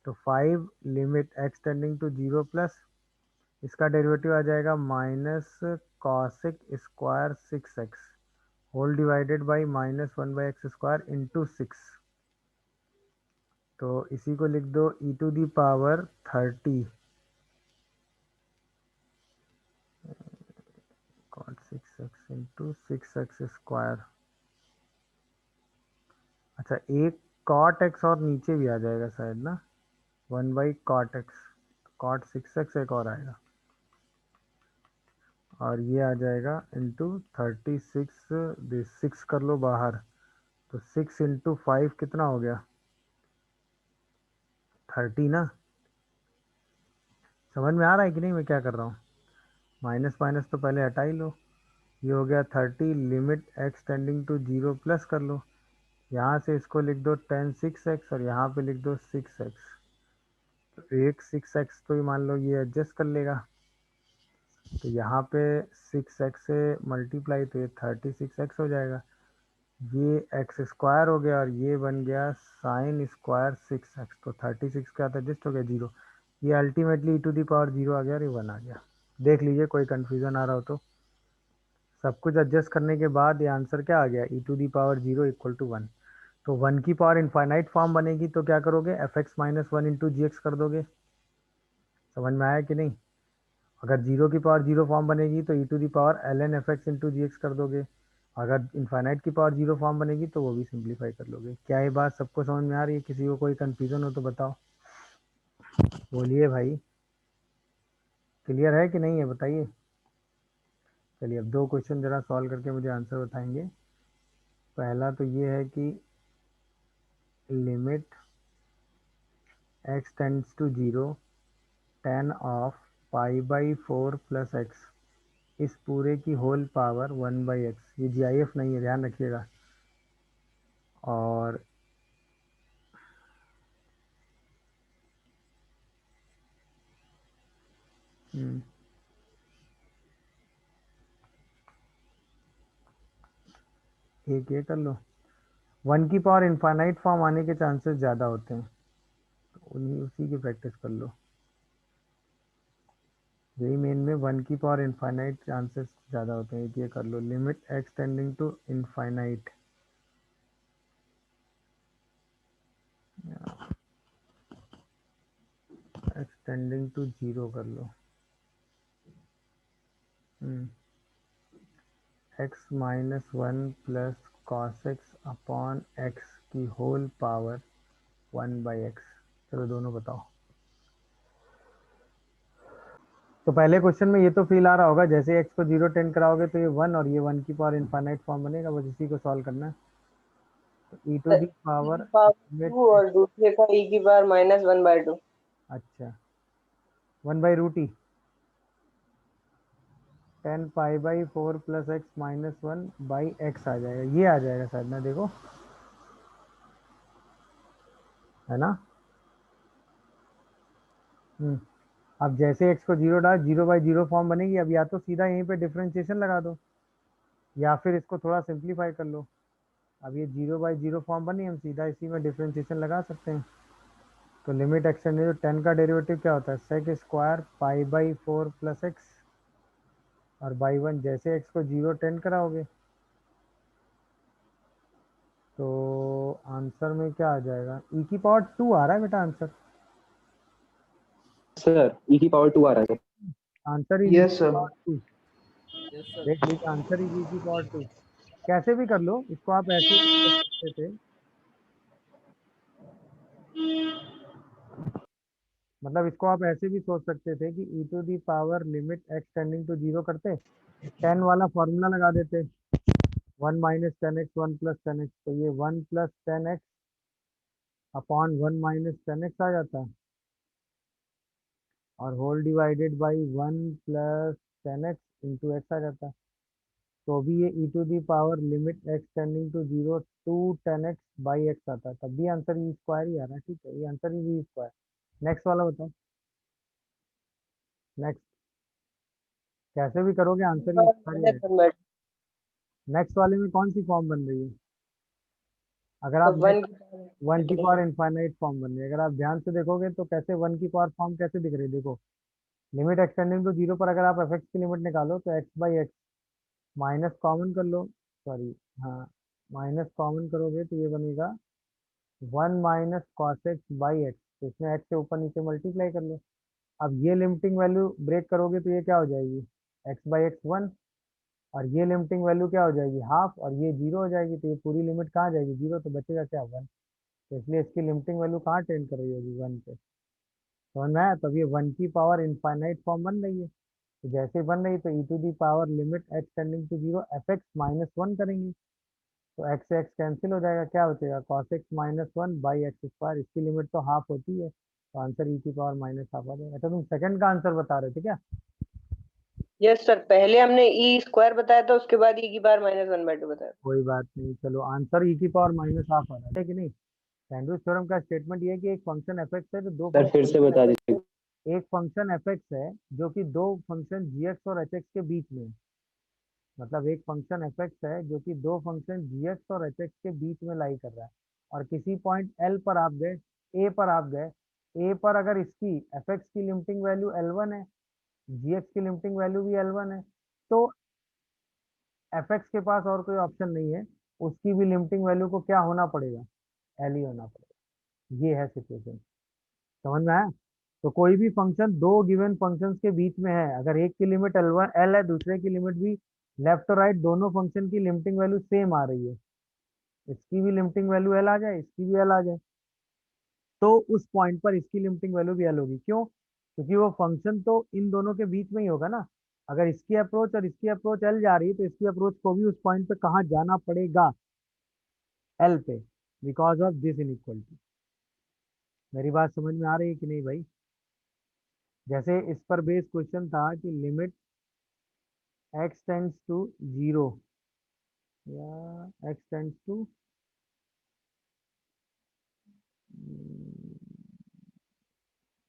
A: तो 5 limit x tending to 0 plus इसका डेरिवेटिव आ जाएगा minus cosec square 6x whole divided by minus 1/x² into 6। तो इसी को लिख दो e to the power 30 cot 6x into 6x²। अच्छा, एक कॉट एक्स और नीचे भी आ जाएगा शायद ना, 1/cot x, कॉट 6x एक और आएगा और ये आ जाएगा इंटू 36, 6 कर लो बाहर, तो 6 इंटू 5 कितना हो गया, 30 ना। समझ में आ रहा है कि नहीं मैं क्या कर रहा हूँ? माइनस माइनस तो पहले हटा ही लो, ये हो गया 30 limit x tending to 0 plus कर लो, यहाँ से इसको लिख दो tan 6x और यहाँ पे लिख दो 6x, तो एक 6x तो ही मान लो ये एडजस्ट कर लेगा, तो यहाँ पे 6x से मल्टीप्लाई तो ये 36x हो जाएगा, ये x² हो गया और ये बन गया साइन स्क्वायर 6x, तो 36 का तो एडजस्ट हो गया 0, ये ultimately e to the power 0 आ गया और ये 1 आ गया। देख लीजिए, कोई कन्फ्यूजन आ रहा हो तो। सब कुछ एडजस्ट करने के बाद ये आंसर क्या आ गया, e to the power 0 equal to 1। तो 1 की पावर इनफाइनाइट फॉर्म बनेगी तो क्या करोगे, fx माइनस 1 इंटू जी कर दोगे। समझ में आया कि नहीं? अगर 0 की पावर 0 फॉर्म बनेगी तो e to the power ln fx into g कर दोगे, अगर इनफाइनाइट की पावर 0 फॉर्म बनेगी तो वो भी सिंप्लीफाई कर लोगे। क्या ये बात सबको समझ में आ रही है? किसी को कोई कन्फ्यूजन हो तो बताओ, बोलिए भाई, क्लियर है कि नहीं है, बताइए। चलिए, अब दो क्वेश्चन जरा सॉल्व करके मुझे आंसर बताएंगे। पहला तो ये है कि limit x tends to 0 tan of pi by 4 plus x इस पूरे की होल पावर 1/x, ये GIF नहीं है, ध्यान रखिएगा। और एक ये कर लो, 1 की पावर इनफाइनाइट फॉर्म आने के चांसेस ज़्यादा होते हैं, तो उन्हीं उसी की प्रैक्टिस कर लो। यही मेन में 1 की पावर इनफाइनाइट चांसेस ज़्यादा होते हैं। ये कर लो, limit x tending to infinite, x tending to 0 कर लो। x - 1 plus cos x upon x की होल पावर 1/x। चलो दोनों बताओ। तो पहले क्वेश्चन में ये तो फील आ रहा होगा, जैसे x को 0 टेंड कराओगे तो ये 1 और ये 1 की पावर इनफाइनाइट फॉर्म बनेगा, बस इसी को सॉल्व करना है। तो e to the power limit,
G: 2 और दूसरे का e की पावर -1/2।
A: अच्छा 1/√e 10π/4 प्लस x - 1/x आ जाएगा, ये आ जाएगा शायद ना, देखो है ना। अब जैसे x को 0 डाल 0/0 फॉर्म बनेगी। अब या तो सीधा यहीं पे डिफरेंशिएशन लगा दो, या फिर इसको थोड़ा सिंप्लीफाई कर लो। अब ये 0/0 फॉर्म बनी, हम सीधा इसी में डिफरेंशिएशन लगा सकते हैं। तो लिमिट x टेंडिंग टू 10 का डेरिवेटिव क्या होता है, सेक स्क्वायर π/4 प्लस x, और बाई 1 जैसे x को 0 टेंड कराओगे तो आंसर में क्या आ जाएगा, e की पावर 2 आ रहा है बेटा आंसर।
D: सर e की पावर 2 आ रहा है
A: आंसर इज e
E: Yes,
A: की
E: sir.
A: पावर 2। देख लीजिए, आंसर इज e की पावर 2। कैसे भी कर लो इसको, आप ऐसे भी सोच सकते थे, मतलब इसको आप ऐसे भी सोच सकते थे कि e to the power limit x tending to 0 करते, 10 वाला फॉर्मूला लगा देते, 1 - 10x 1 + 10x, तो ये 1 + 10x अपॉन 1 - 10x आ जाता, और whole divided by 1 + 10x into x आ जाता। तो भी ये e to the power limit x tending to 0 to 10x/x आता, तब भी आंसर e स्क्वायर ही आ रहा है। ठीक है, ये answer is e square. Next वाला बताओ, नेक्स्ट कैसे भी करोगे आंसर e स्क्वायर ही आएगा।
G: -1/2।
A: नेक्स्ट वाले में कौन सी फॉर्म बन रही है, अगर
G: तो
A: आप
G: 1 की पावर
A: 1 की पावर इनफाइनाइट फॉर्म बन रही है, अगर आप ध्यान से देखोगे तो कैसे 1 की पावर फॉर्म कैसे दिख रही है, देखो लिमिट एक्सटेंडिंग टू 0 पर अगर आप एफ एक्स की लिमिट निकालो तो x/x माइनस कॉमन कर लो, सॉरी हाँ माइनस कॉमन करोगे तो ये बनेगा 1 - cos x/x, तो इसमें x से ऊपर नीचे मल्टीप्लाई कर लो। अब ये लिमिटिंग वैल्यू ब्रेक करोगे तो ये क्या हो जाएगी, x/x 1, और ये लिमिटिंग वैल्यू क्या हो जाएगी हाफ, और ये 0 हो जाएगी, तो ये पूरी लिमिट कहाँ जाएगी 0, तो बचेगा क्या 1। तो इसलिए इसकी लिमिटिंग वैल्यू कहाँ टेंड कर रही होगी 1 पे, समझ में आया। तब ये 1 की पावर इनफाइनाइट फॉर्म बन रही है, तो जैसे बन रही तो e to the power limit x tending to 0 fx - 1 करेंगे, तो x से x कैंसिल हो जाएगा, क्या बचेगा cos x - 1/x², इसकी लिमिट तो हाफ होती है, तो आंसर e की पावर -1/2 आ जाएगा। तो तुम सेकंड का आंसर बता रहे थे क्या,
G: यस सर, पहले हमने e स्क्वायर बताया था, उसके बाद e की पावर -1/2 बताया।
A: कोई बात नहीं, चलो आंसर e की पावर -1/2 आ रहा है कि नहीं। सैंडविच थ्योरम का स्टेटमेंट ये है कि एक फंक्शन एफ एक्स है तो दो
D: सर फिर से बता दीजिए
A: एक फंक्शन एफ एक्स है जो कि दो फंक्शन जी एक्स और एच एक्स के बीच में है। मतलब एक फंक्शन एफ एक्स है जो कि दो फंक्शन जी एक्स और एच एक्स के बीच में लाई कर रहा है, और किसी पॉइंट एल पर आप गए, ए पर आप गए, ए पर अगर इसकी एफ एक्स की लिमिटिंग वैल्यू L1 है, जी एक्स की लिमिटिंग वैल्यू भी L1 है, तो एफ एक्स के पास और कोई ऑप्शन नहीं है, उसकी भी लिमिटिंग वैल्यू को क्या होना पड़ेगा, एल ही होना पड़ेगा। ये है सिचुएशन, समझ में आया। तो कोई भी फंक्शन दो गिवन फंक्शंस के बीच में है, अगर एक की लिमिट एल है, दूसरे की लिमिट भी, लेफ्ट और राइट दोनों फंक्शन की लिमिटिंग वैल्यू सेम आ रही है, इसकी भी लिमिटिंग वैल्यू एल आ जाए, इसकी भी एल आ जाए, तो उस पॉइंट पर इसकी लिमिटिंग वैल्यू भी एल होगी। क्यों, क्योंकि वो फंक्शन तो इन दोनों के बीच में ही होगा ना। अगर इसकी अप्रोच और इसकी अप्रोच एल जा रही है तो इसकी अप्रोच को भी उस पॉइंट पे कहाँ जाना पड़ेगा, एल पे, बिकॉज ऑफ दिस इनइक्वलिटी। मेरी बात समझ में आ रही है कि नहीं भाई। जैसे इस पर बेस क्वेश्चन था कि लिमिट x टेंड्स टू 0 या x टेंड्स टू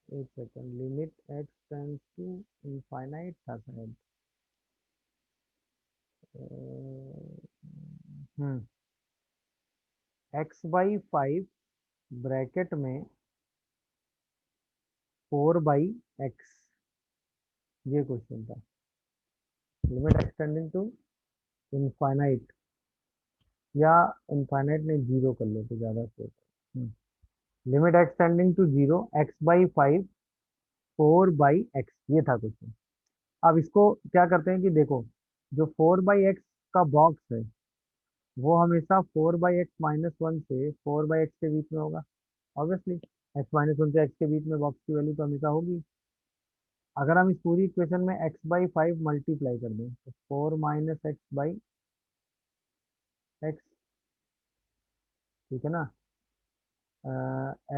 A: एक second, limit x tends to infinite था शायद। x/5 ब्रैकेट में 4/x, ये क्वेश्चन था। लिमिट एक्सटेंडिंग टू इनफाइनाइट, या इनफाइनाइट ने 0 कर लो तो ज़्यादा सही। Limit x tending to 0 x/5 4/x, ये था क्वेश्चन। अब इसको क्या करते हैं कि देखो, जो 4/x का बॉक्स है वो हमेशा 4/x-1 से 4/x के बीच में होगा। ऑब्वियसली x-1 से x के बीच में बॉक्स की वैल्यू तो हमेशा होगी। अगर हम इस पूरी इक्वेशन में x/5 मल्टीप्लाई कर दें तो 4 - x/x, ठीक है ना।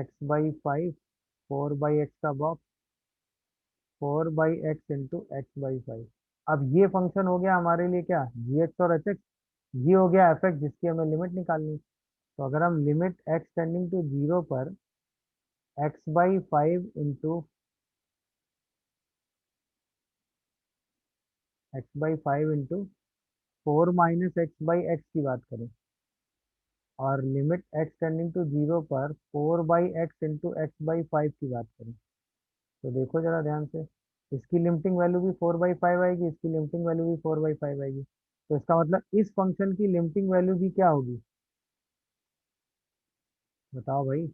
A: x/5 4/x का बॉक्स 4/x इंटू x/5। अब ये फंक्शन हो गया हमारे लिए क्या, gx और hx। ये हो गया fx जिसकी हमें लिमिट निकालनी। तो अगर हम लिमिट x टेंडिंग टू 0 पर x/5 into x/5 into 4 - x/x की बात करें, और लिमिट x टेंडिंग टू 0 पर 4/x इंटू x/5 की बात करें, तो देखो जरा ध्यान से, इसकी लिमिटिंग वैल्यू भी 4/5 आएगी, इसकी लिमिटिंग वैल्यू भी 4/5 आएगी। तो इसका मतलब इस फंक्शन की लिमिटिंग वैल्यू भी क्या होगी, बताओ भाई,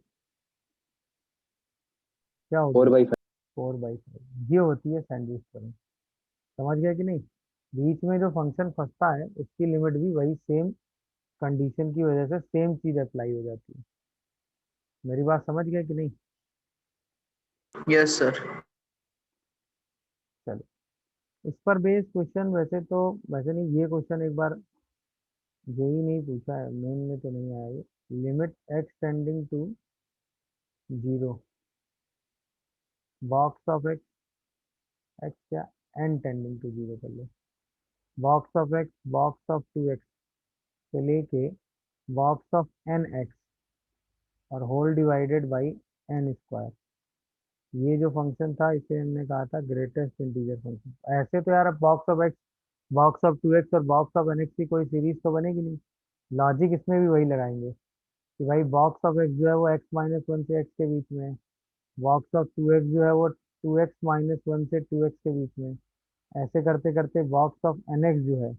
A: क्या होगी?
D: 4/5।
A: 4/5। ये होती है सैंडविच थ्योरम। समझ गया कि नहीं? बीच में जो फंक्शन फंसता है उसकी लिमिट भी वही सेम कंडीशन की वजह से सेम चीज अप्लाई हो जाती है। मेरी बात समझ गया कि नहीं?
G: Yes sir.
A: चलो, इस पर बेस्ड क्वेश्चन वैसे नहीं, ये क्वेश्चन एक बार जेई नहीं पूछा है, मेन में तो नहीं आया ये। Limit x tending to 0 box of x, x क्या, एन टेंडिंग टू 0 कर लो, box of x box of 2x से लेके बॉक्स ऑफ एन एक्स और whole divided by n square. ये जो फंक्शन था इसे हमने कहा था ग्रेटेस्ट इंटीजर फंक्शन। ऐसे तो यार box of x box of 2x और बॉक्स ऑफ एन एक्स की कोई सीरीज तो बनेगी नहीं। लॉजिक इसमें भी वही लगाएंगे कि भाई बॉक्स ऑफ एक्स जो है वो x-1 से x के बीच में है, बॉक्स ऑफ 2x जो है वो 2x-1 से 2x के बीच में। ऐसे करते करते बॉक्स ऑफ एन एक्स जो है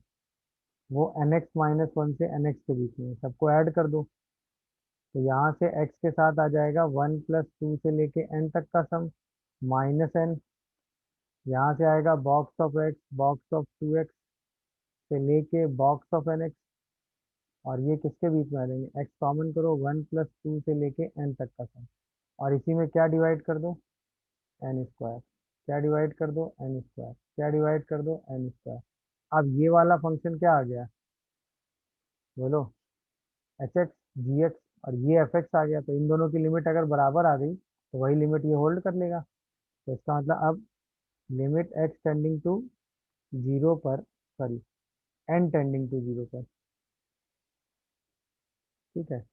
A: वो nx-1 से nx के बीच में है। सबको ऐड कर दो तो यहाँ से x के साथ आ जाएगा 1 + 2 से लेके n तक का सम -n। यहाँ से आएगा box of x box of 2x से लेके बॉक्स ऑफ nx, और ये किसके बीच में आ जाएंगे, x कॉमन करो 1 + 2 से लेके n तक का सम, और इसी में क्या डिवाइड कर दो, एन स्क्वायर। क्या डिवाइड कर दो, एन स्क्वायर। क्या डिवाइड कर दो, एन स्क्वायर। अब ये वाला फंक्शन क्या आ गया, बोलो, एच एक्स जी एक्स, और ये एफ एक्स आ गया। तो इन दोनों की लिमिट अगर बराबर आ गई तो वही लिमिट ये होल्ड कर लेगा। तो इसका मतलब अब लिमिट एक्स टेंडिंग टू 0 पर, सॉरी एन टेंडिंग टू 0 पर, ठीक है,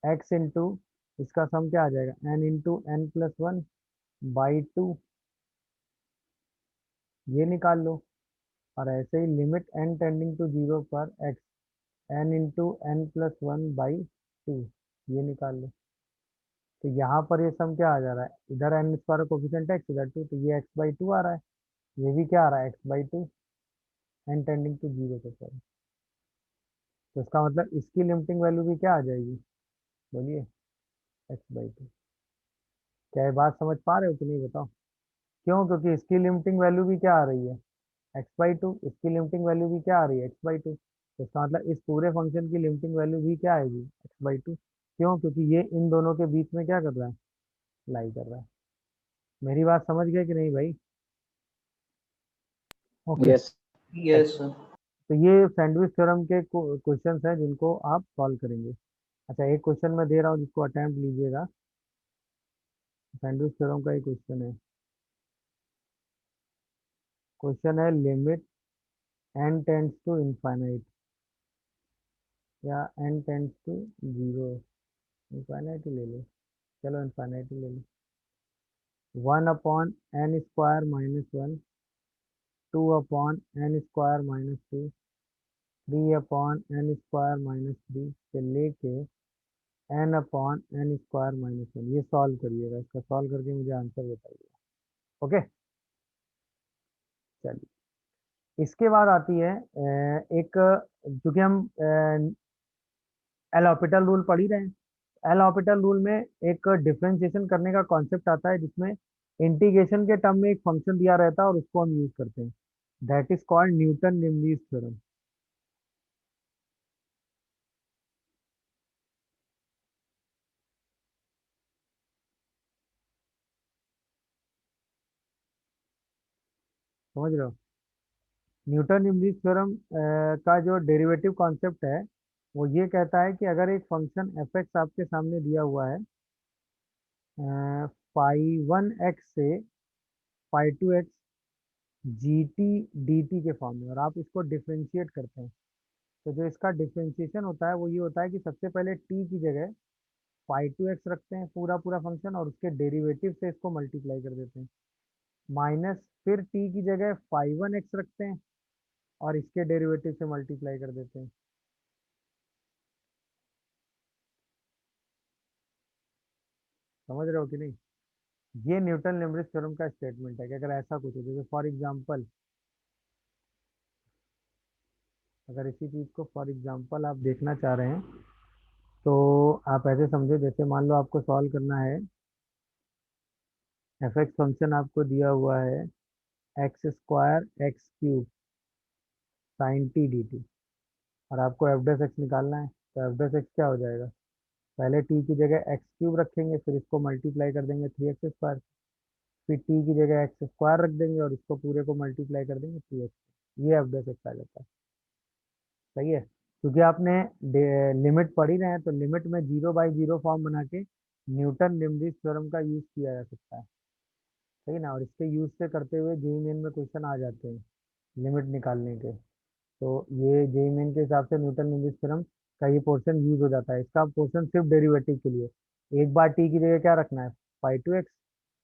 A: एक्स इंटू इसका सम क्या आ जाएगा, एन इंटू n+1/2, ये निकाल लो। और ऐसे ही लिमिट एन टेंडिंग टू 0 पर एक्स एन इंटू n+1/2, ये निकाल लो। तो यहाँ पर ये सम क्या आ जा रहा है, इधर एन स्क्वायर कोफिशिएंट एक्स, इधर 2, तो ये x/2 आ रहा है, ये भी क्या आ रहा है, x/2, एन टेंडिंग टू 0 के पर। तो इसका मतलब इसकी लिमिटिंग वैल्यू भी क्या आ जाएगी, बोलिए, x/2। क्या ये बात समझ पा रहे हो कि नहीं, बताओ? क्यों? क्योंकि इसकी लिमिटिंग वैल्यू भी क्या आ रही है, x/2, इसकी लिमिटिंग वैल्यू भी क्या आ रही है, x/2। तो इसका मतलब इस पूरे फंक्शन की लिमिटिंग वैल्यू भी क्या आएगी, x/2। क्यों? क्योंकि ये इन दोनों के बीच में क्या कर रहा है, लाई कर रहा है। मेरी बात समझ गए कि नहीं भाई? ओके।
D: यस। Yes sir.
A: तो ये सैंडविच थ्योरम के क्वेश्चंस हैं जिनको आप सॉल्व करेंगे। अच्छा, एक क्वेश्चन मैं दे रहा हूँ जिसको अटेम्प्ट लीजिएगा। सैंडविच थ्योरम का एक क्वेश्चन है, limit n tends to infinite या n टेंड्स टू 0, इनफाइनाइट ही ले लो, चलो इनफाइनाइट ही ले लो। 1/n² - 1, 2/n² - 2, 3/n² - 3 से लेके n/n² - 1। ये सॉल्व करिएगा, इसका सॉल्व करके मुझे आंसर बताइएगा। ओके, चलिए इसके बाद आती है एक, चूंकि हम एल हॉपिटल रूल पढ़ ही रहे हैं, एल हॉपिटल रूल में एक डिफरेंशिएशन करने का कॉन्सेप्ट आता है जिसमें इंटीग्रेशन के टर्म में एक फंक्शन दिया रहता है और उसको हम यूज करते हैं, that is called Newton Leibniz theorem. समझ रहे हो? न्यूटन निम्बलीज थ्योरम का जो डेरिवेटिव कॉन्सेप्ट है वो ये कहता है कि अगर एक फंक्शन एफ एक्स आपके सामने दिया हुआ है phi1x से phi2x G T d T के फॉर्म में, और आप इसको डिफ्रेंशिएट करते हैं, तो जो इसका डिफ्रेंशिएशन होता है वो ये होता है कि सबसे पहले t की जगह phi2x रखते हैं पूरा पूरा फंक्शन, और उसके डेरिवेटिव से इसको मल्टीप्लाई कर देते हैं, माइनस फिर t की जगह phi1x रखते हैं और इसके डेरिवेटिव से मल्टीप्लाई कर देते हैं। समझ रहे हो कि नहीं? ये न्यूटन लेम्ब्रिज थ्योरम का स्टेटमेंट है कि अगर ऐसा कुछ हो, जैसे फॉर एग्जांपल, अगर इसी चीज को फॉर एग्जांपल आप देखना चाह रहे हैं तो आप ऐसे समझो, जैसे मान लो आपको सॉल्व करना है, एफ एक्स फंक्शन आपको दिया हुआ है x² x³ sign T d T, और आपको एफ डैश एक्स निकालना है, तो एफ डैश एक्स क्या हो जाएगा, पहले t की जगह x³ रखेंगे, फिर इसको मल्टीप्लाई कर देंगे 3x², फिर t की जगह x² रख देंगे और इसको पूरे को मल्टीप्लाई कर देंगे 3x, ये एफ डैश एक्स आ जाता है। सही है, क्योंकि आपने लिमिट पढ़ी रहे हैं तो लिमिट में 0/0 फॉर्म बना के न्यूटन लेम्ब्रिज थ्योरम का यूज किया जा सकता है। सही ना, और इसके यूज से करते हुए जेईई मेन में क्वेश्चन आ जाते हैं लिमिट निकालने के, तो ये जेईई मेन के हिसाब से न्यूटन लेम्ब्रिज थ्योरम का ये पोर्शन यूज हो जाता है। इसका पोर्शन सिर्फ डेरिवेटिव के लिए, एक बार टी की जगह क्या रखना है phi2x,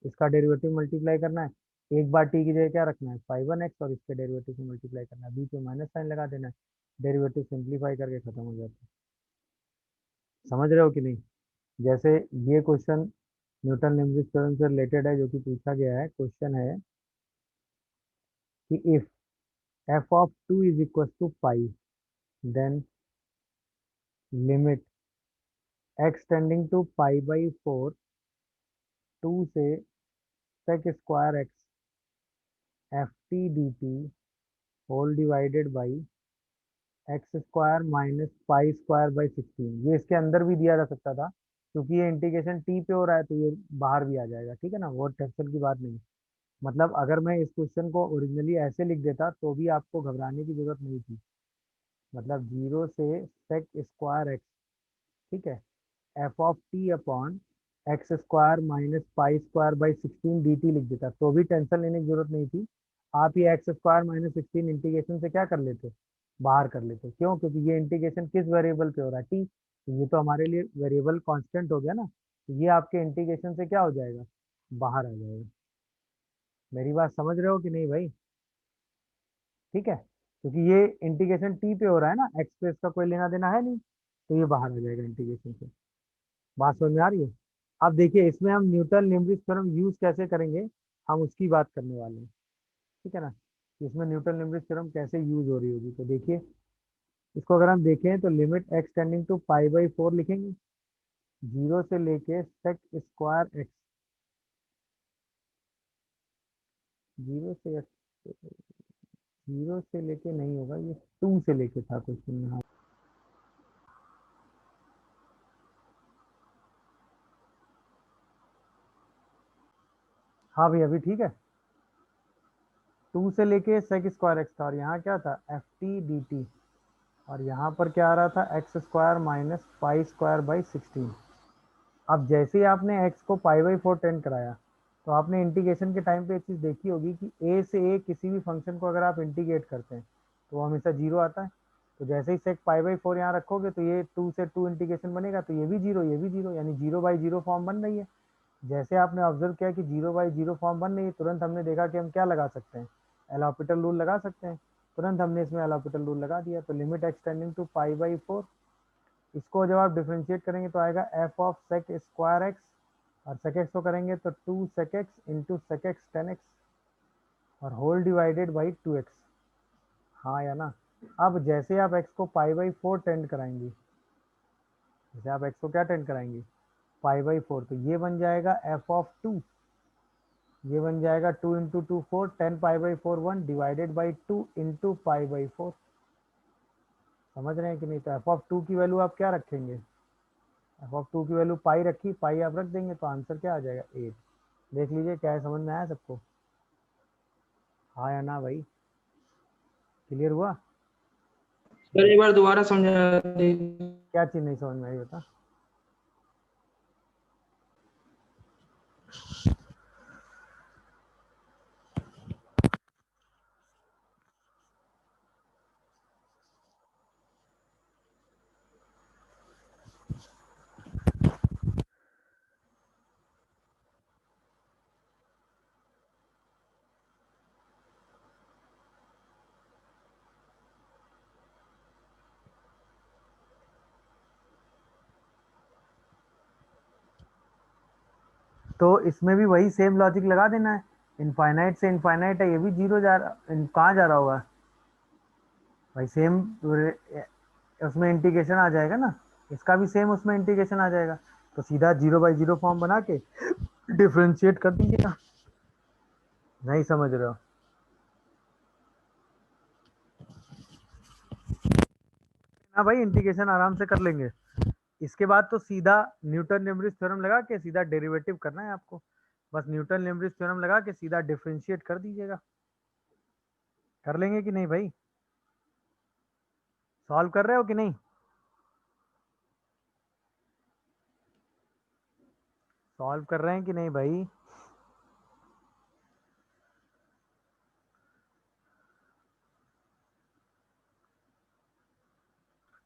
A: इसका डेरिवेटिव मल्टीप्लाई करना है, एक बार टी की जगह क्या रखना है phi1x और इसके डेरिवेटिव से मल्टीप्लाई करना है, बीच में माइनस साइन लगा देना है, डेरिवेटिव सिंप्लीफाई करके खत्म हो जाता है। समझ रहे हो कि नहीं? जैसे ये क्वेश्चन न्यूटन लेम्ब्रिज थ्योरम से रिलेटेड है, जो कि पूछा गया है, क्वेश्चन है कि if f(2) is equals to pi, then limit x tending to pi/4 2 से sec² x f t d t whole divided by x² - pi²/16। ये इसके अंदर भी दिया जा सकता था, क्योंकि ये इंटीग्रेशन t पे हो रहा है तो ये बाहर भी आ जाएगा, ठीक है ना, वो टेंशन की बात नहीं। मतलब अगर मैं इस क्वेश्चन को ओरिजिनली ऐसे लिख देता तो भी आपको घबराने की जरूरत नहीं थी, मतलब 0 से sec² x, ठीक है, f(t)(x²-pi²/16 dt लिख देता तो भी टेंशन लेने की जरूरत नहीं थी। आप ये x² - 16 इंटीग्रेशन से क्या कर लेते, बाहर कर लेते। क्यों? क्योंकि ये इंटीग्रेशन किस वेरिएबल पे हो रहा है, t, तो ये तो हमारे लिए वेरिएबल कांस्टेंट हो गया ना, तो ये आपके इंटीग्रेशन से क्या हो जाएगा, बाहर आ जाएगा। मेरी बात समझ रहे हो कि नहीं भाई? ठीक है, क्योंकि ये इंटीग्रेशन t पे हो रहा है ना, x पे इसका कोई लेना देना है नहीं, तो ये बाहर आ जाएगा इंटीग्रेशन से। बात समझ में आ रही है? अब देखिए इसमें हम न्यूटन लेम्ब्रिज थ्योरम यूज कैसे करेंगे, हम उसकी बात करने वाले हैं, ठीक है ना। इसमें न्यूटन लेम्ब्रिज थ्योरम कैसे यूज हो रही होगी, तो देखिए इसको अगर हम देखें तो limit x tending to pi/4 लिखेंगे, 0 से लेके sec² x, 0 से 0 से लेके नहीं होगा, ये 2 से लेके था क्वेश्चन में। हाँ, हाँ भाई अभी ठीक है, 2 से लेके sec² x था, और यहाँ क्या था एफ टी डी टी, और यहाँ पर क्या आ रहा था x² - pi²/16। अब जैसे ही आपने x को pi/4 टेंड कराया, तो आपने इंटीग्रेशन के टाइम पे एक चीज़ देखी होगी कि a से a किसी भी फंक्शन को अगर आप इंटीग्रेट करते हैं तो वो हमेशा 0 आता है। तो जैसे ही sec π/4 यहाँ रखोगे तो ये 2 से 2 इंटीग्रेशन बनेगा, तो ये भी 0, ये भी 0, यानी 0/0 फॉर्म बन रही है। जैसे आपने ऑब्जर्व किया कि 0/0 फॉर्म बन रही है, तुरंत हमने देखा कि हम क्या लगा सकते हैं, एल हॉस्पिटल रूल लगा सकते हैं। तुरंत हमने इसमें एल हॉस्पिटल रूल लगा दिया। तो लिमिट एक्सटेंडिंग टू π/4, इसको जब आप डिफ्रेंशिएट करेंगे तो आएगा f of sec square x, और sec x को करेंगे तो 2 sec x into sec x tan x और होल डिवाइडेड बाई 2x। हाँ या ना। अब जैसे आप x को π/4 टेंड कराएंगे, जैसे आप x को क्या टेंड कराएंगे, π/4, तो ये बन जाएगा f ऑफ 2, ये बन जाएगा 2 इंटू 2 4, 10 π/4 1 डिवाइडेड बाई 2 इंटू π/4। समझ रहे हैं कि नहीं। तो f ऑफ 2 की वैल्यू आप क्या रखेंगे, f ऑफ 2 की वैल्यू पाई रखी, पाई आप रख देंगे तो आंसर क्या आ जाएगा 8। देख लीजिए क्या है, समझ में आया सबको, हाँ या ना भाई, क्लियर हुआ।
E: सर एक बार दोबारा समझा दीजिए।
A: क्या चीज नहीं समझ में आई बता। तो इसमें भी वही सेम लॉजिक लगा देना है, इनफाइनाइट से इनफाइनाइट है, ये भी 0 जा रहा, कहाँ जा रहा होगा भाई, सेम उसमें इंटीग्रेशन आ जाएगा ना, इसका भी सेम उसमें इंटीग्रेशन आ जाएगा। तो सीधा 0/0 फॉर्म बना के डिफ्रेंशिएट कर दीजिएगा। नहीं समझ रहे हो, हाँ भाई इंटीग्रेशन आराम से कर लेंगे। इसके बाद तो सीधा न्यूटन लेम्ब्रिज थ्योरम लगा के सीधा डेरिवेटिव करना है आपको, बस न्यूटन लेम्ब्रिज थ्योरम लगा के सीधा डिफरेंशिएट कर दीजिएगा। कर लेंगे कि नहीं भाई, सॉल्व कर रहे हो कि नहीं, सॉल्व कर रहे हैं कि नहीं भाई।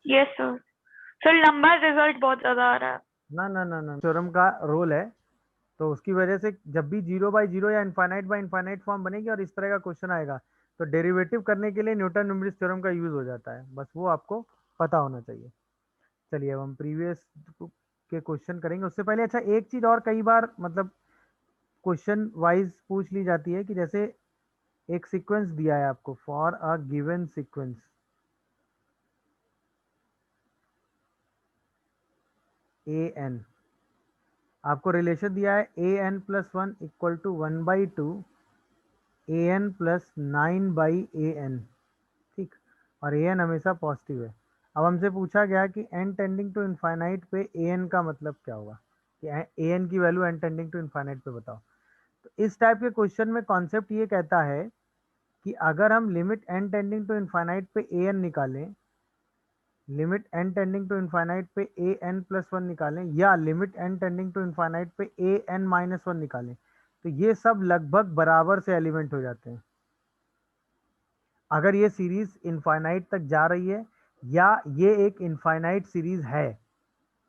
F: Yes sir. सर लंबा रिजल्ट बहुत ज्यादा आ रहा है।
A: ना ना ना ना, थ्योरम का रोल है, तो उसकी वजह से जब भी 0/0 या इनफाइनाइट बाय इनफाइनाइट फॉर्म बनेगी और इस तरह का क्वेश्चन आएगा, तो डेरिवेटिव करने के लिए न्यूटन लेम्ब्रिज थ्योरम का यूज हो जाता है, बस वो आपको पता होना चाहिए। चलिए अब हम प्रीवियस के क्वेश्चन करेंगे। उससे पहले अच्छा एक चीज और कई बार मतलब क्वेश्चन वाइज पूछ ली जाती है कि जैसे एक सीक्वेंस दिया है आपको, for a given sequence an, आपको रिलेशन दिया है an+1 equal to 1/2 an plus 9/an, ठीक, और an हमेशा पॉजिटिव है। अब हमसे पूछा गया कि n टेंडिंग टू इनफाइनाइट पे an का मतलब क्या होगा, कि an की value n tending to infinite पे बताओ। तो इस टाइप के क्वेश्चन में कॉन्सेप्ट ये कहता है कि अगर हम limit n tending to infinite पे an निकालें, limit n tending to infinite पे an+1 निकालें, या limit n tending to infinite पे an-1 निकालें, तो ये सब लगभग बराबर से एलिमेंट हो जाते हैं। अगर ये सीरीज इनफाइनाइट तक जा रही है या ये एक इनफाइनाइट सीरीज है,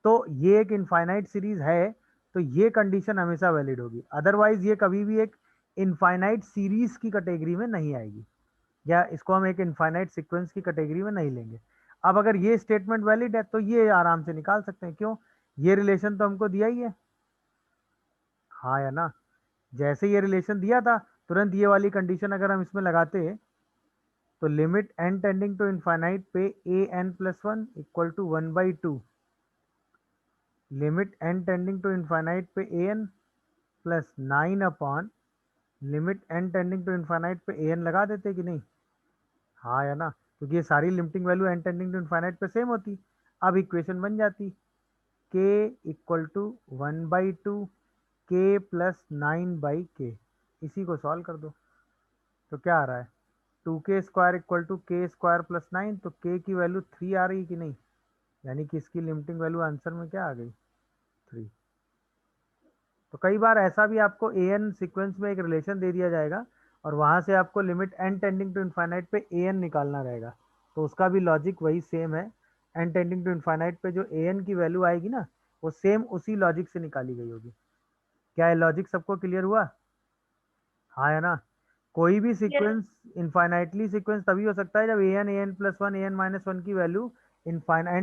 A: तो ये एक इनफाइनाइट सीरीज है तो ये कंडीशन हमेशा वैलिड होगी, अदरवाइज ये कभी भी एक इनफाइनाइट सीरीज की कैटेगरी में नहीं आएगी, या इसको हम एक इनफाइनाइट सीक्वेंस की कैटेगरी में नहीं लेंगे। अब अगर ये स्टेटमेंट वैलिड है तो ये आराम से निकाल सकते हैं, क्यों, ये रिलेशन तो हमको दिया ही है, हाँ या ना। जैसे ये रिलेशन दिया था तुरंत ये वाली कंडीशन अगर हम इसमें लगाते, तो limit n tending to infinite पे an+1 equal to 1/2 limit n tending to infinite पे an plus 9 upon limit n tending to infinite पे an लगा देते कि नहीं, हाँ या ना, क्योंकि ये सारी limiting value n tending to infinite पे सेम होती। अब इक्वेशन बन जाती k equal to 1/2 k plus 9/k, इसी को सॉल्व कर दो तो क्या आ रहा है, 2k² equal to k² plus 9, तो k की वैल्यू 3 आ रही कि नहीं, यानी कि इसकी लिमिटिंग वैल्यू आंसर में क्या आ गई 3। तो कई बार ऐसा भी आपको an सीक्वेंस में एक रिलेशन दे दिया जाएगा और वहाँ से आपको limit n tending to infinite पे an निकालना रहेगा। तो उसका भी लॉजिक वही सेम है, n टेंडिंग टू इन्फाइनाइट पे जो an की वैल्यू आएगी ना वो सेम उसी लॉजिक से निकाली गई होगी। क्या ये लॉजिक सबको क्लियर हुआ? हाँ है ना। कोई भी सीक्वेंस इनफाइनाइटली सीक्वेंस तभी हो सकता है जब an plus one an minus one की value n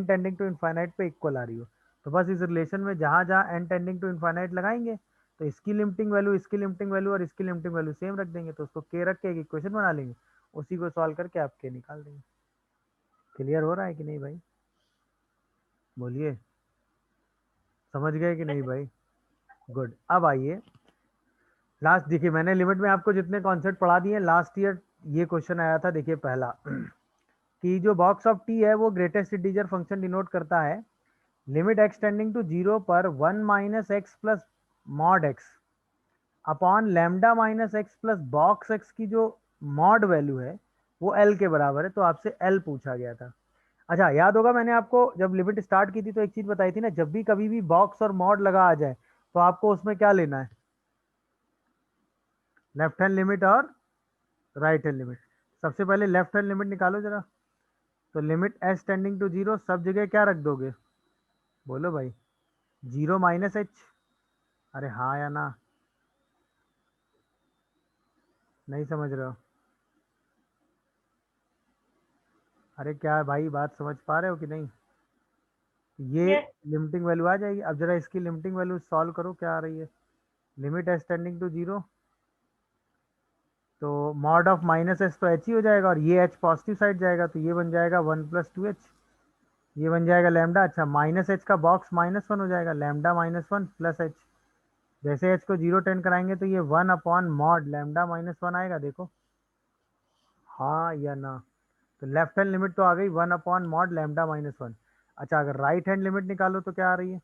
A: tending to infinite पे इक्वल आ रही हो। तो बस इस रिलेशन में जहाँ जहाँ n टेंडिंग टू इन्फाइनाइट लगाएंगे तो इसकी लिमिटिंग वैल्यू, इसकी लिमिटिंग वैल्यू और इसकी लिमिटिंग वैल्यू सेम रख देंगे, तो उसको k रख के एक इक्वेशन बना लेंगे, उसी को सॉल्व करके आप k निकाल देंगे। क्लियर हो रहा है कि नहीं भाई? बोलिए, समझ गए कि नहीं भाई? गुड। अब आइए लास्ट, देखिए मैंने लिमिट में आपको जितने कॉन्सेप्ट पढ़ा दिए लास्ट ईयर ये क्वेश्चन आया था। देखिए पहला कि जो बॉक्स ऑफ टी है वो ग्रेटेस्ट इंटीजर फंक्शन डिनोट करता है लिमिट एक्स टेंडिंग टू 0 पर 1 minus x plus mod x upon lambda minus x plus box x की जो मॉड वैल्यू है वो एल के बराबर है। तो आपसे एल पूछा गया था। अच्छा याद होगा मैंने आपको जब लिमिट स्टार्ट की थी तो एक चीज बताई थी ना, जब भी कभी भी बॉक्स और मॉड लगा आ जाए तो आपको उसमें क्या लेना है, लेफ्ट हैंड लिमिट और राइट हैंड लिमिट। सबसे पहले लेफ्ट हैंड लिमिट निकालो जरा। तो लिमिट एस टेंडिंग टू 0 सब जगह क्या रख दोगे? बोलो भाई, 0 माइनस एच। अरे हाँ या ना? नहीं समझ रहे हो? अरे क्या भाई बात समझ पा रहे हो कि नहीं? ये
F: Yes.
A: लिमिटिंग वैल्यू आ जाएगी। अब जरा इसकी लिमिटिंग वैल्यू सॉल्व करो, क्या आ रही है? लिमिट एस टेंडिंग टू 0 तो मॉड ऑफ माइनस एच तो एच ही हो जाएगा और ये एच पॉजिटिव साइड जाएगा तो ये बन जाएगा 1 प्लस 2 एच, ये बन जाएगा लैम्डा। अच्छा माइनस एच का बॉक्स -1 हो जाएगा, लैम्डा -1 प्लस एच। जैसे एच को 0 10 कराएंगे तो ये 1 अपॉन मॉड लैम्डा -1 आएगा। देखो हाँ या ना? तो लेफ्ट हैंड लिमिट तो आ गई 1 अपॉन मॉड लैम्डा -1। अच्छा अगर राइट हैंड लिमिट निकालो तो क्या आ रही है?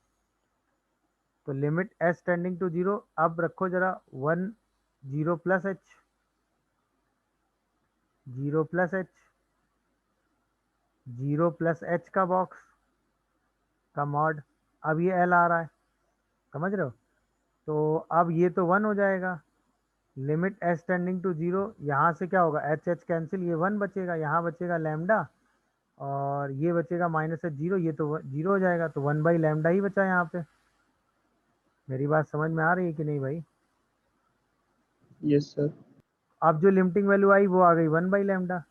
A: तो लिमिट एस टेंडिंग टू 0, अब रखो जरा 1 0 plus H, 0 plus H, 0 plus H का बॉक्स का मॉड। अब ये एल आ रहा है, समझ रहे हो? तो अब ये तो 1 हो जाएगा। लिमिट एस टेंडिंग टू 0, यहाँ से क्या होगा, एच एच कैंसिल, ये 1 बचेगा, यहाँ बचेगा लैम्डा और ये बचेगा माइनस एच 0, ये तो 0 हो जाएगा। तो 1 बाई लैम्डा ही बचा यहाँ पे। मेरी बात समझ में आ रही है कि नहीं भाई?
D: Yes sir.
A: अब जो लिमिटिंग वैल्यू आई वो आ गई 1 बाई लैम्डा।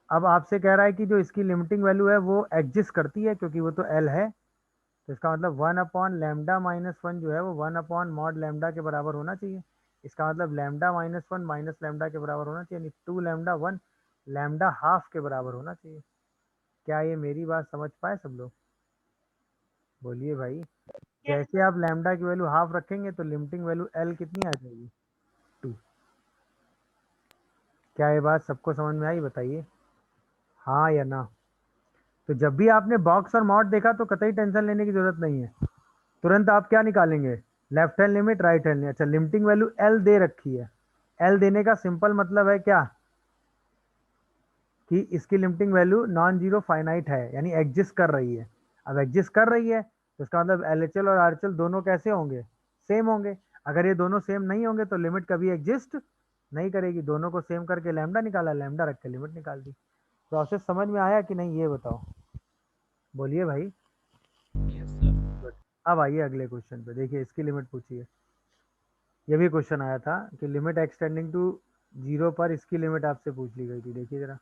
A: अब आपसे कह रहा है कि जो इसकी लिमिटिंग वैल्यू है वो एग्जिस्ट करती है क्योंकि वो तो एल है, तो इसका मतलब 1 अपॉन लैम्डा -1 जो है वो 1 अपॉन मॉड लैम्डा के बराबर होना चाहिए। इसका मतलब लैम्डा -1 माइनस लैम्डा के बराबर होना चाहिए, यानी 2 लैम्डा 1 लैम्डा हाफ के बराबर होना चाहिए। क्या ये मेरी बात समझ पाए सब लोग? बोलिए भाई। जैसे आप लैम्डा की वैल्यू हाफ रखेंगे तो लिमिटिंग वैल्यू एल कितनी आ जाएगी? 2। क्या ये बात सबको समझ में आई? बताइए हाँ या ना। तो जब भी आपने बॉक्स और मॉड देखा तो कतई टेंशन लेने की जरूरत नहीं है, तुरंत आप क्या निकालेंगे? Left hand limit, right hand limit. अच्छा लिमिटिंग वैल्यू एल दे रखी है, एल देने का सिंपल मतलब है क्या कि इसकी limiting value non zero finite है, यानी एग्जिस्ट कर रही है। अब एग्जिस्ट कर रही है तो इसका मतलब एलएचएल और आरएचएल दोनों कैसे होंगे? सेम होंगे। अगर ये दोनों सेम नहीं होंगे तो लिमिट कभी एग्जिस्ट नहीं करेगी। दोनों को सेम करके लैम्डा निकाला, लैम्डा रख के लिमिट निकाल दी। प्रोसेस समझ में आया कि नहीं ये बताओ? बोलिए भाई। अब आइए अगले क्वेश्चन पे। देखिए इसकी लिमिट पूछी है, ये भी क्वेश्चन आया था कि लिमिट एक्सटेंडिंग टू 0 पर इसकी लिमिट आपसे पूछ ली गई थी। देखिए जरा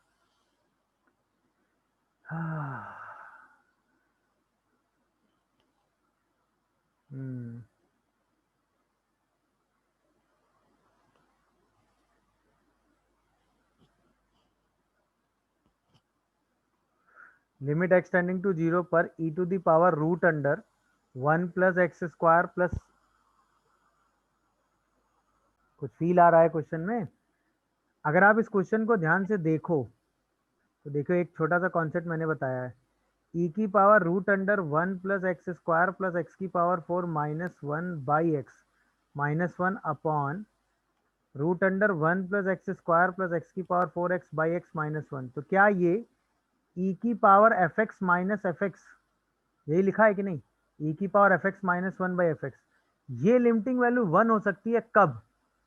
A: लिमिट एक्सटेंडिंग टू 0 पर e to the power root under 1 plus x square plus, कुछ फील आ रहा है क्वेश्चन में? अगर आप इस क्वेश्चन को ध्यान से देखो तो देखो एक छोटा सा कॉन्सेप्ट मैंने बताया है, e की power root under 1 plus x square plus x की power 4 -1 by x -1 upon root under 1 plus x square plus x की पावर 4x बाई एक्स -1। तो क्या ये e की पावर fx माइनस fx, यही लिखा है कि नहीं? e की पावर fx -1 बाई fx, ये लिमिटिंग वैल्यू 1 हो सकती है कब?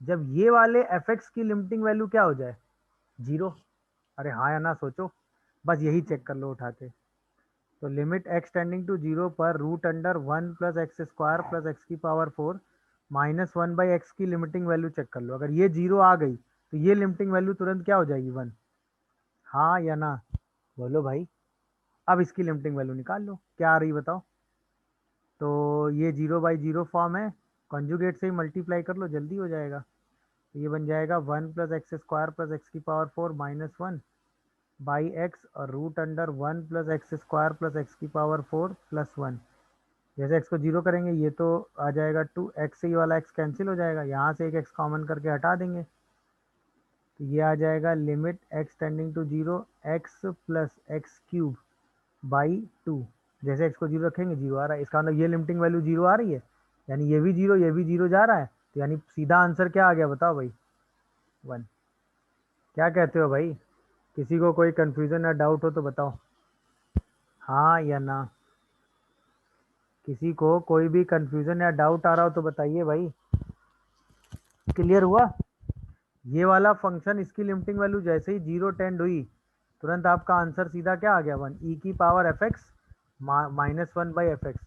A: जब ये वाले एफ एक्स की लिमिटिंग वैल्यू क्या हो जाए 0। अरे हाँ या ना सोचो, बस यही चेक कर लो उठा के। तो लिमिट एक्स टेंडिंग टू 0 पर root under 1 plus x square plus x की पावर 4 माइनस 1 बाई एक्स की लिमिटिंग वैल्यू चेक कर लो। अगर ये 0 आ गई तो ये लिमिटिंग वैल्यू तुरंत क्या हो जाएगी 1। हाँ या ना बोलो भाई। अब इसकी लिमिटिंग वैल्यू निकाल लो, क्या आ रही बताओ। तो ये 0/0 फॉर्म है, कॉन्जुगेट से ही मल्टीप्लाई कर लो, जल्दी हो जाएगा। तो ये बन जाएगा 1 plus x square plus x की पावर 4 माइनस 1 बाई एक्स और root under 1 plus x square plus x की पावर 4 प्लस 1। जैसे एक्स को 0 करेंगे ये तो आ जाएगा 2 एक्स से ये वाला एक्स कैंसिल हो जाएगा, यहाँ से एक एक्स कॉमन करके हटा देंगे तो ये आ जाएगा limit x tending to 0 x plus x cube by 2। जैसे एक्स को 0 रखेंगे 0 आ रहा है, इसका मतलब ये लिमिटिंग वैल्यू 0 आ रही है, यानी ये भी 0 ये भी 0 जा रहा है, तो यानी सीधा आंसर क्या आ गया बताओ भाई 1। क्या कहते हो भाई, किसी को कोई कंफ्यूजन या डाउट हो तो बताओ हाँ या ना। किसी को कोई भी कंफ्यूजन या डाउट आ रहा हो तो बताइए भाई। क्लियर हुआ। ये वाला फंक्शन इसकी लिमिटिंग वैल्यू जैसे ही 0 टेंड हुई तुरंत आपका आंसर सीधा क्या आ गया 1 ई की power F x minus 1 by f x.